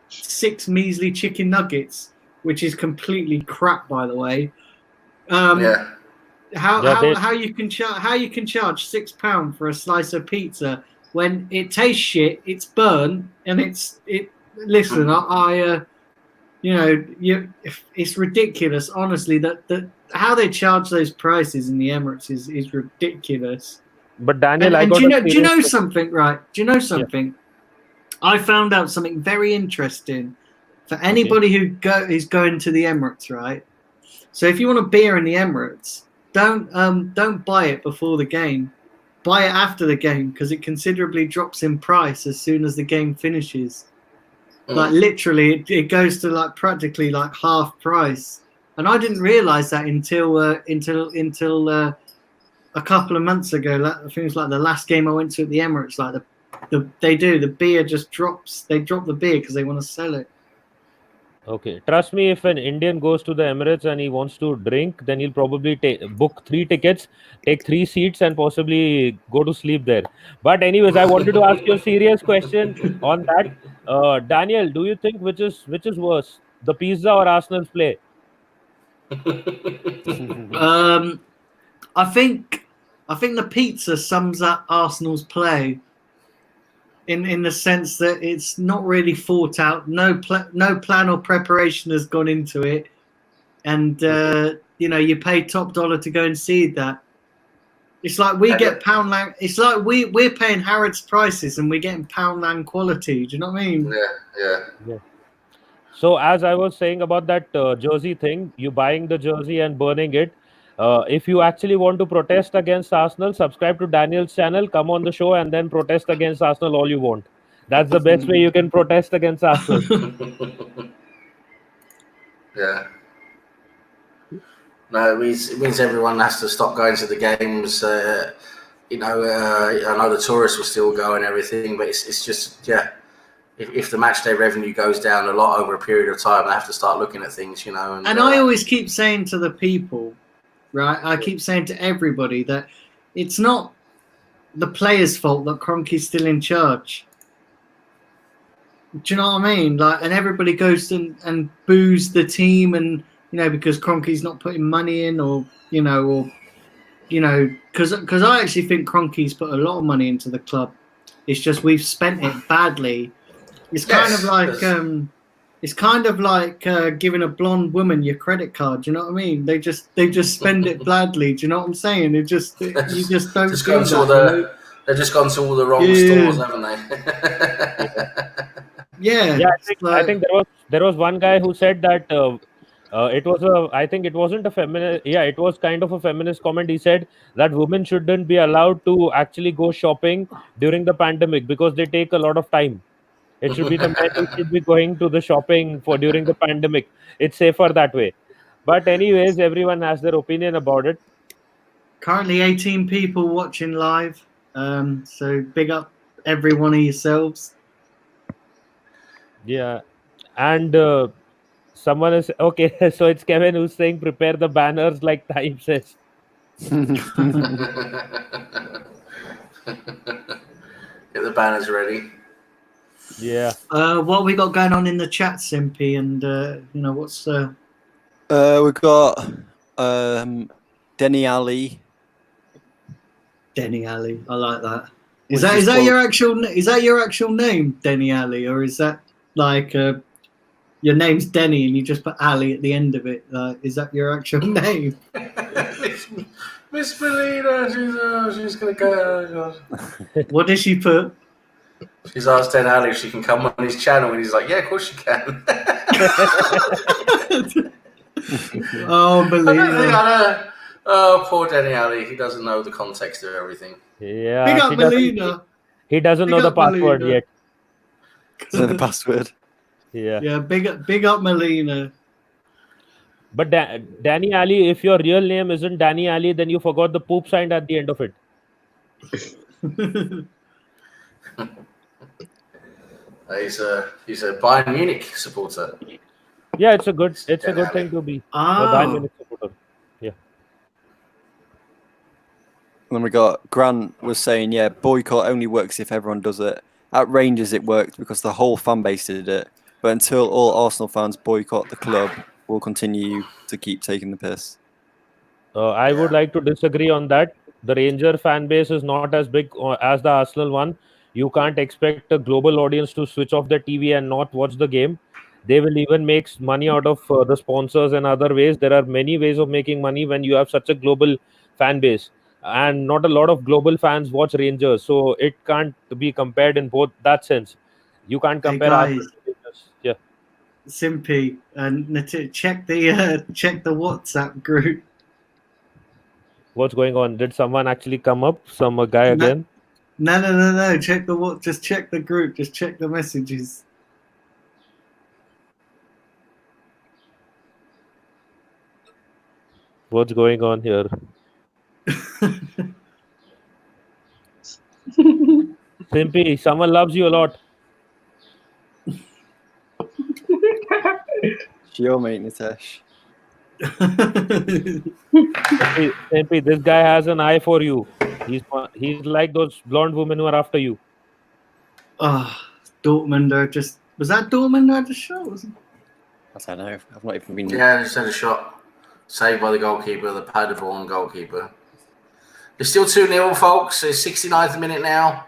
A: 6 measly chicken nuggets, which is completely crap, by the way.
D: Yeah.
A: How you can charge £6 for a slice of pizza when it tastes shit, it's burnt, and Listen, it's ridiculous. Honestly, that how they charge those prices in the Emirates is ridiculous.
F: But Daniel,
A: And
F: I got
A: do you
F: a
A: know
F: serious
A: something? Right? Do you know something? I found out something very interesting for anybody who is going to the Emirates. Right? So if you want a beer in the Emirates, don't buy it before the game. Buy it after the game because it considerably drops in price as soon as the game finishes. Like literally, it goes to like practically like half price, and I didn't realize that until a couple of months ago. I think it was like the last game I went to at the Emirates. Like the beer just drops. They drop the beer because they want to sell it.
F: Okay, trust me, if an Indian goes to the Emirates and he wants to drink, then he'll probably book 3 tickets, take 3 seats, and possibly go to sleep there. But anyways, I wanted to ask you a serious question on that. Daniel, do you think which is worse, the pizza or Arsenal's play?
A: I think the pizza sums up Arsenal's play. In the sense that it's not really thought out, no plan or preparation has gone into it, and you pay top dollar to go and see that. It's like we get Poundland. It's like we're paying Harrods prices and we're getting Poundland quality. Do you know what I mean?
D: Yeah.
F: So as I was saying about that jersey thing, you buying the jersey and burning it. If you actually want to protest against Arsenal, subscribe to Daniel's channel, come on the show, and then protest against Arsenal all you want. That's the best way you can protest against Arsenal.
D: Yeah. No, it means everyone has to stop going to the games. I know the tourists will still go and everything, but it's just, yeah. If the match day revenue goes down a lot over a period of time, they have to start looking at things, And
A: I always keep saying to the people, right? I keep saying to everybody that it's not the players' fault that Kroenke's still in charge. Do you know what I mean? Like, and everybody goes and boos the team, and because Kroenke's not putting money in, because I actually think Kroenke's put a lot of money into the club. It's just we've spent it badly. It's kind of like giving a blonde woman your credit card. Do you know what I mean? They just spend it badly. Do you know what I'm saying? You just don't do that.
D: They've just gone to all the wrong stores, haven't they?
A: Yeah.
F: I think there was one guy who said that it was I think it wasn't a feminist. Yeah, it was kind of a feminist comment. He said that women shouldn't be allowed to actually go shopping during the pandemic because they take a lot of time. It should be the men who should be going to the shopping for during the pandemic. It's safer that way. But anyways, everyone has their opinion about it.
A: Currently 18 people watching live. So big up every one of yourselves.
F: Yeah. And someone is okay. So it's Kevin who's saying prepare the banners like Time says.
D: Get the banners ready.
F: Yeah.
A: What we got going on in the chat, Simpy, and what's
C: we've got Denny Ali.
A: Denny Ali. I like that. Is that your actual name, Denny Ali, or is that like your name's Denny and you just put Ali at the end of it? Is that your actual name?
D: Miss Melina, she's gonna go.
A: What did she put?
D: She's asked Den Ali if she can come on his channel, and he's like, "Yeah, of course she can."
A: Oh, Melina.
D: Oh, poor Denny Ali. He doesn't know the context of everything.
F: Yeah.
A: Big up Melina.
F: He doesn't know the password yet.
C: So the password.
F: Yeah.
A: Yeah. Big up Melina.
F: But Danny Ali, if your real name isn't Danny Ali, then you forgot the poop sign at the end of it.
D: He's a Bayern Munich supporter.
F: Yeah, it's a good thing to be a Bayern Munich supporter. Yeah.
C: And then we got Grant was saying, yeah, boycott only works if everyone does it. At Rangers, it worked because the whole fan base did it. But until all Arsenal fans boycott the club, we'll continue to keep taking the piss.
F: I would like to disagree on that. The Ranger fan base is not as big as the Arsenal one. You can't expect a global audience to switch off their TV and not watch the game. They will even make money out of the sponsors and other ways. There are many ways of making money when you have such a global fan base. And not a lot of global fans watch Rangers. So it can't be compared in both that sense. You can't
A: Hey
F: compare
A: guys,
F: Arsenal to Rangers. Yeah.
A: Simpy and check the WhatsApp group.
F: What's going on? Did someone actually come up? Some guy
A: No.
F: again?
A: No. Check the what? Just check the group. Just check the messages.
F: What's going on here? Simpy, someone loves you a lot.
C: Sure, mate, Nitesh.
F: Simpy, this guy has an eye for you. He's like those blonde women who are after you.
A: Dortmund are just. Was that Dortmund at the show?
C: I don't know. I've not even been.
D: Yeah, they just had a shot saved by the goalkeeper, the Paderborn goalkeeper. It's still 2-0, folks. It's 69th minute now.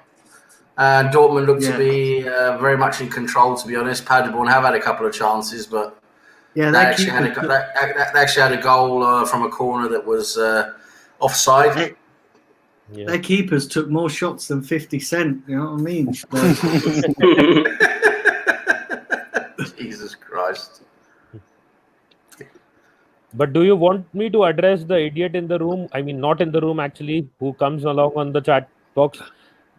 D: Dortmund look to be very much in control, to be honest. Paderborn have had a couple of chances, but
A: yeah,
D: they actually had a goal from a corner that was offside.
F: Yeah.
A: Their keepers took more shots than 50 Cent. You know what I mean?
D: Jesus Christ.
F: But do you want me to address the idiot in the room? I mean, not in the room actually, who comes along on the chat box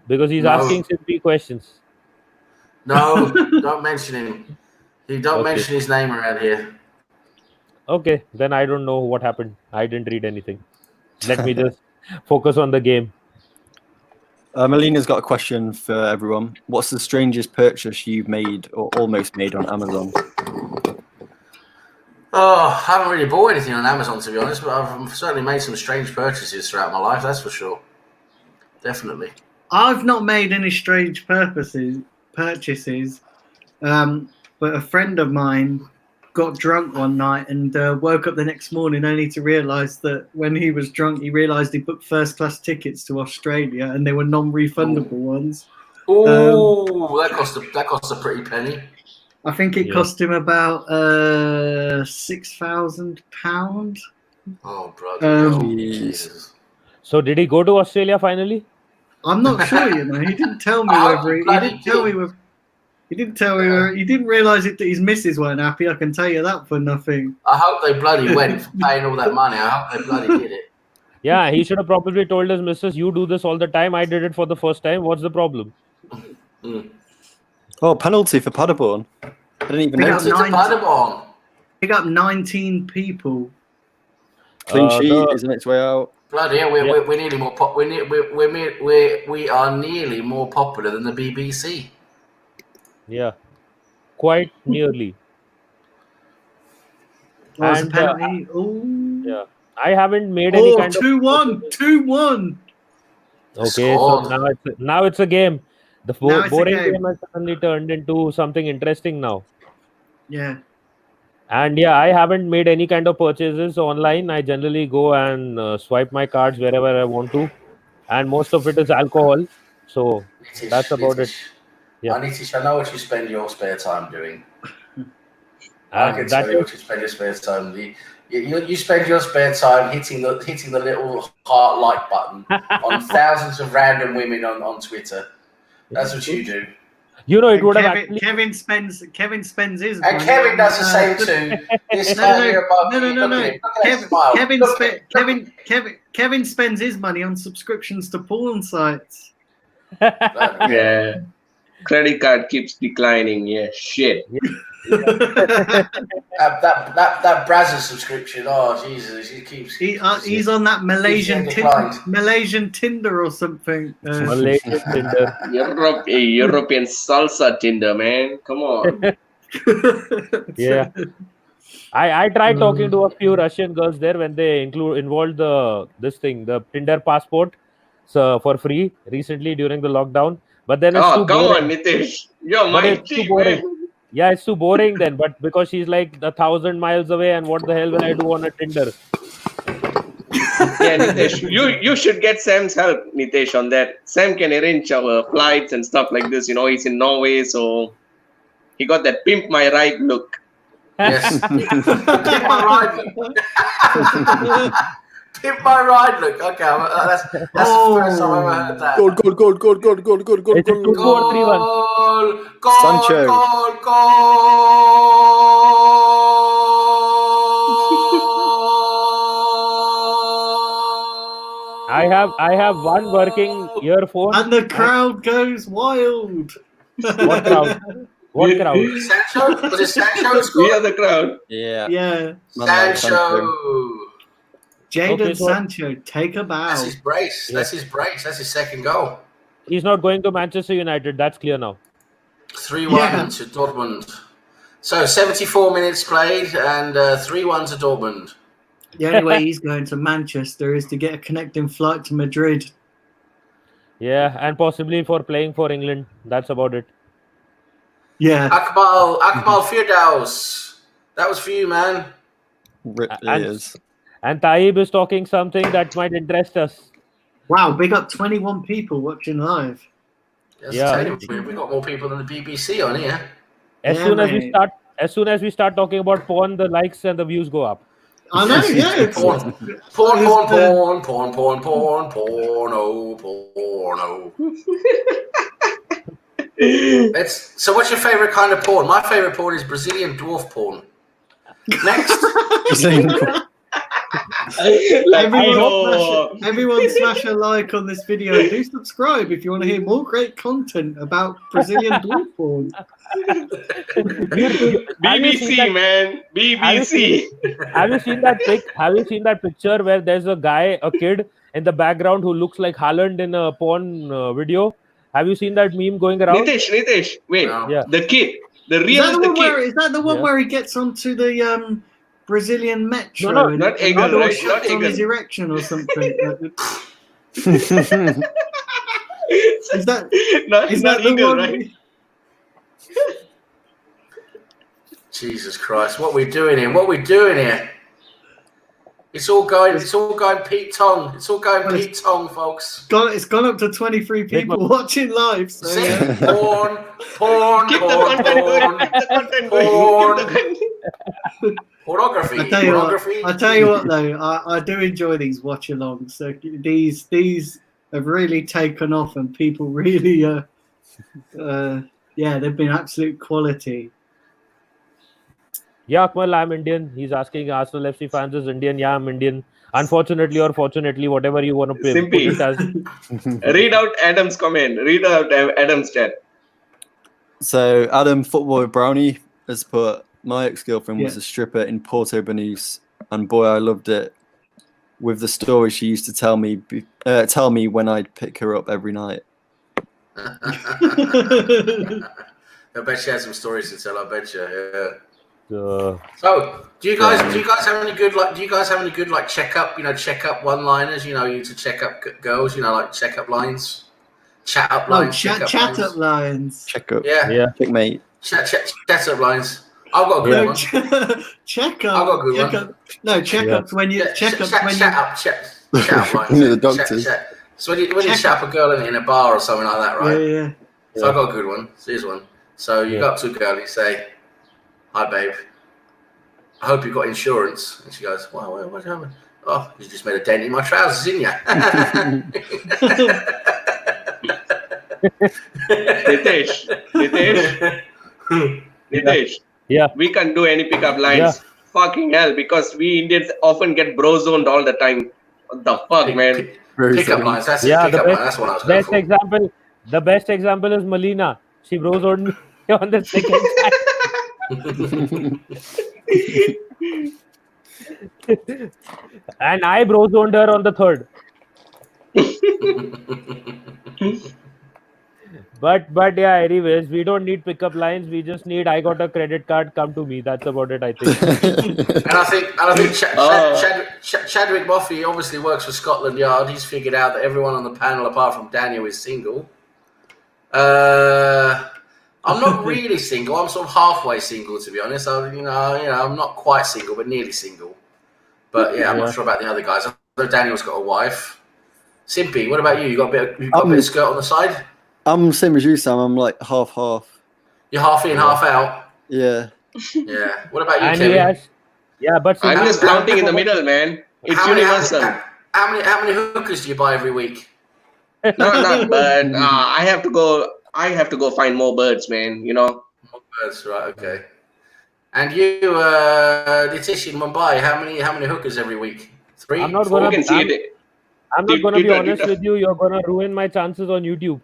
F: because he's asking simply questions.
D: No, don't mention him. You don't mention his name around here.
F: Okay, then I don't know what happened. I didn't read anything. Let me just focus on the game.
C: Melina's got a question for everyone. What's the strangest purchase you've made or almost made on Amazon?
D: Oh, I haven't really bought anything on Amazon, to be honest, but I've certainly made some strange purchases throughout my life, that's for sure. Definitely.
A: I've not made any strange purchases, but a friend of mine got drunk one night and woke up the next morning only to realise that when he was drunk, he realised he booked first-class tickets to Australia and they were non-refundable ones.
D: Oh, that cost a pretty penny.
A: I think it cost him about £6,000.
D: Oh, brother!
C: Jesus.
F: So did he go to Australia finally?
A: I'm not sure. You know, he didn't tell me whether he didn't tell me whether. He didn't tell me whether he didn't realise that his missus weren't happy. I can tell you that for nothing.
D: I hope they bloody went for paying all that money. I hope they bloody did it.
F: Yeah, he should have probably told his missus, "You do this all the time. I did it for the first time. What's the problem?"
C: Oh, penalty for Paderborn. I didn't even notice.
D: Paderborn.
A: Pick up 19 people.
C: Clean sheet is on its way out.
D: Bloody hell, we're nearly more we are nearly more popular than the BBC.
F: Yeah, quite nearly.
A: And penalty.
F: Yeah, I haven't made any kind
A: 2-1, 2-1.
F: Okay, so now it's a game. The boring game has suddenly turned into something interesting now.
A: Yeah.
F: And yeah, I haven't made any kind of purchases online. I generally go and swipe my cards wherever I want to, and most of it is alcohol. So that's about it. Yeah.
D: Nitish, I know what you spend your spare time doing. I can tell you what you spend your spare time. You spend your spare time hitting the little heart like button on thousands of random women on Twitter. That's what you do.
F: You know, it would have
A: actually... Kevin spends his
D: money. And Kevin does the same too.
A: Kevin spends his money on subscriptions to porn sites.
B: Yeah. Credit card keeps declining. Yeah, shit.
D: that Brazil subscription. Oh Jesus, he keeps.
A: He's on that Malaysian Tinder or something.
F: Malaysian Tinder.
B: European salsa Tinder, man. Come on.
F: Yeah. I tried talking to a few Russian girls there when they involved the Tinder passport, so for free recently during the lockdown. But then it's too boring.
B: On, Nitish. You're my chick, man.
F: Yeah, it's too boring then. But because she's like 1,000 miles away, and what the hell will I do on a Tinder?
B: Yeah, Nitesh, you should get Sam's help, Nitesh, on that. Sam can arrange our flights and stuff like this. He's in Norway, so he got that pimp my ride look.
D: Yes. Pimp my ride look. Pimp my ride look. Okay, that's the first time I've ever heard that.
C: Goal.
F: It's a 2-4-3-1.
D: Goal,
C: Sancho.
F: I have one working earphone.
A: And the crowd goes wild.
F: What crowd? What crowd?
D: Sancho? Was it Sancho who
B: We
D: scored?
B: are the crowd.
C: Yeah.
A: Yeah.
D: Sancho.
A: Jadon
F: Okay, so-
A: Sancho, take a bow.
D: That's his brace.
F: Yeah.
D: That's his brace. That's his second goal.
F: He's not going to Manchester United. That's clear now.
D: 3-1 to Dortmund. So 74 minutes played and 3-1 to Dortmund.
A: The only way he's going to Manchester is to get a connecting flight to Madrid.
F: Yeah, and possibly for playing for England. That's about it.
A: Yeah.
D: Akmal Firdaus. That was for you, man.
C: Ripped
F: And-
C: ears.
F: And Taib is talking something that might interest us.
A: Wow, big up 21 people watching live.
D: That's
F: Yeah.
D: We've got more people than the BBC on here.
F: As
A: Yeah,
F: soon as we
A: mate.
F: start talking about porn, the likes and the views go up.
A: I know, yeah. It's,
D: Porno. So what's your favourite kind of porn? My favourite porn is Brazilian dwarf porn. Next.
A: Everyone smash a like on this video. Do subscribe if you want to hear more great content about Brazilian dwarf porn.
B: BBC, man. BBC.
F: Have you seen that picture where there's a kid in the background who looks like Haaland in a porn video? Have you seen that meme going around?
B: Nitesh, wait.
D: No.
F: Yeah.
B: The kid. The
A: Is
B: real
A: that the
B: the
A: one
B: kid.
A: is that the one
F: Yeah.
A: where he gets onto the Brazilian metro?
F: No,
A: and
B: not Eagle,
A: another one
B: right?
A: shuts
B: Not
A: on his
B: Eagle.
A: erection or something. Is that
B: not
A: the
B: Eagle,
A: one?
B: right?
D: Jesus Christ, what we doing here? It's all going Pete Tong. It's all going Pete Tong, folks.
A: It's gone up to 23 people watching live. So,
D: See?
A: yeah.
D: Porn.
B: Keep the content going. Keep the content
D: Porn.
B: going. Keep the content.
D: Pornography.
A: I tell you what, though, I do enjoy these watch-alongs. So these have really taken off, and people really, they've been absolute quality.
F: Yeah, Akmal, I'm Indian. He's asking Arsenal FC fans is Indian. Yeah, I'm Indian. Unfortunately or fortunately, whatever you want to put
B: Simply.
F: it as.
B: Read out Adam's comment. Read out Adam's chat.
C: So Adam Football Brownie has put, my ex-girlfriend was
A: Yeah.
C: a stripper in Porto Banús, and boy, I loved it. With the story she used to tell me when I'd pick her up every night.
D: I bet she has some stories to tell. I bet you. Yeah.
F: Uh,
D: So, do you guys have any good checkup one-liners? To check up girls. Checkup lines, chat up
A: Oh,
D: lines,
A: chat
D: lines.
A: up lines.
C: Check up.
D: Yeah,
C: Checkmate.
D: chat up lines. I've got a good
A: No,
D: one.
A: check up.
D: I've got a good
A: check
D: one.
A: up. No, check
F: Yeah.
A: ups when you check ups when you.
D: Chat up lines.
C: One of the doctors.
D: So when you
A: Check
D: chat up a girl in a bar or something like that, right?
A: Yeah.
D: So I got a good one. So here's one. So you go up to a girl and you say, "Hi, babe. I hope you've got insurance." And she goes, "Wow, what happened?" "Oh, you just made a dent in my trousers, didn't you?"
B: Nitesh.
F: Yeah.
B: We can't do any pickup lines.
F: Yeah.
B: Fucking hell, because we Indians often get bro zoned all the time. What the fuck, man?
D: Pickup lines. That's
F: Yeah,
D: it.
F: the
D: Pickup line. That's what I was going for.
F: the best example is Melina. She bros on me on the second time. And I bros zoned her on the third. But yeah, anyways, we don't need pickup lines. We just need I got a credit card, come to me. That's about it, I think.
D: And I think Chadwick Moffey obviously works for Scotland Yard. He's figured out that everyone on the panel, apart from Daniel, is single. I'm not really single. I'm sort of halfway single, to be honest. I'm not quite single, but nearly single. But yeah, I'm not sure about the other guys. Daniel's got a wife. Simpy, what about you? You got a bit of skirt on the side?
C: I'm the same as you, Sam. I'm like half.
D: You're half in, half out.
C: Yeah.
D: Yeah. What about you,
F: And
D: Kevin?
F: but
B: I'm
F: Simpy-
B: just counting in the middle, man. It's universal.
D: How many hookers do you buy every week?
B: Not bird. I have to go find more birds, man. You know.
D: That's right. Okay. And you, Nitish in Mumbai, how many hookers every week? 3?
F: I'm not
D: 4?
F: gonna.
B: You can see it.
F: I'm not going to be
B: Twitter,
F: honest
B: Twitter.
F: with you. You're going to ruin my chances on YouTube.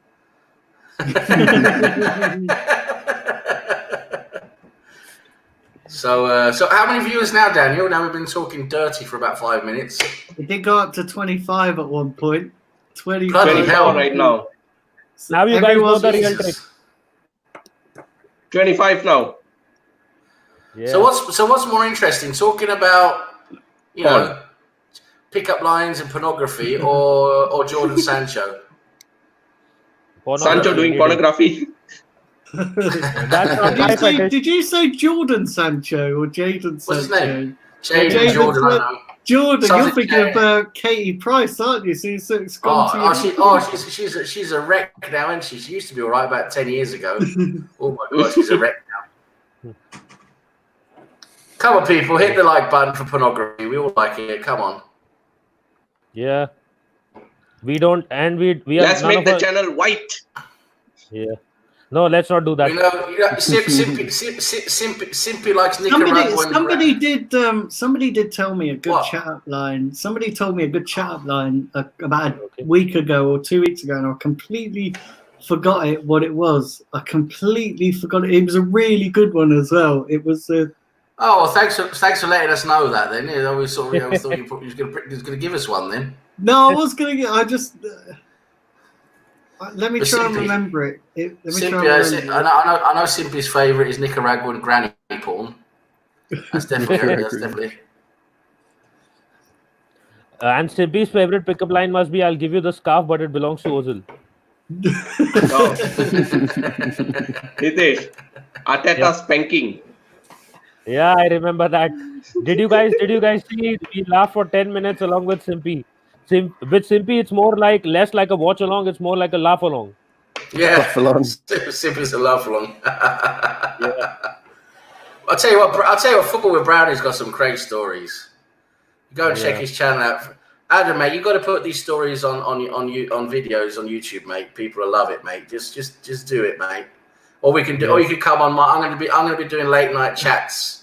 D: So how many viewers now, Daniel? Now we've been talking dirty for about 5 minutes.
A: It did go up to 25 at one point. 25.
D: Bloody hell.
B: right now.
F: Now you guys know the real trick.
D: Jesus.
B: 25 now.
F: Yeah.
D: So what's more interesting, talking about pickup lines and pornography, or Jordan Sancho?
B: Sancho doing pornography.
F: That's not my fetish.
A: Did you say Jordan Sancho or Jaden Sancho?
D: What's his name?
A: Jaden
D: Jordan. I know.
A: Jordan,
D: Sounds
A: you're
D: like
A: thinking of Katie Price, aren't you? So it's gone to
D: She's a wreck now, isn't she? She used to be all right about 10 years ago. Oh my God, she's a wreck now. Come on, people, hit the like button for pornography. We all like it. Come on.
F: Yeah. We don't, and we are.
B: Let's make the channel white.
F: Yeah. No, let's not do that.
D: Simpy likes Nicaraguan.
A: Somebody did tell me a good chat up line. Somebody told me a good chat up line about a week ago or 2 weeks ago, and I completely forgot what it was. I completely forgot it. It was a really good one as well. It was.
D: Oh, well, thanks for letting us know that. Then I always thought you was going to give us one. Then
A: no, I was going to get. I just. Let me try and remember it. I
D: know Simpy's favourite is Nicaraguan granny porn. That's definitely.
F: And Simpy's favourite pickup line must be, "I'll give you the scarf, but it belongs to Ozil."
B: Nitish, Arteta spanking.
F: Yeah, I remember that. Did you guys see? We laughed for 10 minutes along with Simpy. With Simpy, it's less like a watch along. It's more like a laugh along.
D: Yeah, Simpy's a laugh along.
F: Yeah.
D: I'll tell you what. Football with Brownie's got some great stories. Go and check his channel out. Adam, mate, you got to put these stories on videos on YouTube, mate. People will love it, mate. Just do it, mate. Or we can do. Or you can come on my. I'm going to be doing late night chats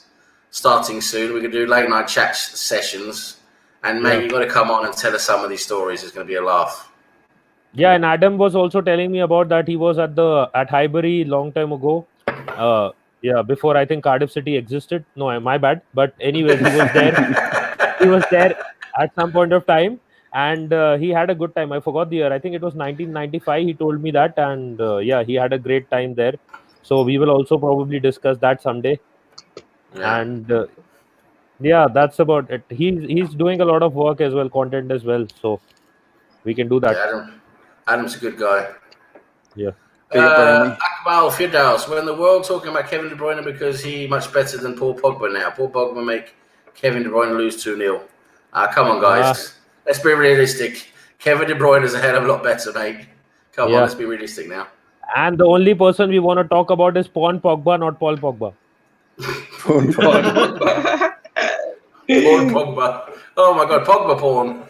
D: starting soon. We can do late night chat sessions. And mate, you got to come on and tell us some of these stories. It's going to be a laugh.
F: Yeah, and Adam was also telling me about that. He was at Highbury long time ago. Before I think Cardiff City existed. No, my bad. But anyways, he was there. He was there at some point of time, and he had a good time. I forgot the year. I think it was 1995. He told me that, and he had a great time there. So we will also probably discuss that someday. Yeah. And that's about it. He's doing a lot of work as well, content as well. So we can do that.
D: Yeah, Adam's a good guy.
F: Yeah.
D: Akmal Firdaus, when the world talking about Kevin De Bruyne because he much better than Paul Pogba now. Paul Pogba make Kevin De Bruyne lose 2-0. Come on, guys. Let's be realistic. Kevin De Bruyne is a hell of a lot better, mate. Come on, let's be realistic now.
F: And the only person we want to talk about is Paul Pogba, not Paul Pogba.
D: Paul Pogba. Oh my God, Pogba porn.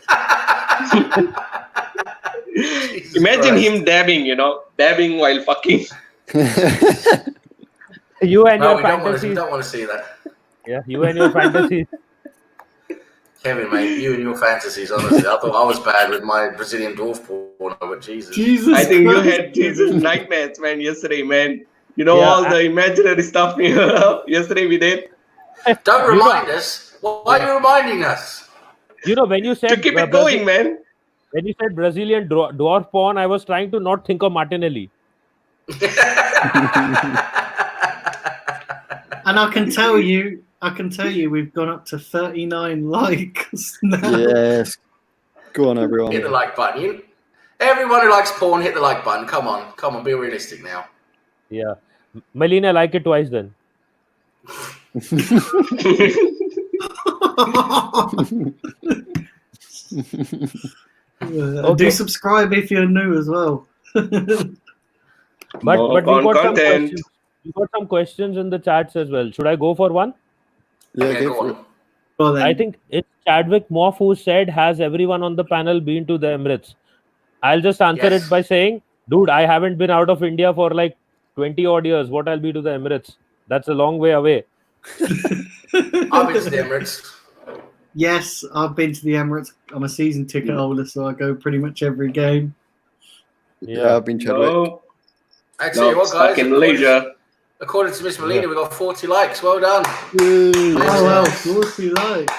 B: Imagine him dabbing while fucking.
F: You and your fantasies.
D: We don't want to see that.
F: Yeah, you and your fantasies.
D: Kevin, mate, you and your fantasies, honestly. I thought I was bad with my Brazilian dwarf porn, but Jesus.
B: I think you had Jesus nightmares, man, yesterday, man. All the imaginary stuff yesterday we did.
D: Don't remind us. Why are you reminding us?
F: When you said...
B: To keep it going, man.
F: When you said Brazilian dwarf porn, I was trying to not think of Martinelli.
A: And I can tell you, we've gone up to 39 likes now.
C: Yes. Go on, everyone.
D: Hit the like button. Everyone who likes porn, hit the like button. Come on, be realistic now.
F: Yeah. Melina, like it twice then.
A: Do subscribe if you're new as well.
F: But we got some
B: content.
F: questions. We got some questions in the chats as well. Should I go for one?
C: Yeah,
D: go
C: for it.
D: on.
A: Well, then.
F: I think it's Chadwick Moff who said, "Has everyone on the panel been to the Emirates?" I'll just answer
D: Yes.
F: it by saying, "Dude, I haven't been out of India for like 20 odd years. What I'll be to the Emirates? That's a long way away."
D: I've been to the Emirates.
A: Yes, I've been to the Emirates. I'm a season ticket holder, so I go pretty much every game.
C: Yeah, I've been Chadwick.
B: No,
D: I tell you what,
B: stuck
D: guys.
B: in Malaysia.
D: According to Miss Molina, we got 40 likes. Well done.
A: Oh, well, 40 likes.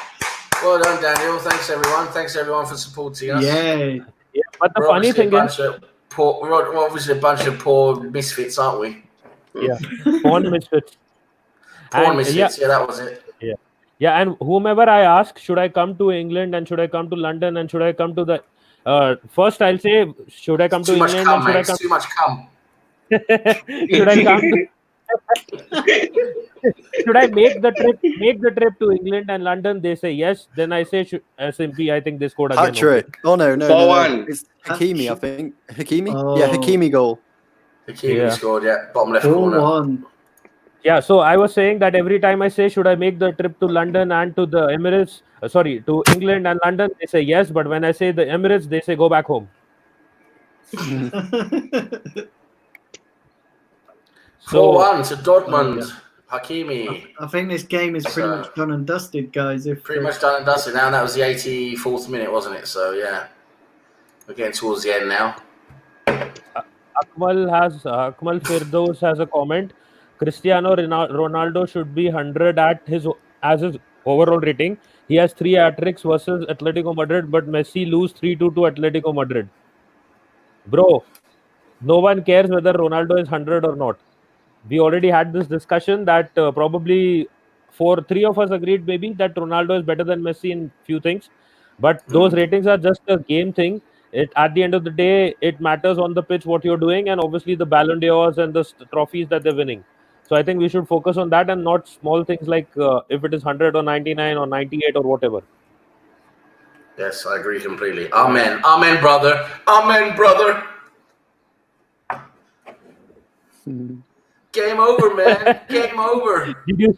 D: Well done, Daniel. Thanks, everyone. Thanks, everyone, for supporting us.
A: Yay.
F: Yeah, but the
D: We're
F: funny
D: obviously
F: thing is,
D: we're obviously a bunch of poor misfits, aren't we?
F: yeah, porn misfits.
D: Porn
F: And,
D: misfits. Yeah, that was it.
F: Yeah, and whomever I ask, should I come to England and should I come to London and should I come to the first I'll say, should I come to
D: Too much
F: England
D: cum,
F: and should
D: mate.
F: I come
D: Too much cum.
F: should I come to should I make the trip to England and London? They say yes. Then I say SMP. I think they scored again.
C: Hat trick. Oh no.
B: 4-1.
C: It's Hakimi, I think. Hakimi?
A: Oh.
C: Yeah, Hakimi goal.
D: Hakimi scored, bottom left corner.
A: 4-1.
F: Yeah, so I was saying that every time I say, should I make the trip to London and to the Emirates, to England and London, they say yes. But when I say the Emirates, they say go back home.
D: 4-1 to Dortmund. Hakimi.
A: I think this game is pretty much done and dusted, guys.
D: Pretty much done and dusted now. And that was the 84th minute, wasn't it? So, yeah. We're getting towards the end now.
F: Akmal Firdaus has a comment. Cristiano Ronaldo should be 100 as his overall rating. He has 3 hat-tricks versus Atletico Madrid, but Messi lose 3-2 to Atletico Madrid. Bro, no one cares whether Ronaldo is 100 or not. We already had this discussion that probably 3 of us agreed maybe that Ronaldo is better than Messi in few things. But those ratings are just a game thing. At the end of the day, it matters on the pitch what you're doing, and obviously the Ballon d'Ors and the trophies that they're winning. So I think we should focus on that and not small things like if it is 100 or 99 or 98 or whatever.
D: Yes, I agree completely. Amen. Amen, brother. Amen, brother. Game over, man. Game over.
F: Did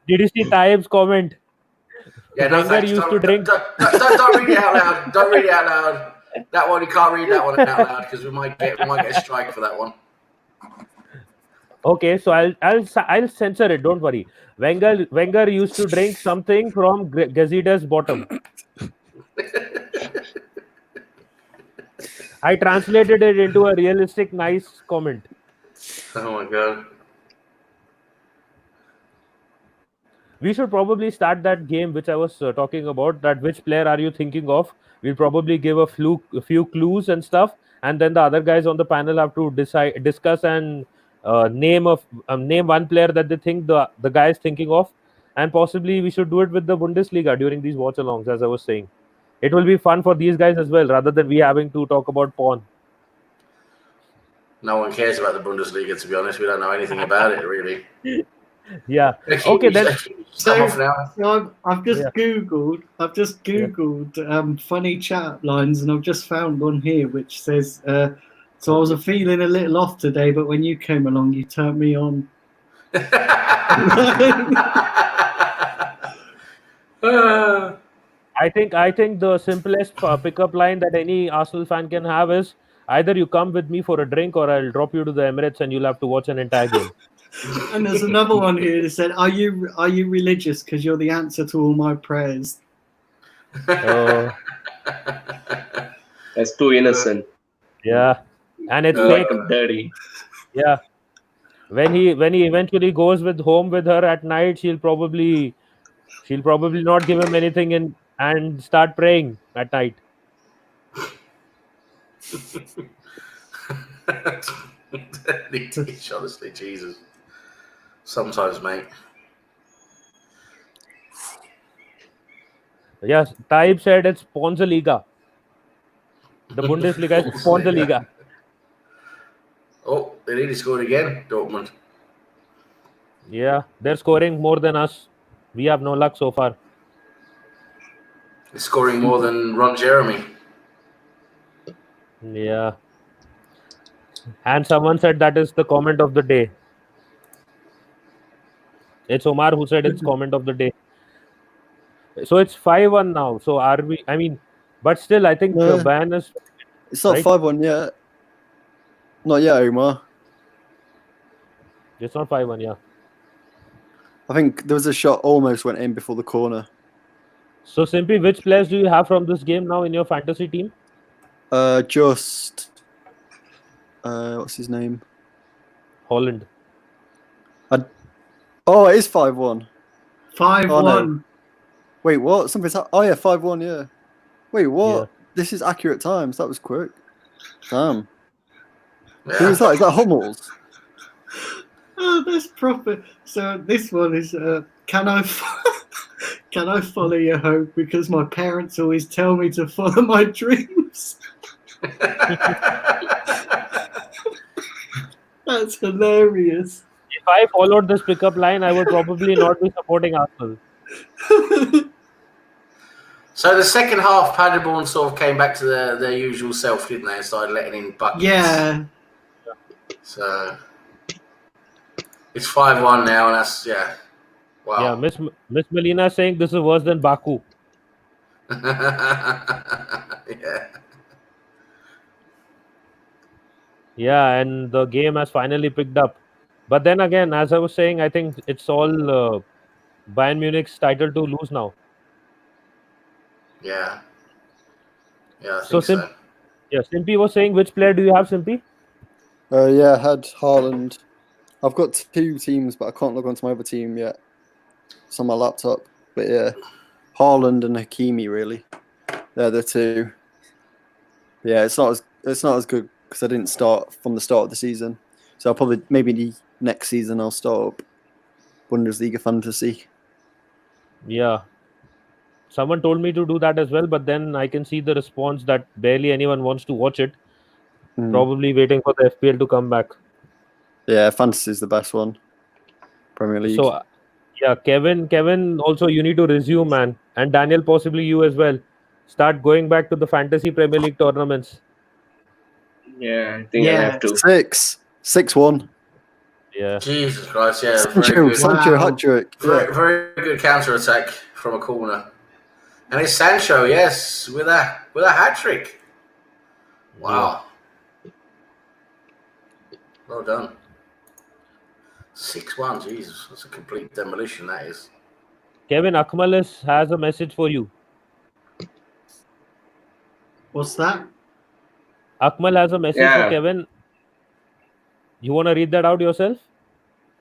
F: you see Taib's comment?
D: Yeah, no,
F: Wenger
D: thanks.
F: used to drink.
D: Don't read it out loud. Don't read it out loud. That one, you can't read that one out loud because we might get a strike for that one.
F: Okay, so I'll censor it. Don't worry. Wenger used to drink something from Gazida's bottom. I translated it into a realistic, nice comment.
D: Oh my god.
F: We should probably start that game which I was talking about. That which player are you thinking of? We'll probably give a few clues and stuff, and then the other guys on the panel have to discuss and name one player that they think the guy is thinking of, and possibly we should do it with the Bundesliga during these watch-alongs, as I was saying. It will be fun for these guys as well, rather than we having to talk about porn.
D: No one cares about the Bundesliga, to be honest. We don't know anything about it, really.
F: Yeah. Okay, then.
A: So I've just googled funny chat lines, and I've just found one here which says, "So I was feeling a little off today, but when you came along, you turned me on."
F: I think the simplest pickup line that any Arsenal fan can have is either you come with me for a drink or I'll drop you to the Emirates and you'll have to watch an entire game.
A: And there's another one here that said, "Are you religious? Because you're the answer to all my prayers."
F: Oh,
B: That's too innocent.
F: yeah, and it's
B: Like
F: fake.
B: I'm dirty.
F: Yeah, when he eventually goes home with her at night, she'll probably not give him anything and start praying at night.
D: Honestly, Jesus. Sometimes, mate.
F: Yes, Taib said it's Ponzaliga. The Bundesliga is Ponzaliga.
D: Oh, they nearly scored again, Dortmund.
F: Yeah, they're scoring more than us. We have no luck so far.
D: He's scoring more than Ron Jeremy.
F: Yeah. And someone said that is the comment of the day. It's Omar who said it's comment of the day. So it's 5-1 now. So are we? I mean, but still, I think
C: No.
F: Bayern is.
C: It's not
F: Right?
C: 5-1 yet. Not yet, Omar.
F: It's not 5-1. Yeah.
C: I think there was a shot almost went in before the corner.
F: So simply, which players do you have from this game now in your fantasy team?
C: What's his name?
F: Holland.
C: Oh, it is 5-1.
A: 5-1.
C: Oh, no. Wait, what? Something's oh yeah, 5-1. Yeah. Wait, what?
F: Yeah.
C: This is accurate times. That was quick. Damn.
D: Yeah.
C: Who is that? Is that Hummels?
A: Oh, that's proper. So this one is can I follow your hope because my parents always tell me to follow my dreams. That's hilarious.
F: If I followed this pickup line, I would probably not be supporting Arsenal.
D: So the second half, Paderborn sort of came back to their usual self, didn't they? And started letting in buckets.
A: Yeah.
D: So it's 5-1 now, and that's wow.
F: Yeah, Miss Melina saying this is worse than Baku.
D: Yeah.
F: Yeah, and the game has finally picked up. But then again, as I was saying, I think it's all Bayern Munich's title to lose now.
D: Yeah. Yeah, I
F: So
D: think so.
F: Yeah, Simpy was saying, which player do you have, Simpy?
C: Yeah, I had Haaland. I've got 2 teams, but I can't log onto my other team yet. It's on my laptop. But yeah, Haaland and Hakimi, really. They're the 2. Yeah, it's not as good because I didn't start from the start of the season. So I'll probably maybe next season I'll start up Bundesliga Fantasy.
F: Yeah. Someone told me to do that as well, but then I can see the response that barely anyone wants to watch it. Probably waiting for the FPL to come back.
C: Yeah, Fantasy is the best one. Premier League.
F: So, yeah, Kevin, also you need to resume, man. And Daniel, possibly you as well. Start going back to the Fantasy Premier League tournaments.
B: Yeah, I think I have to.
C: 6-1.
F: Yeah.
D: Jesus Christ, yeah.
C: Sancho hat-trick.
D: Very, very good counter-attack from a corner. And it's Sancho, yes, with a hat-trick. Wow. Well done. 6-1, Jesus. That's a complete demolition, that is.
F: Kevin, Akmalis has a message for you.
A: What's that?
F: Akmal has a message for Kevin. You want to read that out yourself?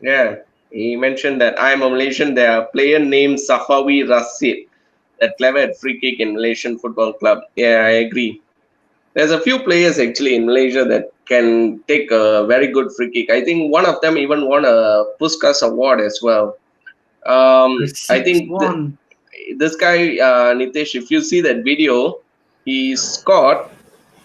B: Yeah. He mentioned that I'm a Malaysian. There are a player named Safawi Rasid that clever at free kick in Malaysian football club. Yeah, I agree. There's a few players actually in Malaysia that can take a very good free kick. I think one of them even won a Puskas award as well. I think this guy, Nitesh, if you see that video, he scored.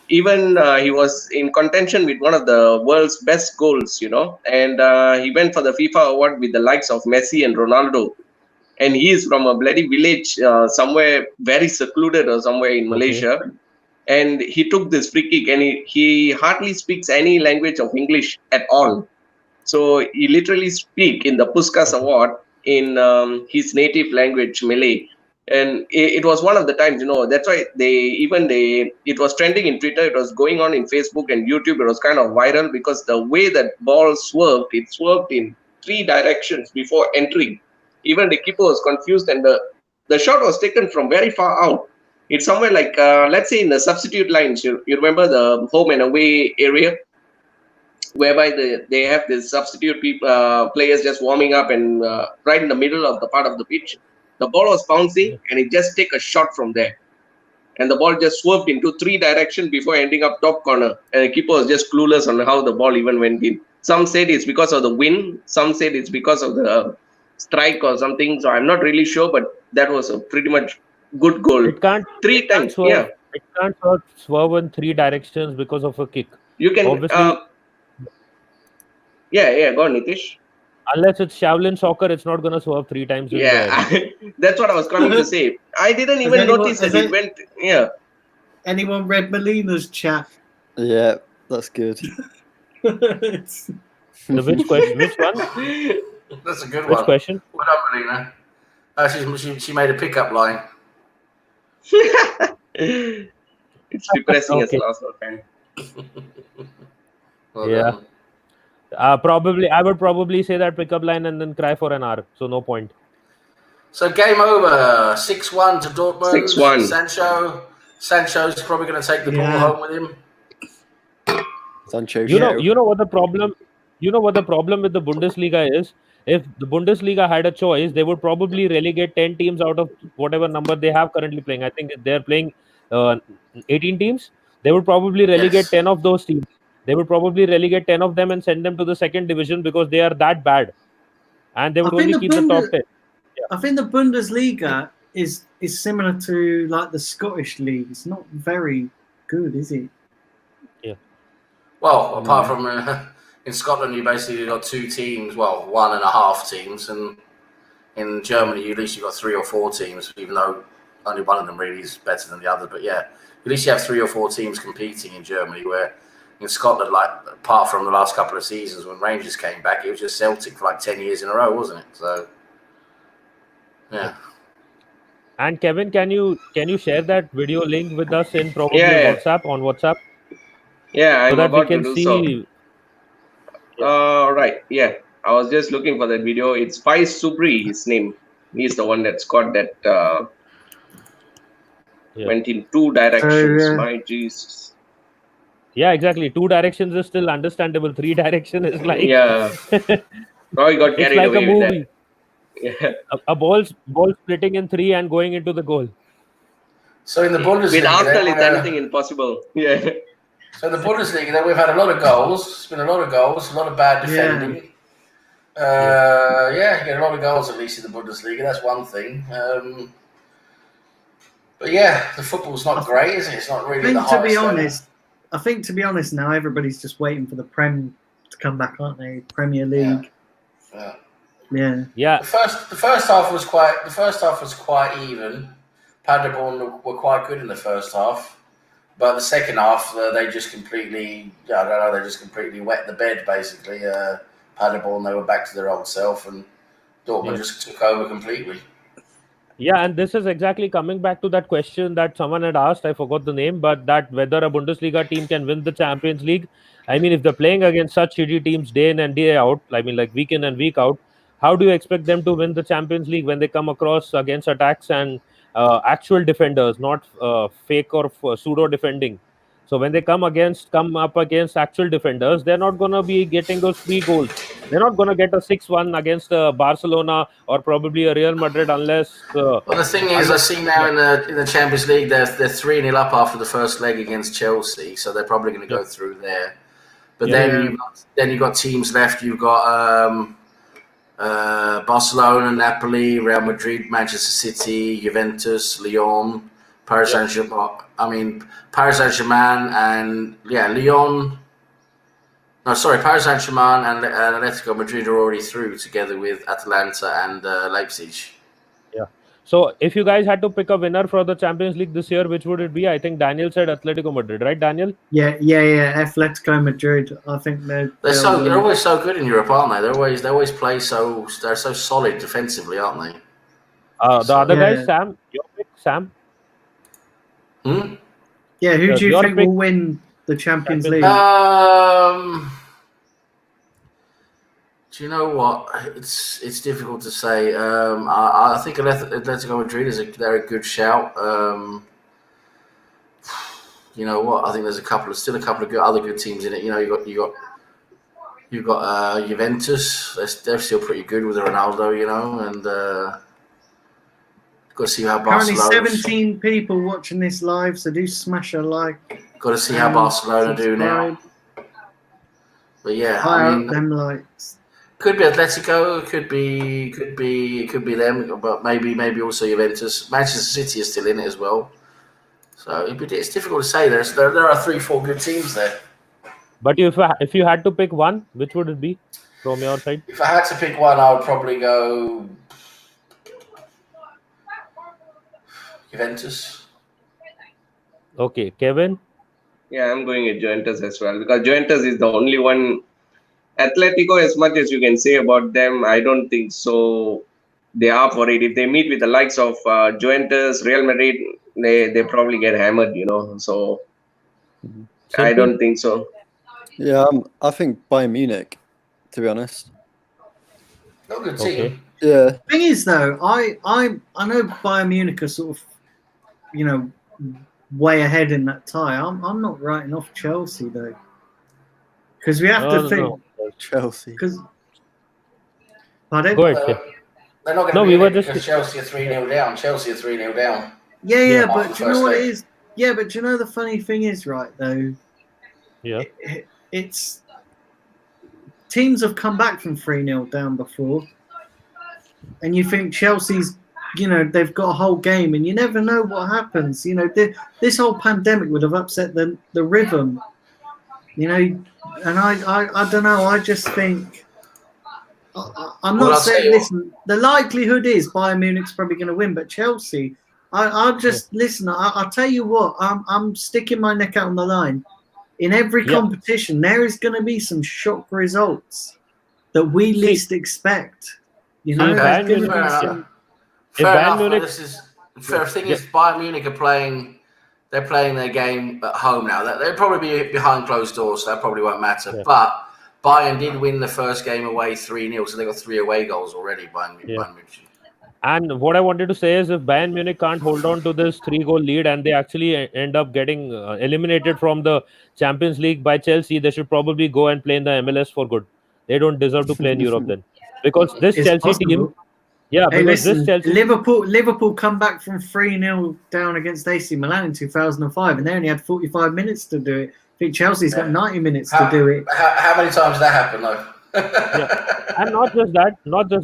B: Even he was in contention with one of the world's best goals, and he went for the FIFA award with the likes of Messi and Ronaldo. And he is from a bloody village somewhere very secluded or somewhere in Malaysia. And he took this free kick, and he hardly speaks any language of English at all. So he literally speak in the Puskas Award in his native language, Malay. And it was one of the times, that's why it was trending in Twitter, it was going on in Facebook and YouTube, it was kind of viral because the way that ball swerved, it swerved in 3 directions before entering. Even the keeper was confused, and the shot was taken from very far out. It's somewhere like, let's say in the substitute lines, you remember the home and away area, whereby they have the substitute players just warming up, and right in the middle of the part of the pitch, the ball was bouncing, and it just take a shot from there. And the ball just swerved into 3 directions before ending up top corner. And the keeper was just clueless on how the ball even went in. Some said it's because of the wind. Some said it's because of the strike or something. So I'm not really sure, but that was a pretty much good goal.
F: It can't
B: 3 times.
F: It can't swerve in 3 directions because of a kick.
B: You can.
F: Obviously.
B: Yeah. Go on, Nitish.
F: Unless it's Shaolin soccer, it's not gonna swerve 3 times in the air.
B: Yeah, that's what I was coming to say. I didn't even notice that it went. Yeah.
A: Anyone read Molina's chat?
C: Yeah, that's good.
A: It's-
F: The which question? Which one?
D: That's a good
F: Which
D: one.
F: question?
D: What up, Melina? She made a pickup line.
B: It's depressing as
F: Okay.
B: an Arsenal fan.
D: Well
F: Yeah.
D: done.
F: I would probably say that pickup line and then cry for an hour. So no point.
D: So game over. 6-1 to Dortmund.
B: 6-1.
D: Sancho's probably going to take the ball home with him.
C: Sancho.
F: You know what the problem with the Bundesliga is? If the Bundesliga had a choice, they would probably relegate 10 teams out of whatever number they have currently playing. I think they're playing 18 teams. They would probably relegate 10 of those teams. They would probably relegate 10 of them and send them to the second division because they are that bad. And they would
A: I think
F: only keep the top 10.
A: I think the Bundesliga is similar to like the Scottish league. It's not very good, is it?
D: Well, apart from in Scotland, you basically got 2 teams. Well, 1.5 teams, and in Germany, at least you've got 3 or 4 teams. Even though only one of them really is better than the other, but yeah, at least you have 3 or 4 teams competing in Germany. Where in Scotland, like apart from the last couple of seasons when Rangers came back, it was just Celtic for like 10 years in a row, wasn't it? So, yeah.
F: And Kevin, can you share that video link with us in probably WhatsApp on WhatsApp?
B: Yeah, I'm
F: so that we
B: about
F: can
B: to do
F: see.
B: so. Right. Yeah, I was just looking for that video. It's Faiz Subri, his name. He's the one that scored that. Went in 2 directions. My Jesus.
F: Yeah, exactly. 2 directions is still understandable. 3 direction is like
B: Probably got carried
F: it's like
B: away
F: a movie.
B: with that. Yeah.
F: A ball splitting in 3 and going into the goal.
D: So in the Bundesliga,
B: with Arsenal, it's anything impossible. Yeah.
D: So in the Bundesliga, we've had a lot of goals. It's been a lot of goals, a lot of bad defending. You get a lot of goals at least in the Bundesliga. That's one thing. But yeah, the football's not great, is it? It's not really the highest.
A: I think to be honest, now everybody's just waiting for the Prem to come back, aren't they? Premier League.
D: Yeah. The first half was quite even. Paderborn were quite good in the first half. But the second half, they just completely, they just completely wet the bed, basically. Paderborn, they were back to their old self, and Dortmund just took over completely.
F: Yeah, and this is exactly coming back to that question that someone had asked. I forgot the name, but that whether a Bundesliga team can win the Champions League. I mean, if they're playing against such shitty teams day in and day out, I mean, like week in and week out, how do you expect them to win the Champions League when they come across against attacks and actual defenders, not fake or pseudo defending? So when they come up against actual defenders, they're not going to be getting those free goals. They're not going to get a 6-1 against Barcelona or probably a Real Madrid unless.
D: Well, the thing is, I see now in the Champions League, they're 3-0 up after the first leg against Chelsea, so they're probably going to go through there. But then you've got teams left. You've got Barcelona, Napoli, Real Madrid, Manchester City, Juventus, Lyon, Paris Saint-Germain. Paris Saint-Germain and Lyon. No, sorry, Paris Saint-Germain and Atletico Madrid are already through together with Atalanta and Leipzig.
F: Yeah. So if you guys had to pick a winner for the Champions League this year, which would it be? I think Daniel said Atletico Madrid, right, Daniel?
A: Yeah. Atletico Madrid. I think they're
D: always so good in Europe, aren't they? They always play they're so solid defensively, aren't they?
F: The other guys, Sam, your pick, Sam.
A: Yeah, who do you think will win the Champions League?
D: Do you know what? It's difficult to say. I think Atletico Madrid they're a good shout. You know what? I think there's still a couple of other good teams in it. You know, you got Juventus. They're still pretty good with Ronaldo. You know, and got to see how Barcelona.
A: Currently 17 people watching this live, so do smash a like.
D: Got to see how Barcelona do now. But yeah,
A: them likes.
D: Could be Atletico, could be them, but maybe also Juventus. Manchester City is still in it as well. So it's difficult to say. There are 3-4 good teams there.
F: But if you had to pick one, which would it be? from your side?
D: If I had to pick one, I would probably go Juventus.
F: Okay, Kevin.
B: Yeah, I'm going with Juventus as well because Juventus is the only one. Atletico, as much as you can say about them, I don't think so. They are for it. If they meet with the likes of Juventus, Real Madrid, they probably get hammered, So I
F: Simple.
B: don't think so.
C: Yeah, I think Bayern Munich, to be honest.
D: Not a good
F: Okay.
D: team.
C: Yeah,
A: Thing is, though, I know Bayern Munich are sort of, way ahead in that tie. I'm not writing off Chelsea though, because we have to
F: No,
A: think.
F: no.
C: Chelsea.
A: Because, pardon?
F: Go ahead. Kev.
D: They're not going to
F: No,
D: be
F: we
D: in
F: were
D: it
F: just
D: because Chelsea are 3-0 down. Chelsea are 3-0 down.
A: Yeah,
F: Yeah.
A: but
D: After
A: do you know
D: first
A: what
D: leg.
A: it is? Yeah, but do you know the funny thing is, right? Though,
F: Yeah.
A: it's teams have come back from 3-0 down before, and you think Chelsea's, they've got a whole game, and you never know what happens. This whole pandemic would have upset the rhythm. And I don't know. I just think I'm
D: Well,
A: not
D: I'll tell
A: saying.
D: you what.
A: Listen, the likelihood is Bayern Munich's probably going to win, but Chelsea. I'll just listen. I'll tell you what. I'm sticking my neck out on the line. In every
F: Yeah.
A: competition, there is going to be some shock results that we
F: See-
A: least expect.
F: See,
A: There's
F: Bayern
A: going to
F: Munich-
A: be
D: Fair
A: some.
D: enough.
F: If
D: Fair
F: Bayern
D: enough. But
F: Munich-
D: this is fair thing is Bayern Munich are playing. They're playing their game at home now. They'll probably be behind closed doors, so that probably won't matter.
F: Yeah.
D: But Bayern did win the first game away 3-0, so they got 3 away goals already. Bayern Munich.
F: And what I wanted to say is, if Bayern Munich can't hold on to this 3-goal lead and they actually end up getting eliminated from the Champions League by Chelsea, they should probably go and play in the MLS for good. They don't deserve to play in Europe then, because this
A: It's
F: Chelsea team,
A: possible.
F: yeah,
A: Hey,
F: because
A: listen,
F: this Chelsea,
A: Liverpool come back from 3-0 down against AC Milan in 2005, and they only had 45 minutes to do it. I think Chelsea's got 90 minutes to do it.
D: How many times did that happen, though?
F: and not just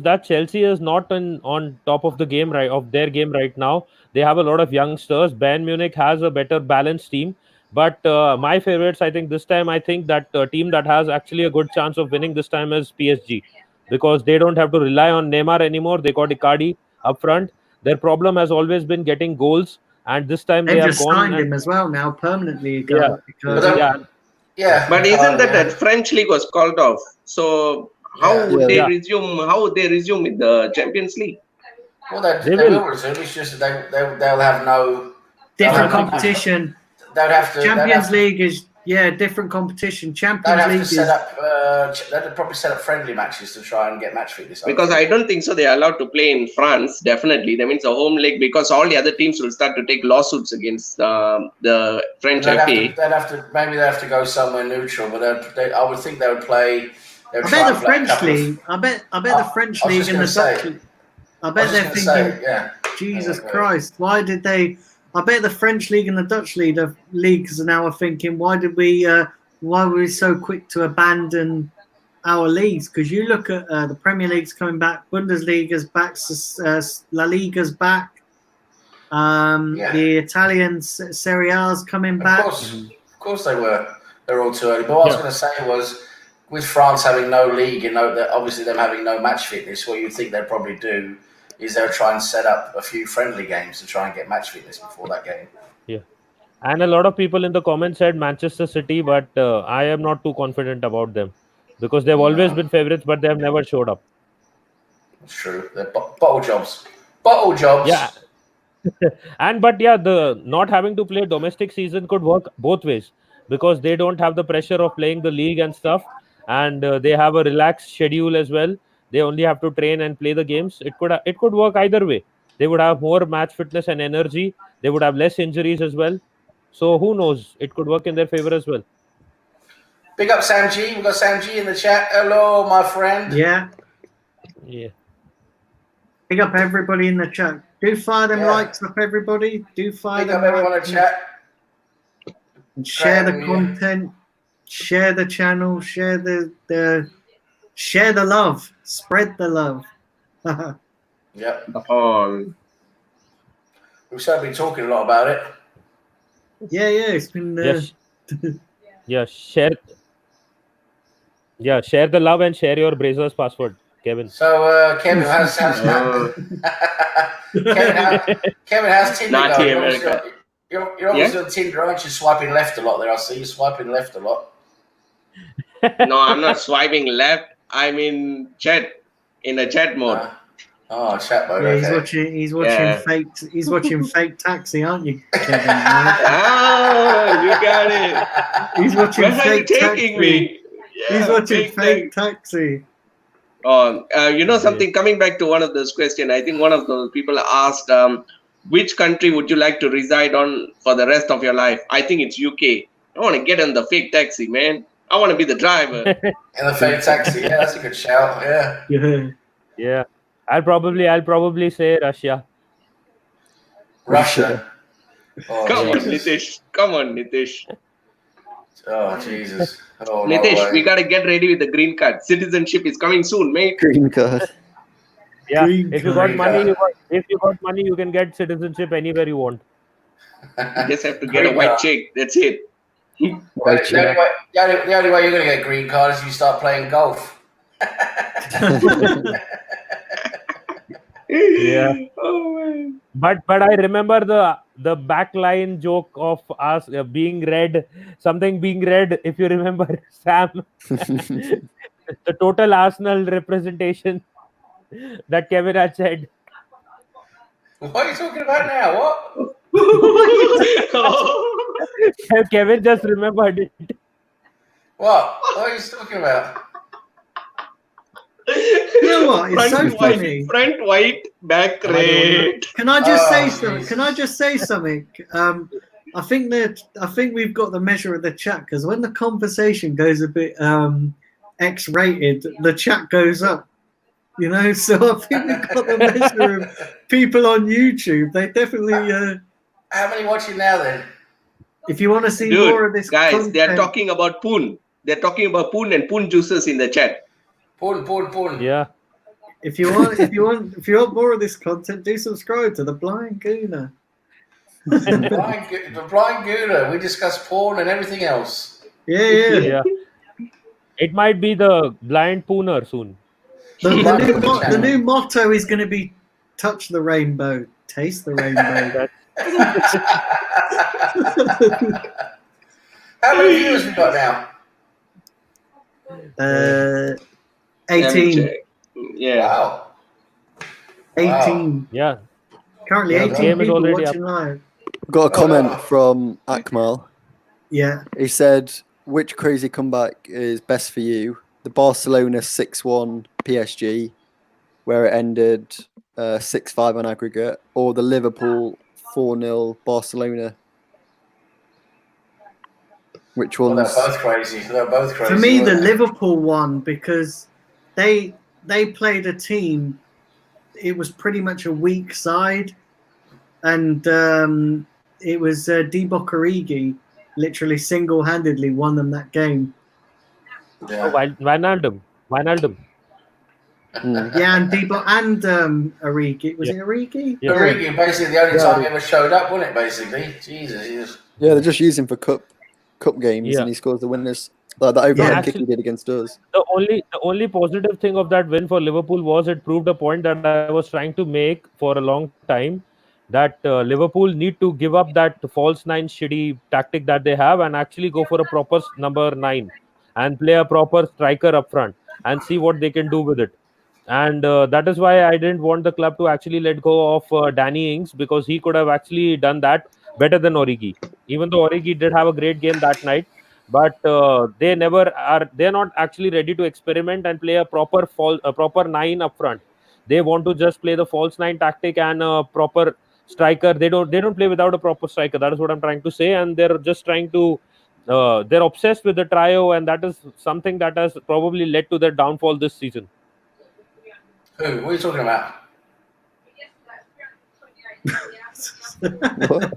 F: that, Chelsea is not on top of the game of their game right now. They have a lot of youngsters. Bayern Munich has a better balanced team, but my favorites, I think this time, I think that team that has actually a good chance of winning this time is PSG, because they don't have to rely on Neymar anymore. They got Icardi up front. Their problem has always been getting goals, and this time they
A: They've
F: have
A: just
F: gone
A: signed
F: and
A: him as well now permanently.
F: Yeah.
D: Yeah.
B: But isn't that French league was called off? So how would they
C: Yeah.
B: resume? How would they resume with the Champions League?
D: Well, they
F: They
D: will
F: will.
D: resume. It's just that they'll have no
A: Different
D: Yeah.
A: competition.
D: They'd have to.
A: Champions League is different competition.
D: They'd
A: Champions
D: have
A: League
D: to
A: is
D: set up. They'd probably set up friendly matches to try and get match fitness.
B: Because I don't think so. They are allowed to play in France. Definitely, that means a home league, because all the other teams will start to take lawsuits against the French
D: They'd
B: FA.
D: have to. Maybe they have to go somewhere neutral. But I would think they would play.
A: I bet the French league. I bet the French
D: I was
A: league
D: just
A: and the
D: gonna
A: Dutch.
D: say-
A: I bet they're thinking,
D: yeah.
A: Jesus
D: Yeah,
A: Christ, why did they? I bet the French league and the Dutch leagues are now thinking, why were we so quick to abandon our leagues? Because you look at the Premier League's coming back, Bundesliga's back, La Liga's back, the Italian Serie A's coming back.
D: Of course they were. They're all too early. But what I was going to say was, with France having no league and obviously them having no match fitness, what you'd think they'd probably do is they'll try and set up a few friendly games to try and get match fitness before that game.
F: Yeah. And a lot of people in the comments said Manchester City, but I am not too confident about them, because they've always been favorites, but they have never showed up.
D: It's true. They're bottle jobs. Bottle jobs.
F: Yeah. The not having to play domestic season could work both ways, because they don't have the pressure of playing the league and stuff, and they have a relaxed schedule as well. They only have to train and play the games. It could work either way. They would have more match fitness and energy. They would have less injuries as well. So who knows? It could work in their favor as well.
D: Big up Sam G. We've got Sam G in the chat. Hello, my friend.
A: Yeah.
F: Yeah.
A: Big up everybody in the chat. Do fire them
D: Yeah.
A: likes up, everybody. Do fire
D: Big
A: them
D: up everyone in
A: likes
D: the chat.
A: and share the
D: Great, yeah.
A: content. Share the channel. Share share the love. Spread the love.
D: Yep. We've certainly been talking a lot about it.
A: Yeah. It's been.
F: Yes. Yeah. Share. Yeah, share the love and share your Brazos password, Kevin.
D: So, Kevin, how's
B: Oh,
D: Kevin, how's Tinder
B: Naughty
D: going?
B: America.
D: You're obviously on Tinder, aren't you? Swiping left a lot there. I see you swiping left a lot.
B: No, I'm not swiping left. I'm in a chat mode.
D: Oh, chat mode.
A: Yeah,
D: Okay.
A: he's watching
B: Yeah.
A: fake. He's watching fake Taxi, aren't you, Kevin?
B: Ah, you got it.
A: He's watching
B: Where are you
A: fake
B: taking
A: Taxi.
B: me?
A: He's
B: Yeah,
A: watching fake Taxi.
B: Oh, you know something, coming back to one of those questions, I think one of those people asked, which country would you like to reside on for the rest of your life? I think it's UK. I want to get in the fake taxi, man. I want to be the driver.
D: In the fake taxi. Yeah, that's a good shout. Yeah.
A: Yeah.
F: Yeah, I'll probably say Russia.
D: Russia. Oh,
B: Come on,
D: Jesus.
B: Nitish. Come on, Nitish.
D: Oh, Jesus. Oh,
B: Nitish,
D: no way.
B: we got to get ready with the green card. Citizenship is coming soon, mate.
C: Green card.
F: Yeah,
A: Green
F: if you
A: card.
F: got money, if you got money, you can get citizenship anywhere you want.
B: You just have to get a
D: Green
B: white
D: card.
B: chick. That's it.
C: White
D: The only way you're going to get a green card is if you start playing golf.
F: Yeah.
B: Oh, man.
F: But I remember the backline joke of us being red, something being red. If you remember, Sam, the total Arsenal representation that Kevin had said.
D: What are you talking about now? What?
F: Kevin just remembered it.
D: What? What are you talking about?
A: You know what? It's so funny.
B: Front white, back red.
A: Can I just say
D: Oh,
A: something?
D: Jesus.
A: Can I just say something? I think we've got the measure of the chat, because when the conversation goes a bit X-rated, the chat goes up. You know, so I think we've got the measure of people on YouTube. They definitely.
D: How many watching now then?
A: If you want to see
B: Dude,
A: more of this,
B: guys, they are
A: content-
B: talking about poon. They're talking about poon and poon juices in the chat.
D: Porn.
F: Yeah.
A: If you want more of this content, do subscribe to the Blind Gooner.
D: The blind Gouda. We discuss porn and everything else.
A: Yeah.
F: Yeah. It might be the blind pooner soon.
A: The new motto is going to be "Touch the rainbow, taste the rainbow."
D: How many viewers we got now?
A: 18.
B: Yeah.
D: Wow.
A: 18.
F: Yeah.
A: Currently,
D: Well
A: 18
F: done. Game is
A: people
F: already
A: watching live.
C: Got a comment from Akmal.
A: Yeah.
C: He said, which crazy comeback is best for you? The Barcelona 6-1 PSG, where it ended 6-5 on aggregate, or the Liverpool 4-0 Barcelona? Which
D: Well,
C: one's...
D: they're both crazy.
A: For me, the
D: weren't they?
A: Liverpool one, because they played a team. It was pretty much a weak side, and it was Divock Origi literally single-handedly won them that game.
D: Yeah.
F: Wijnaldum.
A: Yeah, and Divock and Origi. Was it Origi?
F: Yeah.
D: Origi, basically the only time he ever showed up, wasn't it? Basically, Jesus, he was.
C: Yeah, they're just using for cup games,
F: Yeah.
C: and he scores the winners. Like the overhead
A: Yeah.
C: kick he did against us.
F: The only positive thing of that win for Liverpool was it proved a point that I was trying to make for a long time, that Liverpool need to give up that false nine shitty tactic that they have and actually go for a proper number 9 and play a proper striker up front and see what they can do with it. And that is why I didn't want the club to actually let go of Danny Ings, because he could have actually done that better than Origi. Even though Origi did have a great game that night, but they're not actually ready to experiment and play a proper 9 up front. They want to just play the false 9 tactic and a proper striker. They don't play without a proper striker. That is what I'm trying to say. And they're just trying to they're obsessed with the trio, and that is something that has probably led to their downfall this season.
D: Who? What are you talking about?
C: What?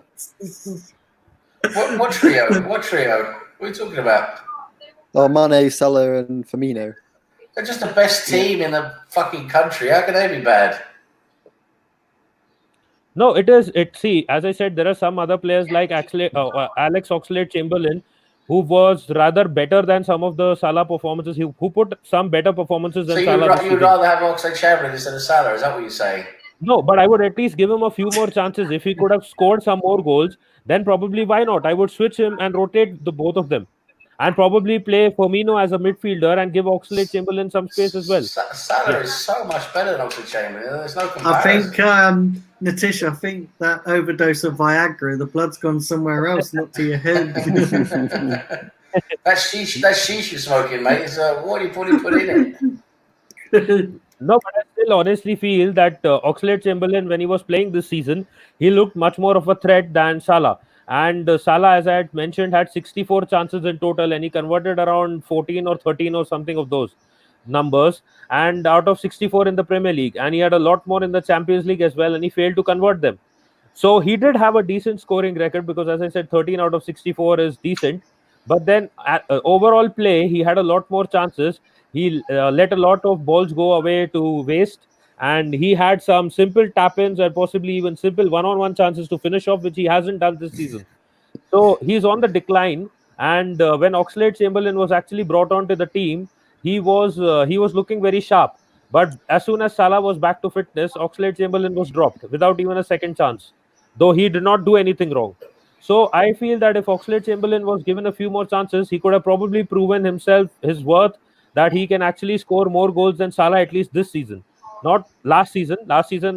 D: What trio? What trio? What are you talking about?
C: Oh, Mane, Salah, and Firmino.
D: They're just the best team in the fucking country. How can they be bad?
F: No, see, as I said, there are some other players like Alex Oxlade-Chamberlain who was rather better than some of the Salah performances. Who put some better performances than Salah this
D: you'd
F: season.
D: rather have Oxlade-Chamberlain instead of Salah? Is that what you're saying?
F: No, but I would at least give him a few more chances. If he could have scored some more goals, then probably why not? I would switch him and rotate the both of them, and probably play Firmino as a midfielder and give Oxlade-Chamberlain some space as well.
D: Salah is so much better than Oxlade-Chamberlain. There's no comparison.
A: I think, Natish, I think that overdose of Viagra, the blood's gone somewhere else, not to your head.
D: That's sheesh you're smoking, mate. What do you put in it?
F: No, but I still honestly feel that Oxlade-Chamberlain, when he was playing this season, he looked much more of a threat than Salah. And Salah, as I had mentioned, had 64 chances in total, and he converted around 14 or 13 or something of those numbers. And out of 64 in the Premier League, and he had a lot more in the Champions League as well, and he failed to convert them. So he did have a decent scoring record because, as I said, 13 out of 64 is decent. But then overall play, he had a lot more chances. He let a lot of balls go away to waste, and he had some simple tap-ins and possibly even simple one-on-one chances to finish off, which he hasn't done this season. So he's on the decline. And when Oxlade-Chamberlain was actually brought onto the team, he was looking very sharp. But as soon as Salah was back to fitness, Oxlade-Chamberlain was dropped without even a second chance, though he did not do anything wrong. So I feel that if Oxlade-Chamberlain was given a few more chances, he could have probably proven his worth, that he can actually score more goals than Salah, at least this season. Not last season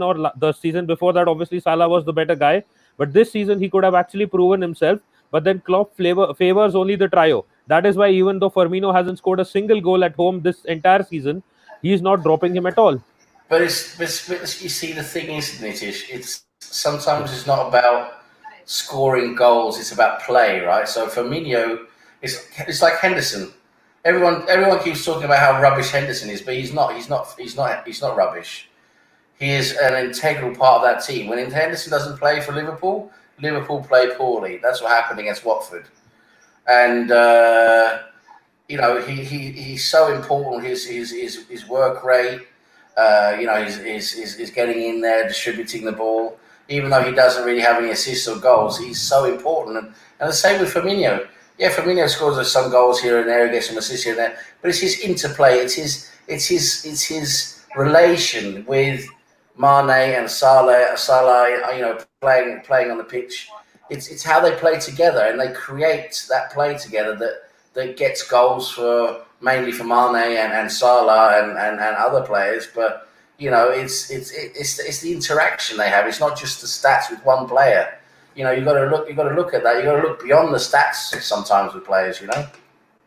F: or the season before that. Obviously, Salah was the better guy. But this season, he could have actually proven himself. But then Klopp favors only the trio. That is why even though Firmino hasn't scored a single goal at home this entire season, he's not dropping him at all.
D: But you see, the thing is, Nitish, sometimes it's not about scoring goals, it's about play, right? So Firmino, it's like Henderson. Everyone keeps talking about how rubbish Henderson is, but he's not rubbish. He is an integral part of that team. When Henderson doesn't play for Liverpool play poorly. That's what happened against Watford. And he's so important. His work rate, he's getting in there, distributing the ball. Even though he doesn't really have any assists or goals, he's so important. And the same with Firmino. Yeah, Firmino scores some goals here and there, he gets some assists here and there, but it's his interplay, it's his relation with Mane and Salah, playing on the pitch. It's how they play together, and they create that play together that gets goals mainly for Mane and Salah and other players. But it's the interaction they have. It's not just the stats with one player. You've got to look at that. You've got to look beyond the stats sometimes with players.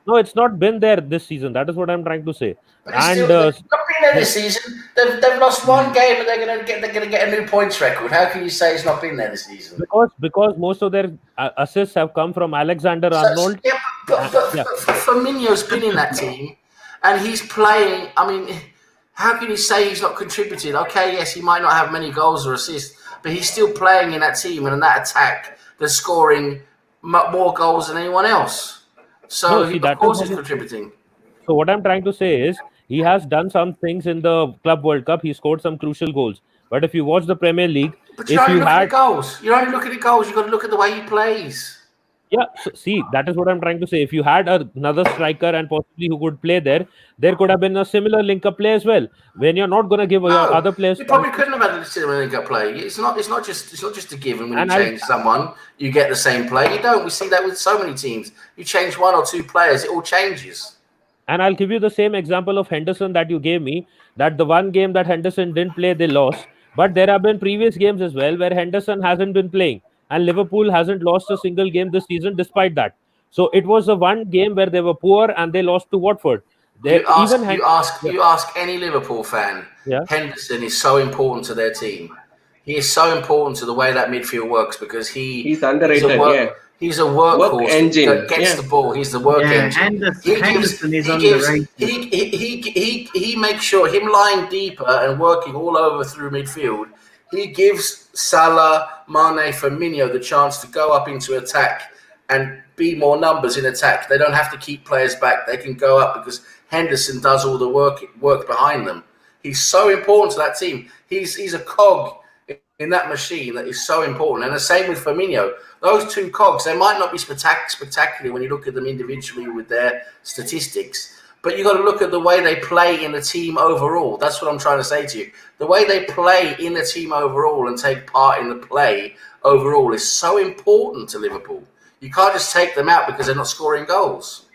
F: No, it's not been there this season. That is what I'm trying to say.
D: But they've not been there this season. They've lost one game, and they're going to get a new points record. How can you say it's not been there this season?
F: Because most of their assists have come from Alexander-Arnold.
D: Yeah, but Firmino's been in that team, and he's playing. I mean, how can you say he's not contributed? Okay, yes, he might not have many goals or assists, but he's still playing in that team and in that attack. They're scoring more goals than anyone else. So, of course, he's contributing.
F: So what I'm trying to say is, he has done some things in the Club World Cup. He scored some crucial goals. But if you watch the Premier League,
D: but you're only looking at goals. You're only looking at goals. You've got to look at the way he plays.
F: Yeah, so see, that is what I'm trying to say. If you had another striker and possibly who could play there could have been a similar link-up play as well. When you're not going to give your other players,
D: you probably couldn't have had a similar link-up play. It's not just a given. When you change someone, you get the same play. You don't. We see that with so many teams. You change one or two players, it all changes.
F: And I'll give you the same example of Henderson that you gave me. That the one game that Henderson didn't play, they lost. But there have been previous games as well where Henderson hasn't been playing. And Liverpool hasn't lost a single game this season despite that. So it was the one game where they were poor and they lost to Watford.
D: You ask any Liverpool fan, Henderson is so important to their team. He is so important to the way that midfield works because he's
B: underrated.
D: He's a workhorse
B: engine
D: that gets the ball. He's the work engine.
A: Henderson is underrated.
D: He makes sure, him lying deeper and working all over through midfield, he gives Salah, Mane, Firmino the chance to go up into attack and be more numbers in attack. They don't have to keep players back. They can go up because Henderson does all the work behind them. He's so important to that team. He's a cog in that machine that is so important. And the same with Firmino. Those two cogs, they might not be spectacular when you look at them individually with their statistics, but you got to look at the way they play in the team overall. That's what I'm trying to say to you. The way they play in the team overall and take part in the play overall is so important to Liverpool. You can't just take them out because they're not scoring goals.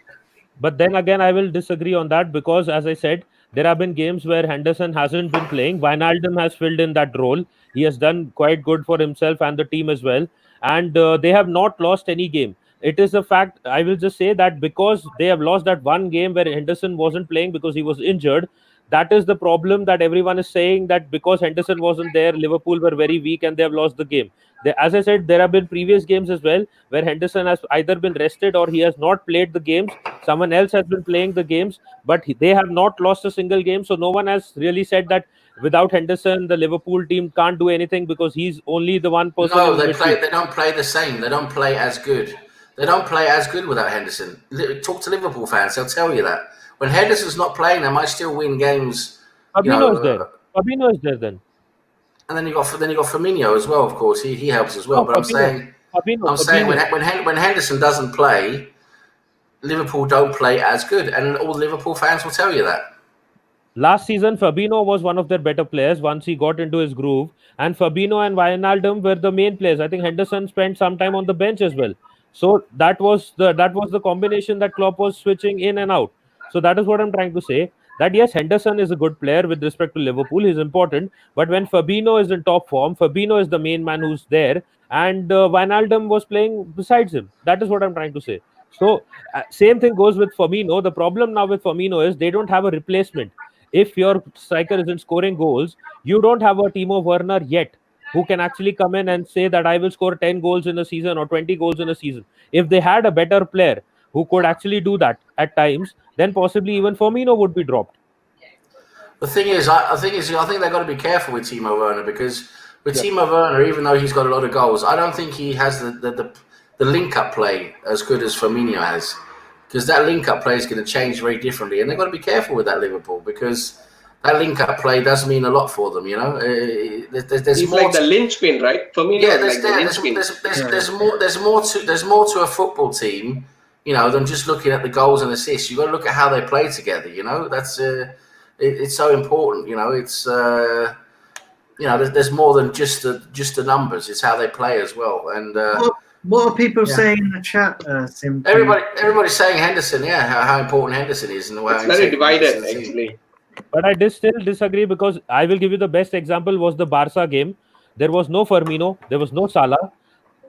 F: But then again, I will disagree on that because, as I said, there have been games where Henderson hasn't been playing. Wijnaldum has filled in that role. He has done quite good for himself and the team as well. And they have not lost any game. It is a fact. I will just say that because they have lost that one game where Henderson wasn't playing because he was injured, that is the problem that everyone is saying, that because Henderson wasn't there, Liverpool were very weak and they have lost the game. As I said, there have been previous games as well where Henderson has either been rested or he has not played the games. Someone else has been playing the games, but they have not lost a single game. So no one has really said that without Henderson, the Liverpool team can't do anything because he's only the one person.
D: No, they don't play the same. They don't play as good. They don't play as good without Henderson. Talk to Liverpool fans; they'll tell you that. When Henderson's not playing, they might still win games.
F: Fabinho is there. Fabinho is there then.
D: And then you got Firmino as well. Of course, he helps as well. But
F: Fabinho.
D: I'm saying when Henderson doesn't play, Liverpool don't play as good, and all Liverpool fans will tell you that.
F: Last season, Fabinho was one of their better players once he got into his groove, and Fabinho and Wijnaldum were the main players. I think Henderson spent some time on the bench as well. So that was the combination that Klopp was switching in and out. So that is what I'm trying to say. That yes, Henderson is a good player with respect to Liverpool. He's important, but when Fabinho is in top form, Fabinho is the main man who's there, and Wijnaldum was playing besides him. That is what I'm trying to say. So same thing goes with Firmino. The problem now with Firmino is they don't have a replacement. If your striker isn't scoring goals, you don't have a Timo Werner yet who can actually come in and say that I will score 10 goals in a season or 20 goals in a season. If they had a better player who could actually do that at times, then possibly even Firmino would be dropped.
D: The thing is, I think they've got to be careful with Timo Werner, because with Timo Werner, even though he's got a lot of goals, I don't think he has the link-up play as good as Firmino has. Because that link-up play is going to change very differently, and they've got to be careful with that, Liverpool, because that link-up play does mean a lot for them. You know, there's
B: he's
D: more
B: like the linchpin, right? For me,
D: yeah, there's more to a football team, you know, than just looking at the goals and assists. You've got to look at how they play together. You know, that's it's so important. You know, it's you know, there's more than just the numbers. It's how they play as well, and.
A: What are people saying in the chat, Sim?
D: Everybody's saying Henderson, how important Henderson is. And
B: it's very divided, actually.
F: But I still disagree, because I will give you the best example was the Barca game. There was no Firmino, there was no Salah.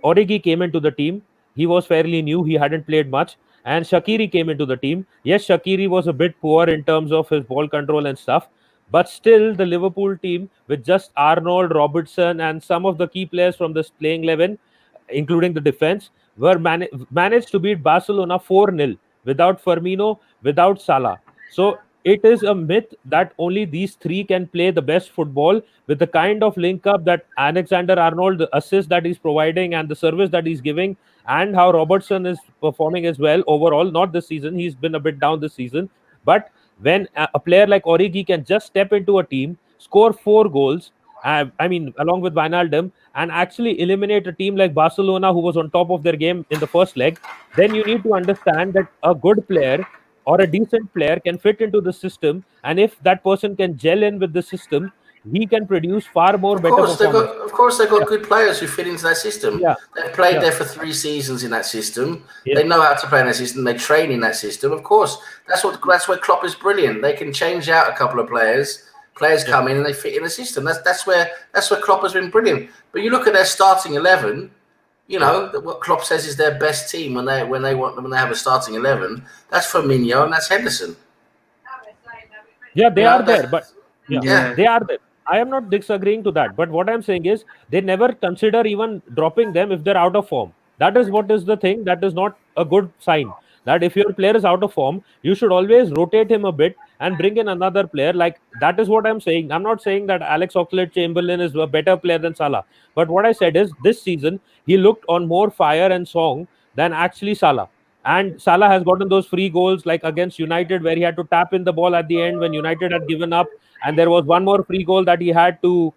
F: Origi came into the team. He was fairly new. He hadn't played much. And Shaqiri came into the team. Yes, Shaqiri was a bit poor in terms of his ball control and stuff. But still, the Liverpool team, with just Arnold, Robertson, and some of the key players from this playing 11, including the defense, were managed to beat Barcelona 4-0 without Firmino, without Salah. So it is a myth that only these three can play the best football with the kind of link-up that Alexander-Arnold, the assist that he's providing and the service that he's giving, and how Robertson is performing as well overall. Not this season, he's been a bit down this season. But when a player like Origi can just step into a team, score 4 goals, along with Wijnaldum, and actually eliminate a team like Barcelona, who was on top of their game in the first leg, then you need to understand that a good player or a decent player can fit into the system, and if that person can gel in with the system, he can produce far more better performance.
D: Of course, they've got good players who fit into that system.
F: Yeah.
D: They've played there for 3 seasons in that system. Yeah. They know how to play in that system. They train in that system. Of course, that's where Klopp is brilliant. They can change out a couple of players. Players come in and they fit in the system. That's where Klopp has been brilliant. But you look at their starting 11. You know what Klopp says is their best team when they have a starting 11. That's Firmino and that's Henderson.
F: Yeah, they are there, but they are there. I am not disagreeing to that. But what I'm saying is they never consider even dropping them if they're out of form. That is what is the thing. That is not a good sign. That if your player is out of form, you should always rotate him a bit and bring in another player. Like, that is what I'm saying. I'm not saying that Alex Oxlade-Chamberlain is a better player than Salah. But what I said is this season, he looked on more fire and song than actually Salah. And Salah has gotten those free goals like against United, where he had to tap in the ball at the end when United had given up. And there was one more free goal that he had to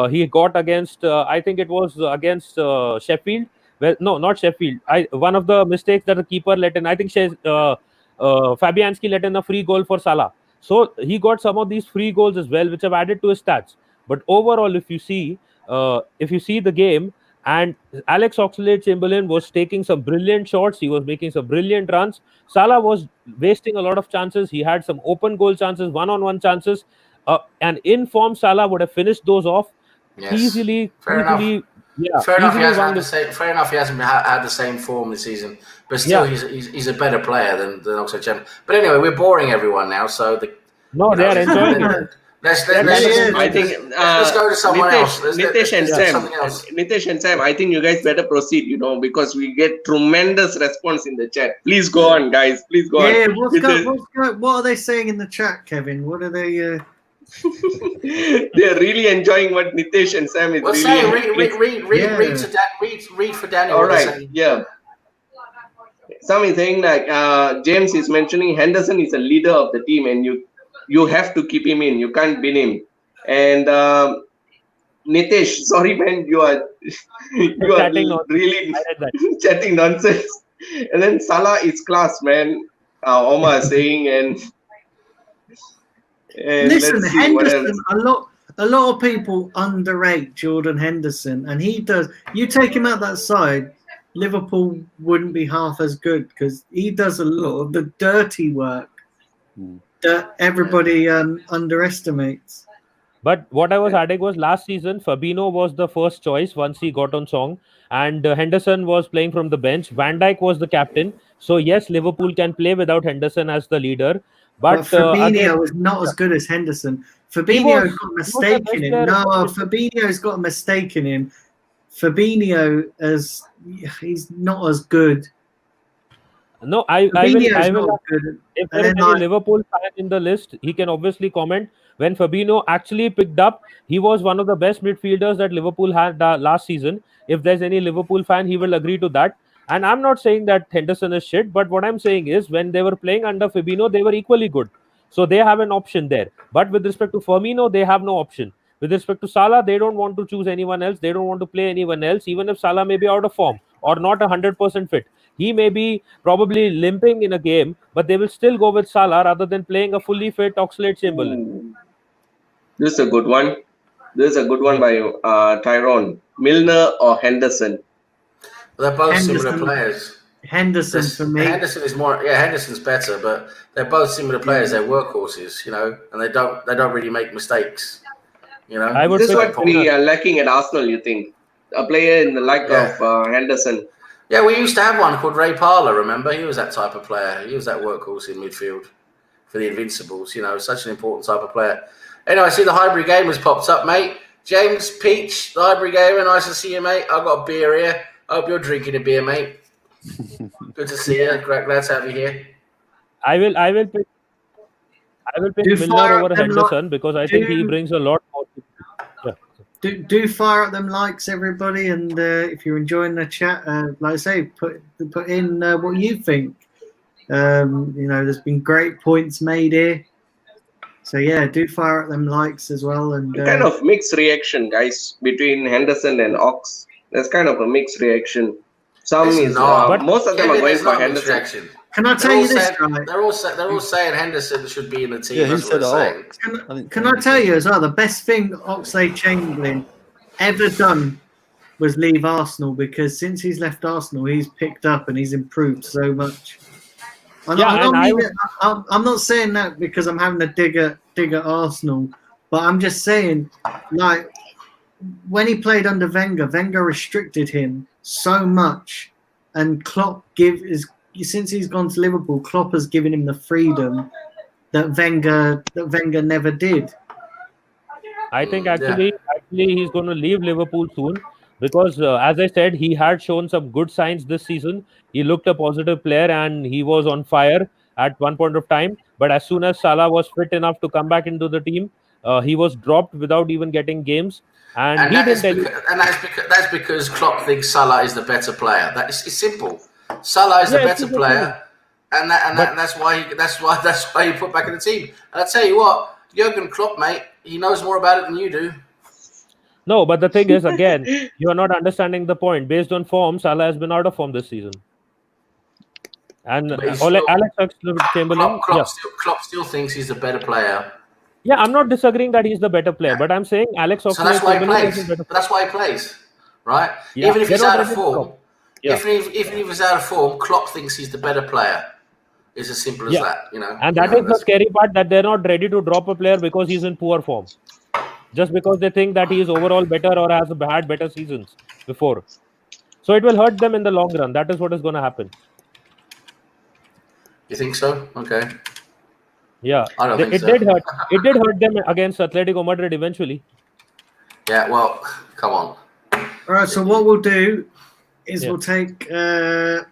F: he got against, I think it was against Sheffield. Well, no, not Sheffield. One of the mistakes that the keeper let in, I think Fabianski let in a free goal for Salah. So he got some of these free goals as well, which have added to his stats. But overall, if you see the game, and Alex Oxlade-Chamberlain was taking some brilliant shots, he was making some brilliant runs. Salah was wasting a lot of chances. He had some open goal chances, one-on-one chances, and in form Salah would have finished those off easily.
D: Fair enough.
F: Yeah,
D: fair enough.
F: Fair
D: enough. He hasn't had the same form this season, but still, he's a better player than Oxlade-Chamberlain. But anyway, we're boring everyone now, so they are
F: enjoying it.
D: Let's go to someone else.
B: Nitesh and Sam, I think you guys better proceed, because we get tremendous response in the chat. Please go on, guys. Please go on.
A: Yeah, what are they saying in the chat, Kevin? What are they...
B: They're really enjoying what Nitesh and Sam is
D: saying. Read for Daniel.
B: All right, yeah. Sam is saying James is mentioning Henderson is a leader of the team and you have to keep him in. You can't bin him. And Nitesh, sorry man, you are really chatting nonsense. And then Salah is class, man. Omar saying and
A: listen, Henderson. A lot of people underrate Jordan Henderson, and he does. You take him out that side, Liverpool wouldn't be half as good because he does a lot of the dirty work that everybody underestimates.
F: But what I was adding was last season, Fabinho was the first choice once he got on song, and Henderson was playing from the bench. Van Dijk was the captain. So yes, Liverpool can play without Henderson as the leader. But
A: Fabinho was not as good as Henderson. Fabinho's got a mistake in him. No, Fabinho's got a mistake in him. Fabinho he's not as good.
F: No, I will. If there is any Liverpool fan in the list, he can obviously comment. When Fabinho actually picked up, he was one of the best midfielders that Liverpool had last season. If there's any Liverpool fan, he will agree to that. And I'm not saying that Henderson is shit, but what I'm saying is when they were playing under Fabinho, they were equally good. So they have an option there. But with respect to Firmino, they have no option. With respect to Salah, they don't want to choose anyone else. They don't want to play anyone else, even if Salah may be out of form or not 100% fit. He may be probably limping in a game, but they will still go with Salah rather than playing a fully fit Oxlade-Chamberlain.
B: This is a good one. This is a good one by Tyrone. Milner or Henderson?
D: They're both similar players.
A: Henderson for me.
D: Henderson is more. Yeah, Henderson's better, but they're both similar players. They're workhorses, and they don't really make mistakes.
B: This is what we are lacking at Arsenal. You think a player in the like of Henderson?
D: Yeah, we used to have one called Ray Parlour. Remember, he was that type of player. He was that workhorse in midfield for the Invincibles. Such an important type of player. Anyway, I see the Highbury game has popped up, mate. James Peach, the Highbury gamer. Nice to see you, mate. I've got a beer here. I hope you're drinking a beer, mate. Good to see you. Glad to have you here.
F: I will pick Milner over Henderson because I think he brings a lot more.
A: Do fire at them likes, everybody, and if you're enjoying the chat, like I say, put in what you think. There's been great points made here, so yeah, do fire at them likes as well. And
B: kind of mixed reaction, guys, between Henderson and Ox. There's kind of a mixed reaction. Most of them are going for Henderson.
A: Can I tell you this, right?
D: They're all saying Henderson should be in the team.
C: Yeah, who said
A: Can I tell you as well? The best thing Oxlade-Chamberlain ever done was leave Arsenal, because since he's left Arsenal, he's picked up and he's improved so much. I'm not saying that because I'm having a dig at Arsenal, but I'm just saying, like, when he played under Wenger restricted him so much, and Klopp since he's gone to Liverpool, Klopp has given him the freedom that Wenger never did.
F: I think actually he's going to leave Liverpool soon because, as I said, he had shown some good signs this season. He looked a positive player and he was on fire at one point of time. But as soon as Salah was fit enough to come back into the team, he was dropped without even getting games. And that's
D: because Klopp thinks Salah is the better player. It's simple. Salah is the better player, and that's why he put back in the team. And I tell you what, Jurgen Klopp, mate, he knows more about it than you do.
F: No, but the thing is, again, you are not understanding the point. Based on form, Salah has been out of form this season. And
D: But he's still,
F: Alex Oxlade-Chamberlain, yeah.
D: Klopp still thinks he's the better player.
F: Yeah, I'm not disagreeing that he's the better player, but I'm saying Alex
D: So that's why he
F: Oxlade-Chamberlain is
D: plays.
F: the better
D: But that's why he plays, right?
F: Yeah,
D: Even if
F: they're
D: he's
F: not
D: out of
F: ready to
D: form,
F: stop. Yeah.
D: even if he's out of form, Klopp thinks he's the better player. It's as simple as
F: Yeah.
D: that, you know.
F: And
D: You
F: that
D: know,
F: is the scary part, that they're not ready to drop a player because he's in poor form. Just because they think that he is overall better or has had better seasons before. So it will hurt them in the long run. That is what is going to happen.
D: You think so? Okay.
F: Yeah.
D: I don't think
F: It
D: so.
F: did hurt. It did hurt them against Atletico Madrid eventually.
D: Yeah, well, come on.
A: All right, so what we'll do is
F: Yeah.
A: we'll take 10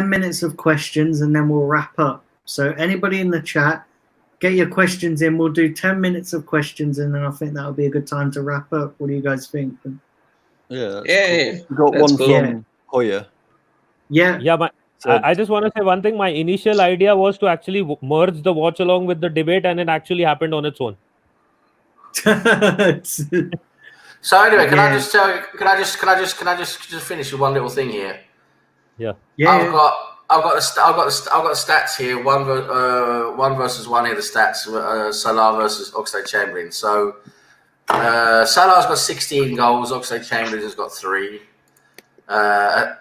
A: minutes of questions and then we'll wrap up. So anybody in the chat, get your questions in. We'll do 10 minutes of questions and then I think that'll be a good time to wrap up. What do you guys think?
C: Yeah.
B: Yeah,
C: We got
B: that's
C: one
B: cool.
C: from Hoyer.
A: Yeah.
F: Yeah, I just want to say one thing. My initial idea was to actually merge the watch along with the debate, and it actually happened on its own.
D: So anyway, can I
A: Yeah.
D: just tell you? Can I just finish with one little thing here?
F: Yeah.
D: I've got the stats here. One versus one here. The stats. Salah versus Oxlade-Chamberlain. So Salah's got 16 goals. Oxlade-Chamberlain has got 3.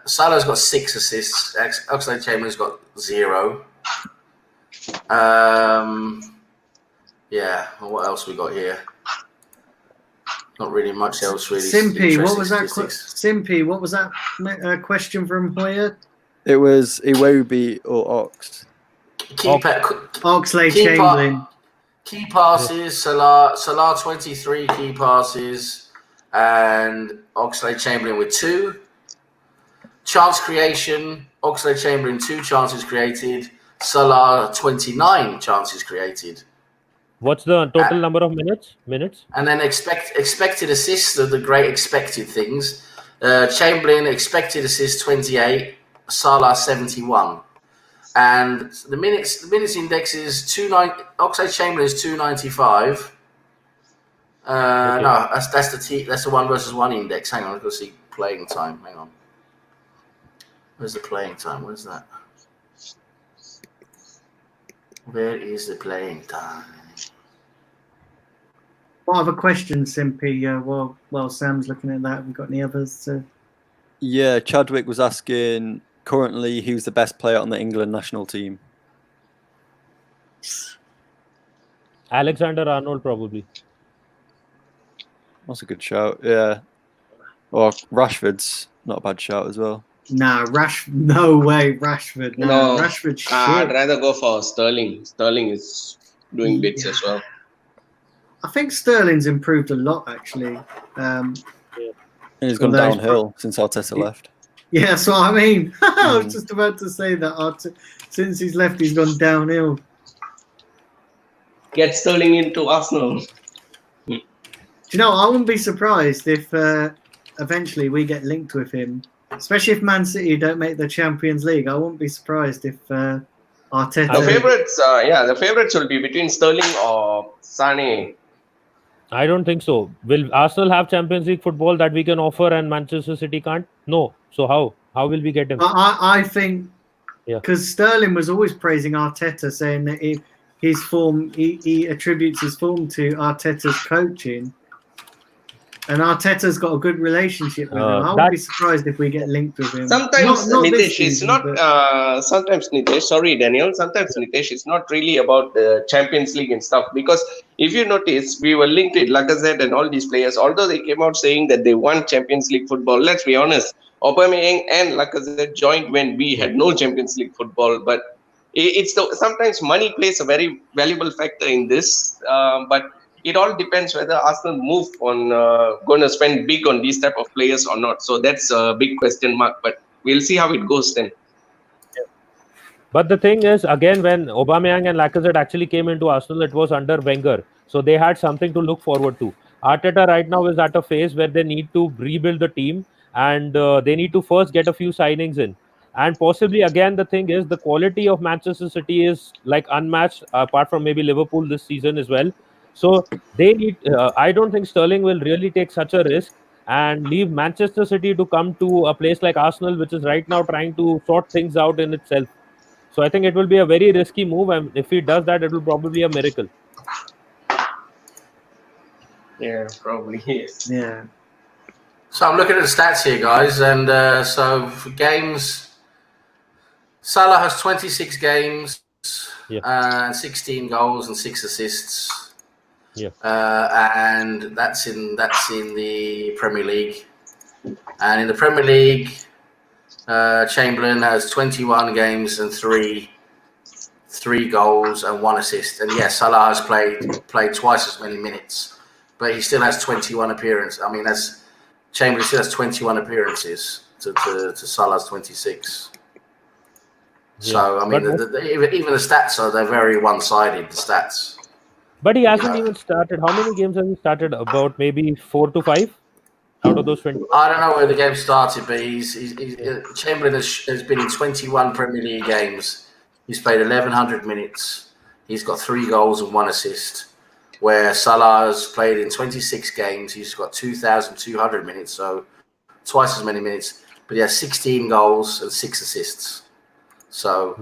D: Salah's got 6 assists. Oxlade-Chamberlain's got 0. Yeah. What else we got here? Not really much else. Really.
A: Simpy, what was that?
D: statistics.
A: Simpy, what was that question from Hoyer?
C: It was Iwobi or Ox.
A: Oxlade-Chamberlain.
D: Key passes, Salah 23 key passes, and Oxlade-Chamberlain with 2. Chance creation, Oxlade-Chamberlain 2 chances created, Salah 29 chances created.
F: What's the total number of minutes?
D: And then expected assists are the great expected things. Chamberlain expected assists 28, Salah 71. And the minutes index is Oxlade-Chamberlain is 295.
F: Okay.
D: No, that's the 1 versus 1 index. Hang on, let's go see playing time. Hang on. Where's the playing time? Where's that? Where is the playing time?
A: What other questions, Simpy? While Sam's looking at that, have we got any others?
C: Yeah, Chadwick was asking currently who's the best player on the England national team.
F: Alexander-Arnold, probably.
C: That's a good shout. Yeah. Or Rashford's not a bad shout as well.
A: Nah, no way, Rashford.
B: No,
A: Rashford shit.
B: I'd rather go for Sterling. Sterling is doing bits as well.
A: I think Sterling's improved a lot, actually.
C: And he's gone
A: Although-
C: downhill since Arteta left.
A: Yeah, that's what I mean. I was just about to say that since he's left, he's gone downhill.
B: Get Sterling into Arsenal.
A: Do you know, I wouldn't be surprised if eventually we get linked with him, especially if Man City don't make the Champions League. I wouldn't be surprised if Arteta...
B: The favorites will be between Sterling or Sane.
F: I don't think so. Will Arsenal have Champions League football that we can offer and Manchester City can't? No. So how? How will we get him?
A: I think because Sterling was always praising Arteta, saying that his form, he attributes his form to Arteta's coaching. And Arteta's got a good relationship with him. I wouldn't be surprised if we get linked with him.
B: Sometimes,
A: Not this
B: Nitesh, it's
A: season,
B: not.
A: but-
B: Sometimes, Nitesh, sorry, Daniel. Sometimes, Nitesh, it's not really about the Champions League and stuff. Because if you notice, we were linked with Lacazette and all these players. Although they came out saying that they won Champions League football, let's be honest, Aubameyang and Lacazette joined when we had no Champions League football. But sometimes money plays a very valuable factor in this. But it all depends whether Arsenal move on going to spend big on these type of players or not. So that's a big question mark. But we'll see how it goes then.
F: But the thing is, again, when Aubameyang and Lacazette actually came into Arsenal, it was under Wenger. So they had something to look forward to. Arteta right now is at a phase where they need to rebuild the team and they need to first get a few signings in. And possibly, again, the thing is the quality of Manchester City is like unmatched, apart from maybe Liverpool this season as well. So they need. I don't think Sterling will really take such a risk and leave Manchester City to come to a place like Arsenal, which is right now trying to sort things out in itself. So I think it will be a very risky move, and if he does that, it will probably be a miracle.
B: Yeah, probably is.
A: Yeah.
D: So I'm looking at the stats here, guys, and so for games, Salah has 26 games,
F: Yeah.
D: 16 goals and 6 assists.
F: Yeah.
D: And that's in the Premier League. And in the Premier League, Chamberlain has 21 games and three goals and 1 assist. And yes, Salah has played twice as many minutes, but he still has 21 appearances. I mean, Chamberlain still has 21 appearances to Salah's 26.
F: Yeah.
D: So I mean, even the stats they're very one-sided. The stats.
F: But he hasn't even started. How many games has he started? About maybe 4 to 5 out of those 20.
D: I don't know where the game started, but Chamberlain has been in 21 Premier League games. He's played 1,100 minutes. He's got 3 goals and 1 assist. Where Salah has played in 26 games. He's got 2,200 minutes, so twice as many minutes. But he has 16 goals and 6 assists. So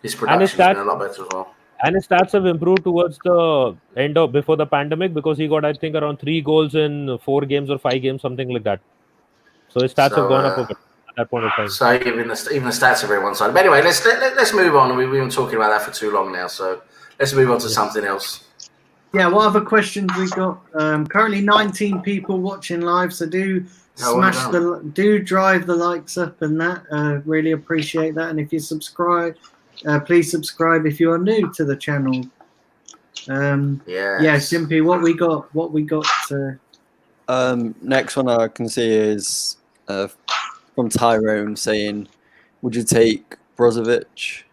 D: his production has been a lot better as well.
F: And his stats have improved towards the end of before the pandemic, because he got, I think, around 3 goals in 4 games or 5 games, something like that. So his stats have gone up a bit at that point of time.
D: So even the stats are very one-sided. But anyway, let's move on. We've been talking about that for too long now. So let's move on to something else.
A: Yeah, what other questions we got? Currently 19 people watching live, so do drive the likes up and that. Really appreciate that. And if you subscribe, please subscribe if you are new to the channel. Yeah, Simpy, what we got?
C: Next one I can see is from Tyrone saying, "Would you take Brozovic?"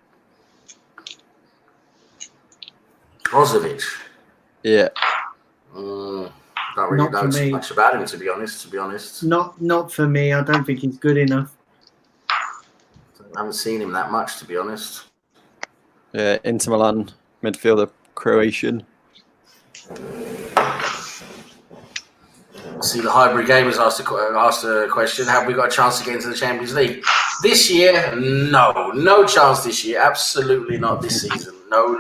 D: Brozovic.
C: Yeah.
D: Don't really know too much about him, to be honest.
A: Not for me. I don't think he's good enough.
D: I haven't seen him that much, to be honest.
C: Yeah, Inter Milan midfielder, Croatian.
D: See, the hybrid gamers asked a question: have we got a chance to get into the Champions League this year? No chance this year. Absolutely not this season. No.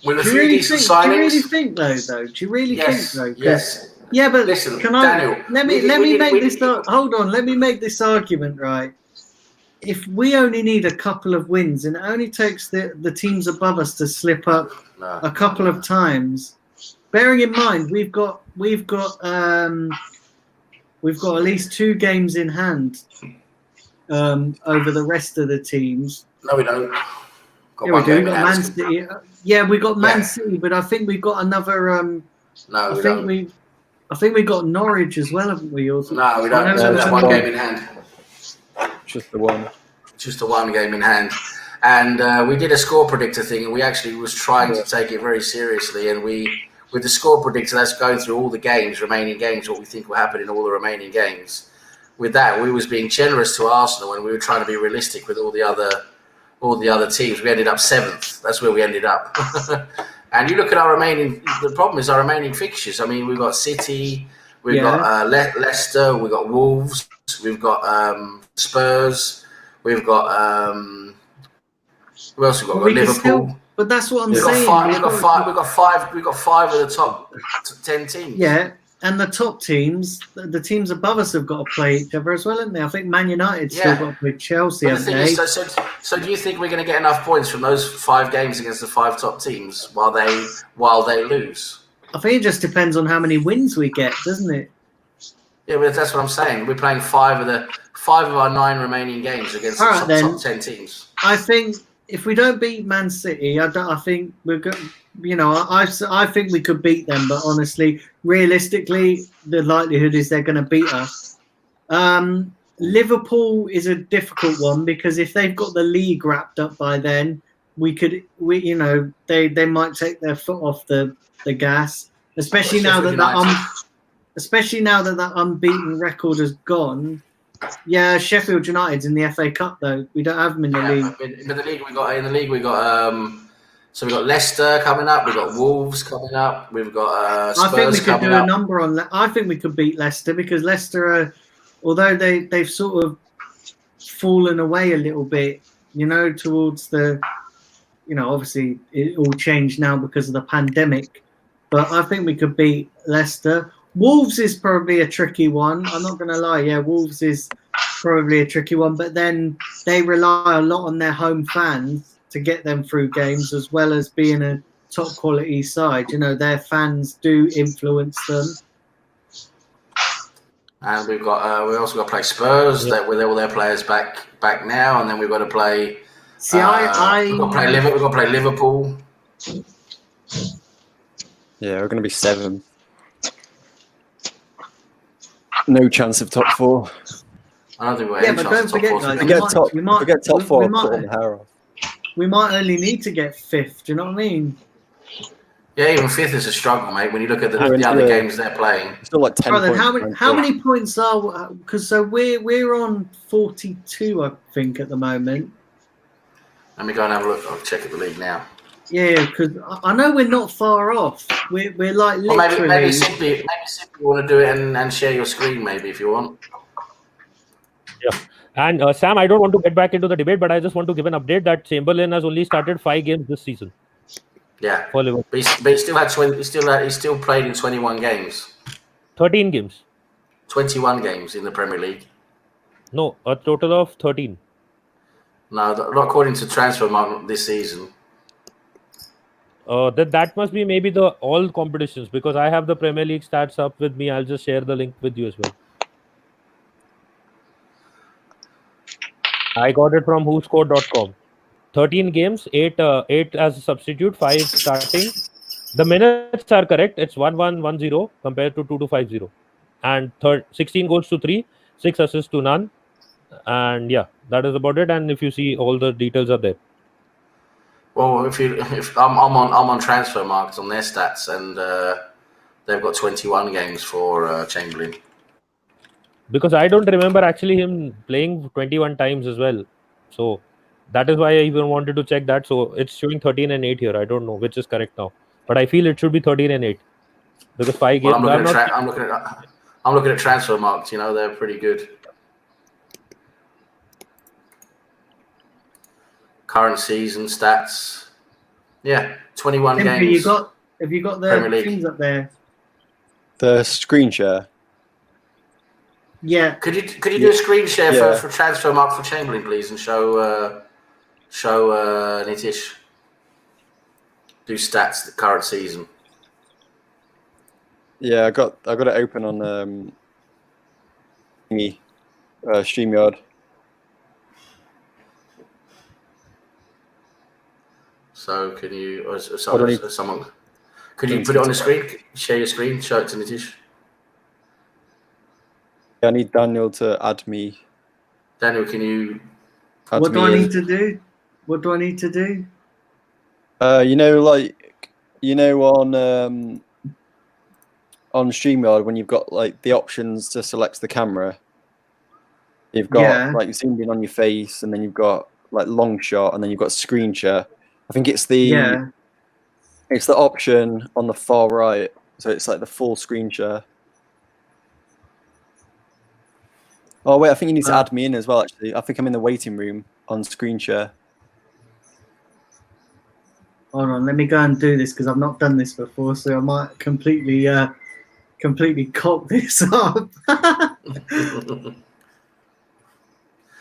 D: With a few decent signings.
A: Do you really think though? Do you really think though?
D: Yes.
A: Yeah, but
D: listen,
A: Daniel, let me make this. Hold on, let me make this argument, right? If we only need a couple of wins, and it only takes the teams above us to slip up a couple of times, bearing in mind we've got at least 2 games in hand over the rest of the teams.
D: No, we don't.
A: We got Man City. Yeah, we got Man City, but I think we've got another.
D: No, we don't.
A: I think we got Norwich as well, haven't we? Also,
D: no, we don't. There's 1 game in hand.
C: Just the one.
D: Just the 1 game in hand. And we did a score predictor thing, and we actually was trying to take it very seriously. And with the score predictor, that's going through all the remaining games, what we think will happen in all the remaining games. With that, we was being generous to Arsenal, and we were trying to be realistic with all the other teams. We ended up 7th. That's where we ended up. And you look at the problem is our remaining fixtures. I mean, we've got City, we've got Leicester, we've got Wolves, we've got Spurs, we've got who else we've got? We've got Liverpool.
A: But that's what I'm saying.
D: We've got 5 of the top 10 teams.
A: Yeah. And the top teams, the teams above us have got to play each other as well, haven't they? I think Man United still got to play Chelsea.
D: But the thing is, so do you think we're going to get enough points from those 5 games against the 5 top teams while they lose?
A: I think it just depends on how many wins we get, doesn't it?
D: Yeah, but that's what I'm saying. We're playing 5 of our 9 remaining games against the top 10 teams.
A: I think if we don't beat Man City, I think we're good. I think we could beat them, but honestly, realistically, the likelihood is they're going to beat us. Liverpool is a difficult one because if they've got the league wrapped up by then, they might take their foot off the gas, especially now that that unbeaten record has gone. Yeah, Sheffield United's in the FA Cup though. We don't have them in the league.
D: In the league we got So we've got Leicester coming up. We've got Wolves coming up. We've got Spurs
A: I think we could
D: coming
A: do a
D: up.
A: number on that. I think we could beat Leicester because Leicester are, although they've sort of fallen away a little bit, towards the, obviously it all changed now because of the pandemic, but I think we could beat Leicester. Wolves is probably a tricky one. I'm not going to lie. Yeah, Wolves is probably a tricky one, but then they rely a lot on their home fans to get them through games, as well as being a top quality side. Their fans do influence them.
D: And we've got we also got to play Spurs.
F: Yeah.
D: With all their players back now, and then we've got to play.
A: See,
D: we've got to play Liverpool.
C: Yeah, we're going to be 7th. No chance of top 4.
D: I don't think we're
A: Yeah,
D: any
A: but
D: chance
A: don't
D: of top
A: forget,
D: 4.
A: guys,
C: Forget top 4.
A: we
C: Put
A: might-
C: on the hair off.
A: we might only need to get 5th. Do you know what I mean?
D: Yeah, even 5th is a struggle, mate. When you look at the
C: We're into
D: other
C: the-
D: games they're playing.
C: Still like 10
A: Brother,
C: points.
A: how many points are? Because we're on 42, I think, at the moment.
D: Let me go and have a look. I'll check at the league now.
A: Yeah, because I know we're not far off. We're like
D: Or
A: literally.
D: maybe simply you want to do it and share your screen, maybe if you want.
F: Yeah. And Sam, I don't want to get back into the debate, but I just want to give an update that Chamberlain has only started 5 games this season
D: Yeah,
F: for Liverpool.
D: but he still had 20. He still played in 21 games.
F: 13 games.
D: 21 games in the Premier League.
F: No, a total of 13.
D: No, not according to Transfermarkt this season.
F: That must be maybe the all competitions, because I have the Premier League stats up with me. I'll just share the link with you as well. I got it from whoscored.com. 13 games, 8 as a substitute, 5 starting. The minutes are correct. It's 1-1-1-0 compared to 2-5-0. And 16 goals to 3, 6 assists to none. And yeah, that is about it. And if you see, all the details are there.
D: Well, if I'm on Transfermarkt on their stats, and they've got 21 games for Chamberlain.
F: Because I don't remember actually him playing 21 times as well. So that is why I even wanted to check that. So it's showing 13 and 8 here. I don't know which is correct now, but I feel it should be 13 and 8 because 5 games.
D: Well, I'm looking at Transfermarkt. They're pretty good. Current season stats. Yeah, 21
A: Simply,
D: games.
A: have you got the
D: Premier League.
A: things up there?
C: The screen share.
A: Yeah.
D: Could you do a screen share
C: Yeah.
D: for Transfermarkt for Chamberlain, please, and show Nitish do stats the current season.
C: Yeah, I got it open on StreamYard.
D: So can you,
C: Hold on.
D: someone, could you put it on the screen? Share your screen, show it to Nitish.
C: I need Daniel to add me.
D: Daniel, can you?
C: Add
A: What do
C: me
A: I
C: in.
A: need to do? What do I need to do?
C: On StreamYard, when you've got like the options to select the camera, you've got like zoomed in on your face, and then you've got like long shot, and then you've got screen share. I think it's the option on the far right, so it's like the full screen share. Oh wait, I think you need to add me in as well. Actually, I think I'm in the waiting room on screen share.
A: Hold on, let me go and do this because I've not done this before, so I might completely cock this up.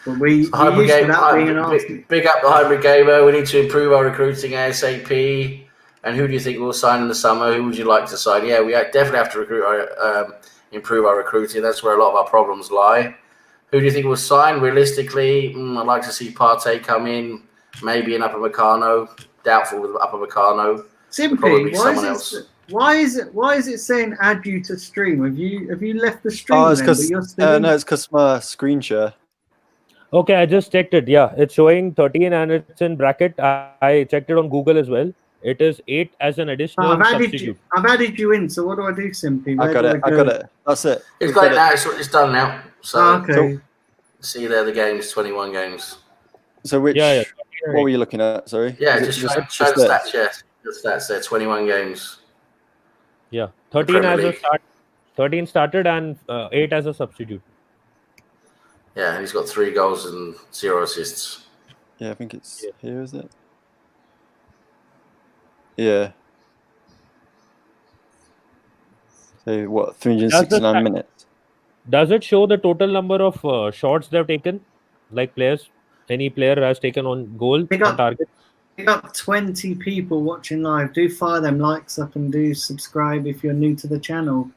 A: But we used to that being an Arsenal.
D: Big up the Hybrid Gamer. We need to improve our recruiting ASAP. And who do you think will sign in the summer? Who would you like to sign? Yeah, we definitely have to improve our recruiting. That's where a lot of our problems lie. Who do you think will sign? Realistically, I'd like to see Partey come in. Maybe an Upamecano. Doubtful with Upamecano.
A: Simply, why is it saying add you to stream? Have you left the stream?
C: Oh, it's
A: then, but
C: because
A: you're still
C: no, it's because my screen share.
F: Okay, I just checked it. Yeah, it's showing 13 and it's in bracket. I checked it on Google as well. It is 8 as an additional substitute.
A: I've added you in. So what do I do, Simply?
C: I got it. That's it.
D: It's got it now. It's done now. So
A: okay.
D: see there the games, 21 games.
C: So which?
F: Yeah.
C: what were you looking at? Sorry.
D: Yeah,
C: Is it
D: just show the
C: there?
D: stats. Yeah, the stats there. 21 games.
F: Yeah,
D: The
F: 13
D: Premier
F: as a
D: League.
F: start. 13 started and 8 as a substitute.
D: Yeah, and he's got 3 goals and 0 assists.
C: Yeah, I think it's here, is it? Yeah. So what? 369 minutes.
F: Does it show the total number of shots they've taken? Like players, any player has taken on goal on target?
A: We got 20 people watching live. Do fire them likes up and do subscribe if you're new to the channel.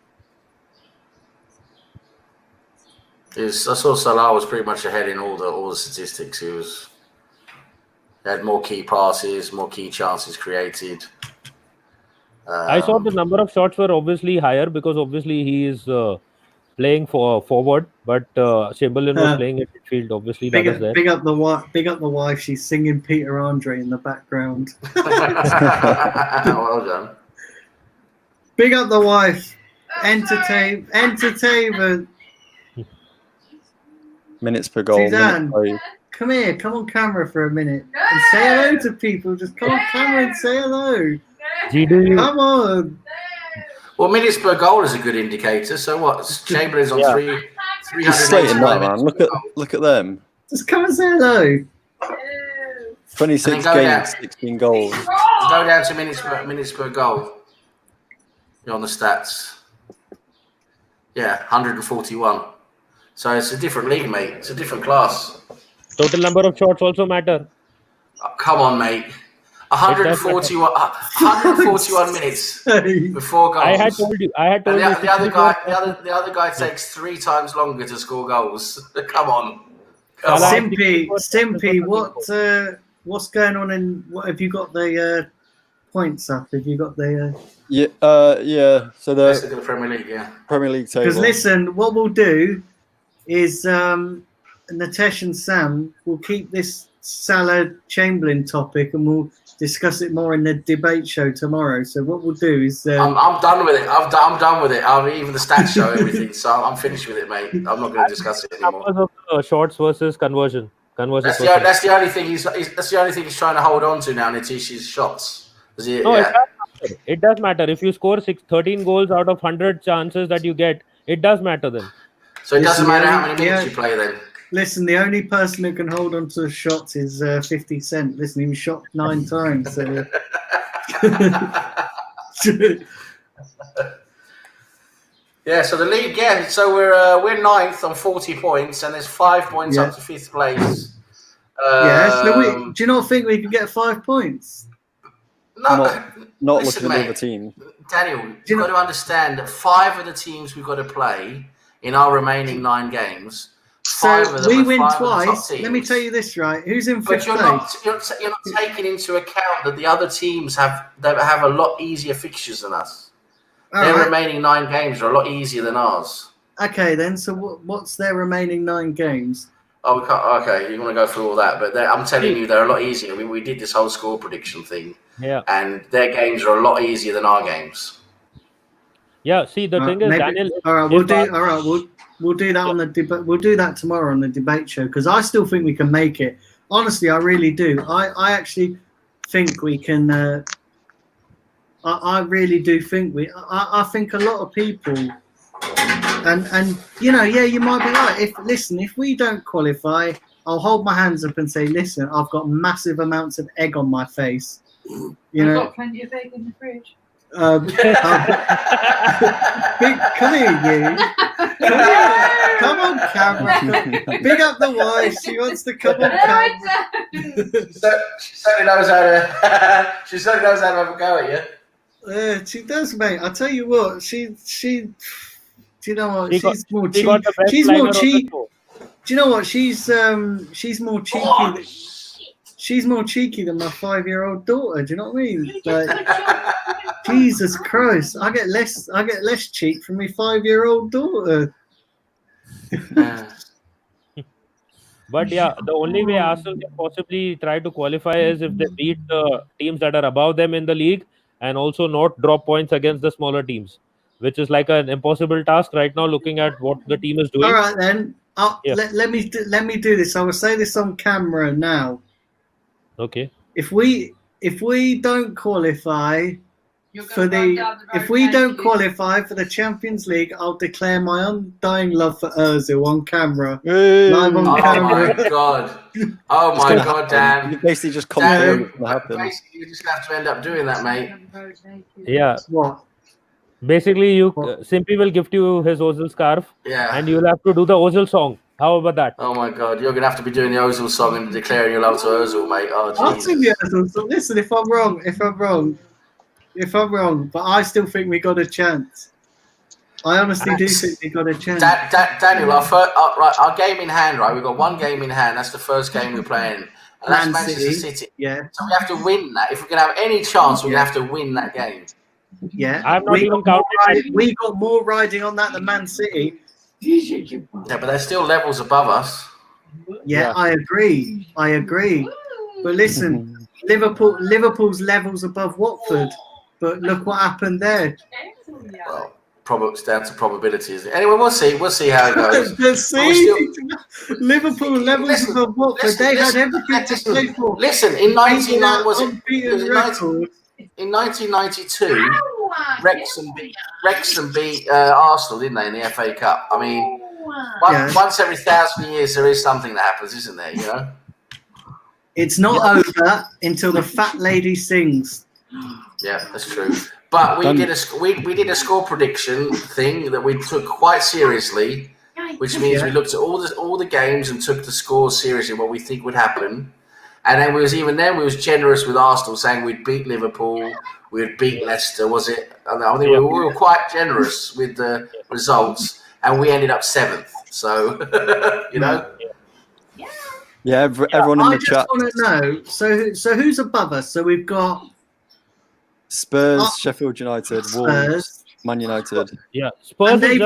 D: I saw Salah was pretty much ahead in all the statistics. He had more key passes, more key chances created.
F: I saw the number of shots were obviously higher because obviously he is playing for forward, but Chamberlain was playing at midfield. Obviously, that is there.
A: Big up the wife. She's singing Peter Andre in the background.
D: Well done.
A: Big up the wife. Entertainment.
C: Minutes per goal.
A: Suzanne, come here. Come on camera for a minute and say hello to people. Just come on camera and say hello. Come on.
D: Well, minutes per goal is a good indicator. So what? Chamberlain's on 300.
C: Just slating that, man. Look at them.
A: Just come and say hello.
C: 26 games, 16 goals.
D: Go down to minutes per goal. You're on the stats. Yeah, 141. So it's a different league, mate. It's a different class.
F: Total number of shots also matter.
D: Oh, come on, mate. 141 minutes before goals.
F: I had told you.
D: The other guy takes 3 times longer to score goals. Come on.
A: Stimpy, what's going on in? What have you got the points up? Have you got the?
C: Yeah. So
D: the Premier League, yeah.
C: Premier League table.
A: Because listen, what we'll do is Natesh and Sam will keep this Salah Chamberlain topic and we'll discuss it more in the debate show tomorrow. So what we'll do is
D: I'm done with it. I'm done with it. Even the stats show everything, so I'm finished with it, mate. I'm not going to discuss it anymore.
F: Shots versus conversion.
D: That's the only thing he's trying to hold on to now. Nitish's shots.
F: It does matter. If you score 13 goals out of 100 chances that you get, it does matter then.
D: So it doesn't matter how many minutes you play then.
A: Listen, the only person who can hold on to shots is 50 Cent. Listen, he was shot 9 times. So.
D: Yeah, so the league, so we're 9th on 40 points, and there's 5 points up to 5th place.
A: Do you not think we could get 5 points?
C: No, not looking at the other team.
D: Daniel, you've got to understand that 5 of the teams we've got to play in our remaining 9 games.
A: So we win twice. Let me tell you this, right? Who's in 5th place?
D: You're not taking into account that the other teams have a lot easier fixtures than us. Their remaining 9 games are a lot easier than ours.
A: Okay, then. So what's their remaining 9 games?
D: Oh, we can't. Okay, you want to go through all that, but I'm telling you, they're a lot easier. I mean, we did this whole score prediction thing, and their games are a lot easier than our games.
F: Yeah. See, the thing is, Daniel.
A: We'll do that on the debate. We'll do that tomorrow on the debate show because I still think we can make it. Honestly, I really do. I actually think we can. I really do think we. I think a lot of people. And you might be right. If we don't qualify, I'll hold my hands up and say, listen, I've got massive amounts of egg on my face.
E: I've got plenty of egg in the fridge.
A: Come here, you. Come on, camera. Big up the wife. She wants to come on camera.
D: She certainly knows how to have a go at you.
A: She does, mate. I tell you what, she. Do you know what? She's more cheeky. Do you know what? She's more cheeky. She's more cheeky than my 5-year-old daughter. Do you know what I mean? Like, Jesus Christ, I get less cheek from my 5-year-old daughter.
F: But yeah, the only way Arsenal can possibly try to qualify is if they beat the teams that are above them in the league and also not drop points against the smaller teams, which is like an impossible task right now, looking at what the team is doing.
A: All right, then. Let me do this. I will say this on camera now.
F: Okay.
A: If we don't qualify
E: You're
A: for
E: gonna run
A: the
E: down the road,
A: if we don't
E: Yankee.
A: qualify for the Champions League, I'll declare my undying love for Özil on camera.
C: Hey.
A: Live on
D: Oh
A: camera.
D: my god! Oh
C: It's
D: my
C: gonna
D: god,
C: happen. You
D: Dan!
C: basically just
D: Dan,
C: confirmed it's gonna happen.
D: basically, you just have to end up doing that, mate.
F: Yeah.
A: What?
F: Basically, you
A: What?
F: Simpy will gift you his Ozil scarf,
D: Yeah.
F: and you'll have to do the Ozil song. How about that?
D: Oh my god, you're gonna have to be doing the Ozil song and declaring your love to Ozil, mate. Oh
A: I'll
D: Jesus!
A: sing the Özil song. Listen, if I'm wrong, but I still think we got a chance. I honestly do think we got a chance.
D: Daniel, our game in hand, right? We've got one game in hand. That's the first game we're playing, and that's
A: Man
D: Manchester
A: City.
D: City.
A: Yeah,
D: So we have to win that. If we're gonna have any chance, we're gonna have to win that game.
A: yeah.
F: I'm not even counting.
A: We got more riding on that than Man City.
D: Yeah, but they're still levels above us.
A: Yeah,
F: Yeah.
A: I agree. But listen, Liverpool's levels above Watford. But look what happened there.
D: Well, it's down to probability, isn't it? Anyway, we'll see. We'll see how it goes.
A: Liverpool levels above Watford. They had everything to play for.
D: Listen, in 1992, Wrexham beat Arsenal, didn't they, in the FA Cup? I mean, once every 1,000 years there is something that happens, isn't there? You know,
A: it's not over until the fat lady sings.
D: Yeah, that's true. But we did a score prediction thing that we took quite seriously, which means we looked at all the games and took the scores seriously, what we think would happen. And then we was generous with Arsenal, saying we'd beat Liverpool, we'd beat Leicester. Was it? I think we were quite generous with the results, and we ended up 7th. So you know.
C: Yeah, everyone in the chat.
A: I just want to know. So who's above us? So we've got
C: Spurs, Sheffield United, Wolves,
A: Spurs.
C: Man United.
F: Yeah, Spurs.
A: And they've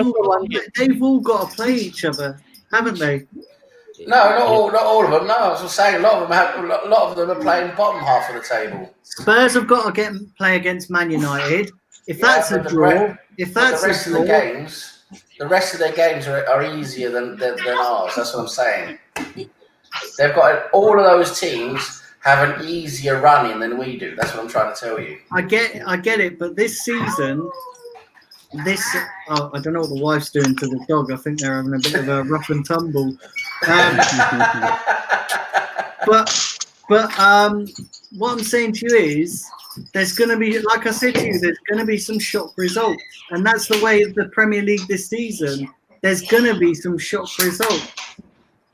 A: all got to play each other, haven't they?
D: No, not all of them. No, I was just saying a lot of them are playing bottom half of the table.
A: Spurs have got to play against Man United. If that's a draw,
D: the rest of their games are easier than ours. That's what I'm saying. They've got all of those teams have an easier run-in than we do. That's what I'm trying to tell you.
A: I get it, but this season, I don't know what the wife's doing to the dog. I think they're having a bit of a rough and tumble. But what I'm saying to you is, there's going to be, like I said to you, there's going to be some shock results, and that's the way of the Premier League this season. There's going to be some shock results.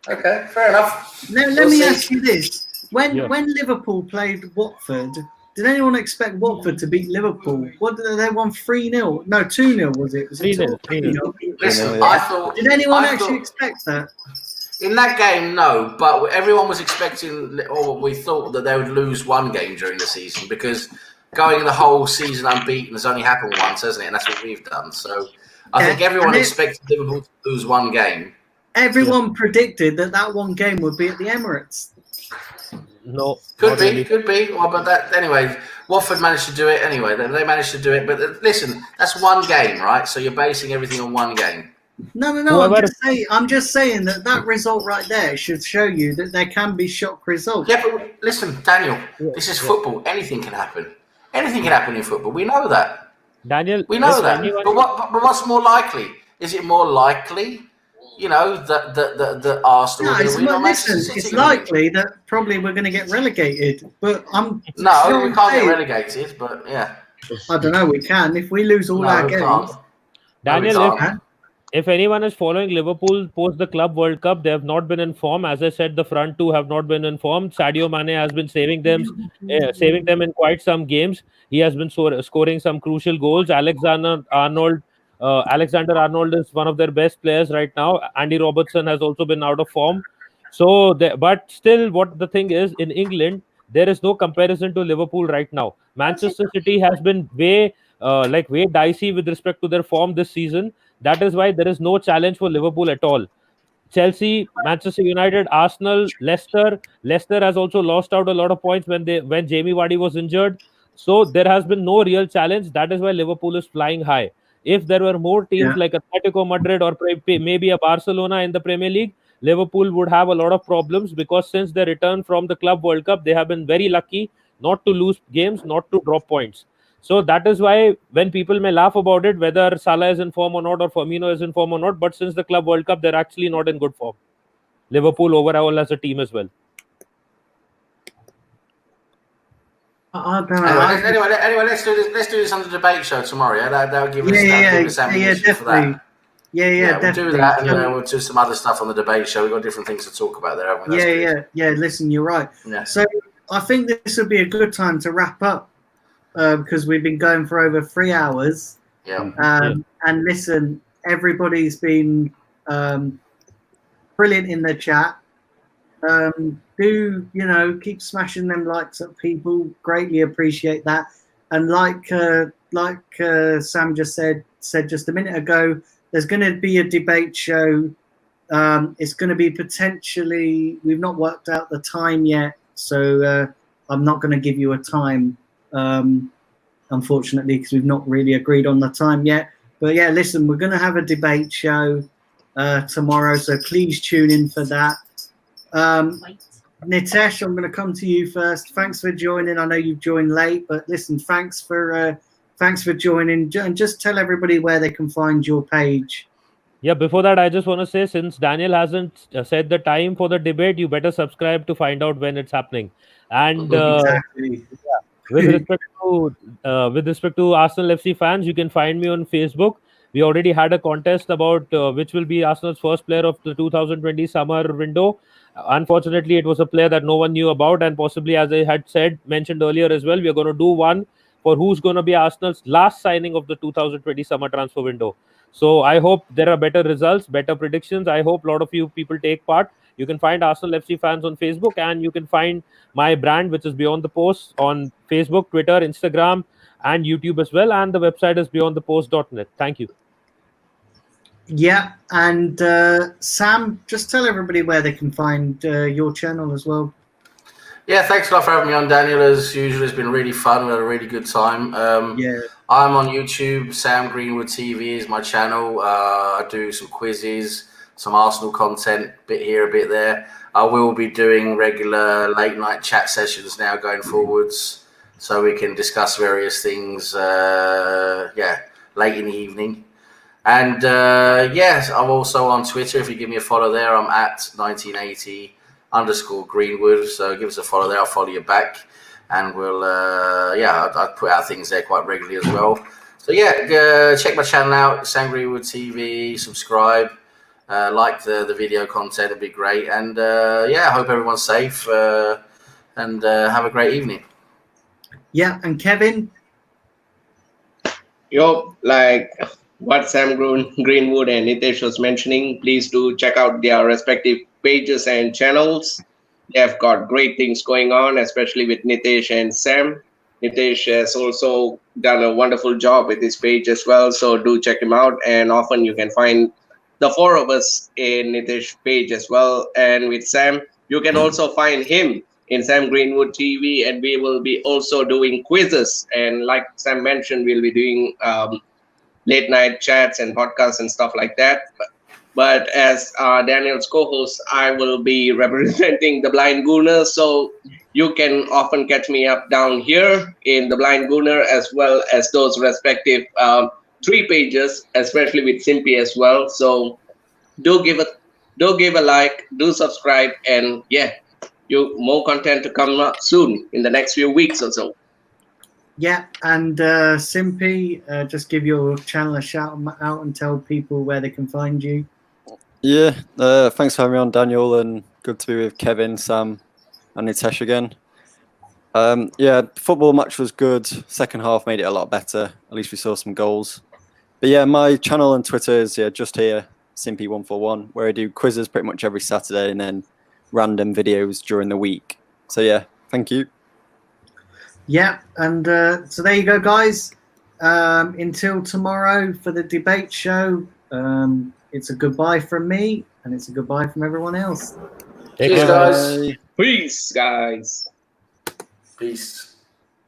D: Okay, fair enough.
A: Let me ask you this. When Liverpool played Watford, did anyone expect Watford to beat Liverpool? What did they won 3-0? No, 2-0 was it?
F: 3-0.
D: Listen, I thought.
A: Did anyone actually expect that?
D: In that game, no, but everyone was expecting, or we thought that they would lose one game during the season, because going the whole season unbeaten has only happened once, hasn't it? And that's what we've done. So I think everyone expected Liverpool to lose one game.
A: Everyone predicted that one game would be at the Emirates.
F: No,
D: could be. Well, but anyway, Watford managed to do it. Anyway, they managed to do it. But listen, that's one game, right? So you're basing everything on one game.
A: No. I'm just saying that result right there should show you that there can be shock results.
D: Yeah, but listen, Daniel, this is football. Anything can happen. Anything can happen in football. We know that.
F: Daniel,
D: we know that. But what's more likely? Is it more likely? That Arsenal.
A: It's likely that probably we're going to get relegated, but
D: we can't get relegated. But yeah,
A: I don't know. We can if we lose all our games.
F: Daniel, if anyone is following Liverpool post the Club World Cup, they have not been in form. As I said, the front two have not been in form. Sadio Mane has been saving them in quite some games. He has been scoring some crucial goals. Alexander Arnold is one of their best players right now. Andy Robertson has also been out of form. So, but still, what the thing is, in England, there is no comparison to Liverpool right now. Manchester City has been way dicey with respect to their form this season. That is why there is no challenge for Liverpool at all. Chelsea, Manchester United, Arsenal, Leicester. Leicester has also lost out a lot of points when Jamie Vardy was injured. So there has been no real challenge. That is why Liverpool is flying high. If there were more teams like Atletico Madrid or maybe a Barcelona in the Premier League, Liverpool would have a lot of problems, because since their return from the Club World Cup, they have been very lucky not to lose games, not to drop points. So that is why when people may laugh about it, whether Salah is in form or not, or Firmino is in form or not, but since the Club World Cup, they're actually not in good form. Liverpool overall as a team as well.
A: I don't know.
D: Anyway, let's do this on the debate show tomorrow. Yeah, that'll give us ammunition for
A: definitely.
D: that.
A: Yeah,
D: we'll
A: definitely.
D: do that, and we'll do some other stuff on the debate show. We've got different things to talk about there, haven't we?
A: Yeah. Listen, you're right.
D: Yeah.
A: So I think this would be a good time to wrap up, because we've been going for over 3 hours.
D: Yeah.
A: And listen, everybody's been brilliant in the chat. Do keep smashing them likes at people. Greatly appreciate that. And like Sam just said just a minute ago, there's going to be a debate show. It's going to be potentially, we've not worked out the time yet, so I'm not going to give you a time, unfortunately, because we've not really agreed on the time yet. But yeah, listen, we're going to have a debate show tomorrow, so please tune in for that. Nitesh, I'm going to come to you first. Thanks for joining. I know you've joined late, but listen, thanks for joining. And just tell everybody where they can find your page.
F: Yeah, before that, I just want to say, since Daniel hasn't said the time for the debate, you better subscribe to find out when it's happening. And
A: Exactly.
F: with respect to Arsenal FC fans, you can find me on Facebook. We already had a contest about which will be Arsenal's first player of the 2020 summer window. Unfortunately, it was a player that no one knew about, and possibly, as I had mentioned earlier as well, we are going to do one for who's going to be Arsenal's last signing of the 2020 summer transfer window. So I hope there are better results, better predictions. I hope a lot of you people take part. You can find Arsenal FC fans on Facebook, and you can find my brand, which is Beyond the Post, on Facebook, Twitter, Instagram, and YouTube as well. And the website is beyondthepost.net. Thank you.
A: Yeah, and Sam, just tell everybody where they can find your channel as well.
D: Yeah, thanks a lot for having me on, Daniel. As usual, it's been really fun. We had a really good time. I'm on YouTube. Sam Greenwood TV is my channel. I do some quizzes, some Arsenal content, bit here, a bit there. I will be doing regular late night chat sessions now going forwards, so we can discuss various things. Late in the evening. And yes, I'm also on Twitter. If you give me a follow there, I'm at 1980_Greenwood. So give us a follow there. I'll follow you back, and we'll I put out things there quite regularly as well. So yeah, check my channel out, Sam Greenwood TV. Subscribe, like the video content. It'd be great. And I hope everyone's safe and have a great evening.
A: Yeah, and Kevin.
B: Like what Sam Greenwood and Nitesh was mentioning, please do check out their respective pages and channels. They have got great things going on, especially with Nitesh and Sam. Nitesh has also done a wonderful job with his page as well, so do check him out. And often you can find the four of us in Nitesh's page as well. And with Sam, you can also find him in Sam Greenwood TV, and we will be also doing quizzes. And like Sam mentioned, we'll be doing late night chats and podcasts and stuff like that. But as Daniel's co-host, I will be representing the Blind Gooner. So you can often catch me up down here in the Blind Gooner, as well as those respective 3 pages, especially with Simpy as well. So do give a like, do subscribe, and more content to come up soon in the next few weeks or so.
A: Yeah, and Simpy, just give your channel a shout out and tell people where they can find you.
C: Yeah, thanks for having me on, Daniel, and good to be with Kevin, Sam, and Nitesh again. Football match was good. Second half made it a lot better. At least we saw some goals. But yeah, my channel and Twitter is just here, Simpy141, where I do quizzes pretty much every Saturday and then random videos during the week. So yeah, thank you.
A: Yeah, and so there you go, guys. Until tomorrow for the debate show, it's a goodbye from me, and it's a goodbye from everyone else.
D: Cheers, guys.
B: Peace, guys.
D: Peace.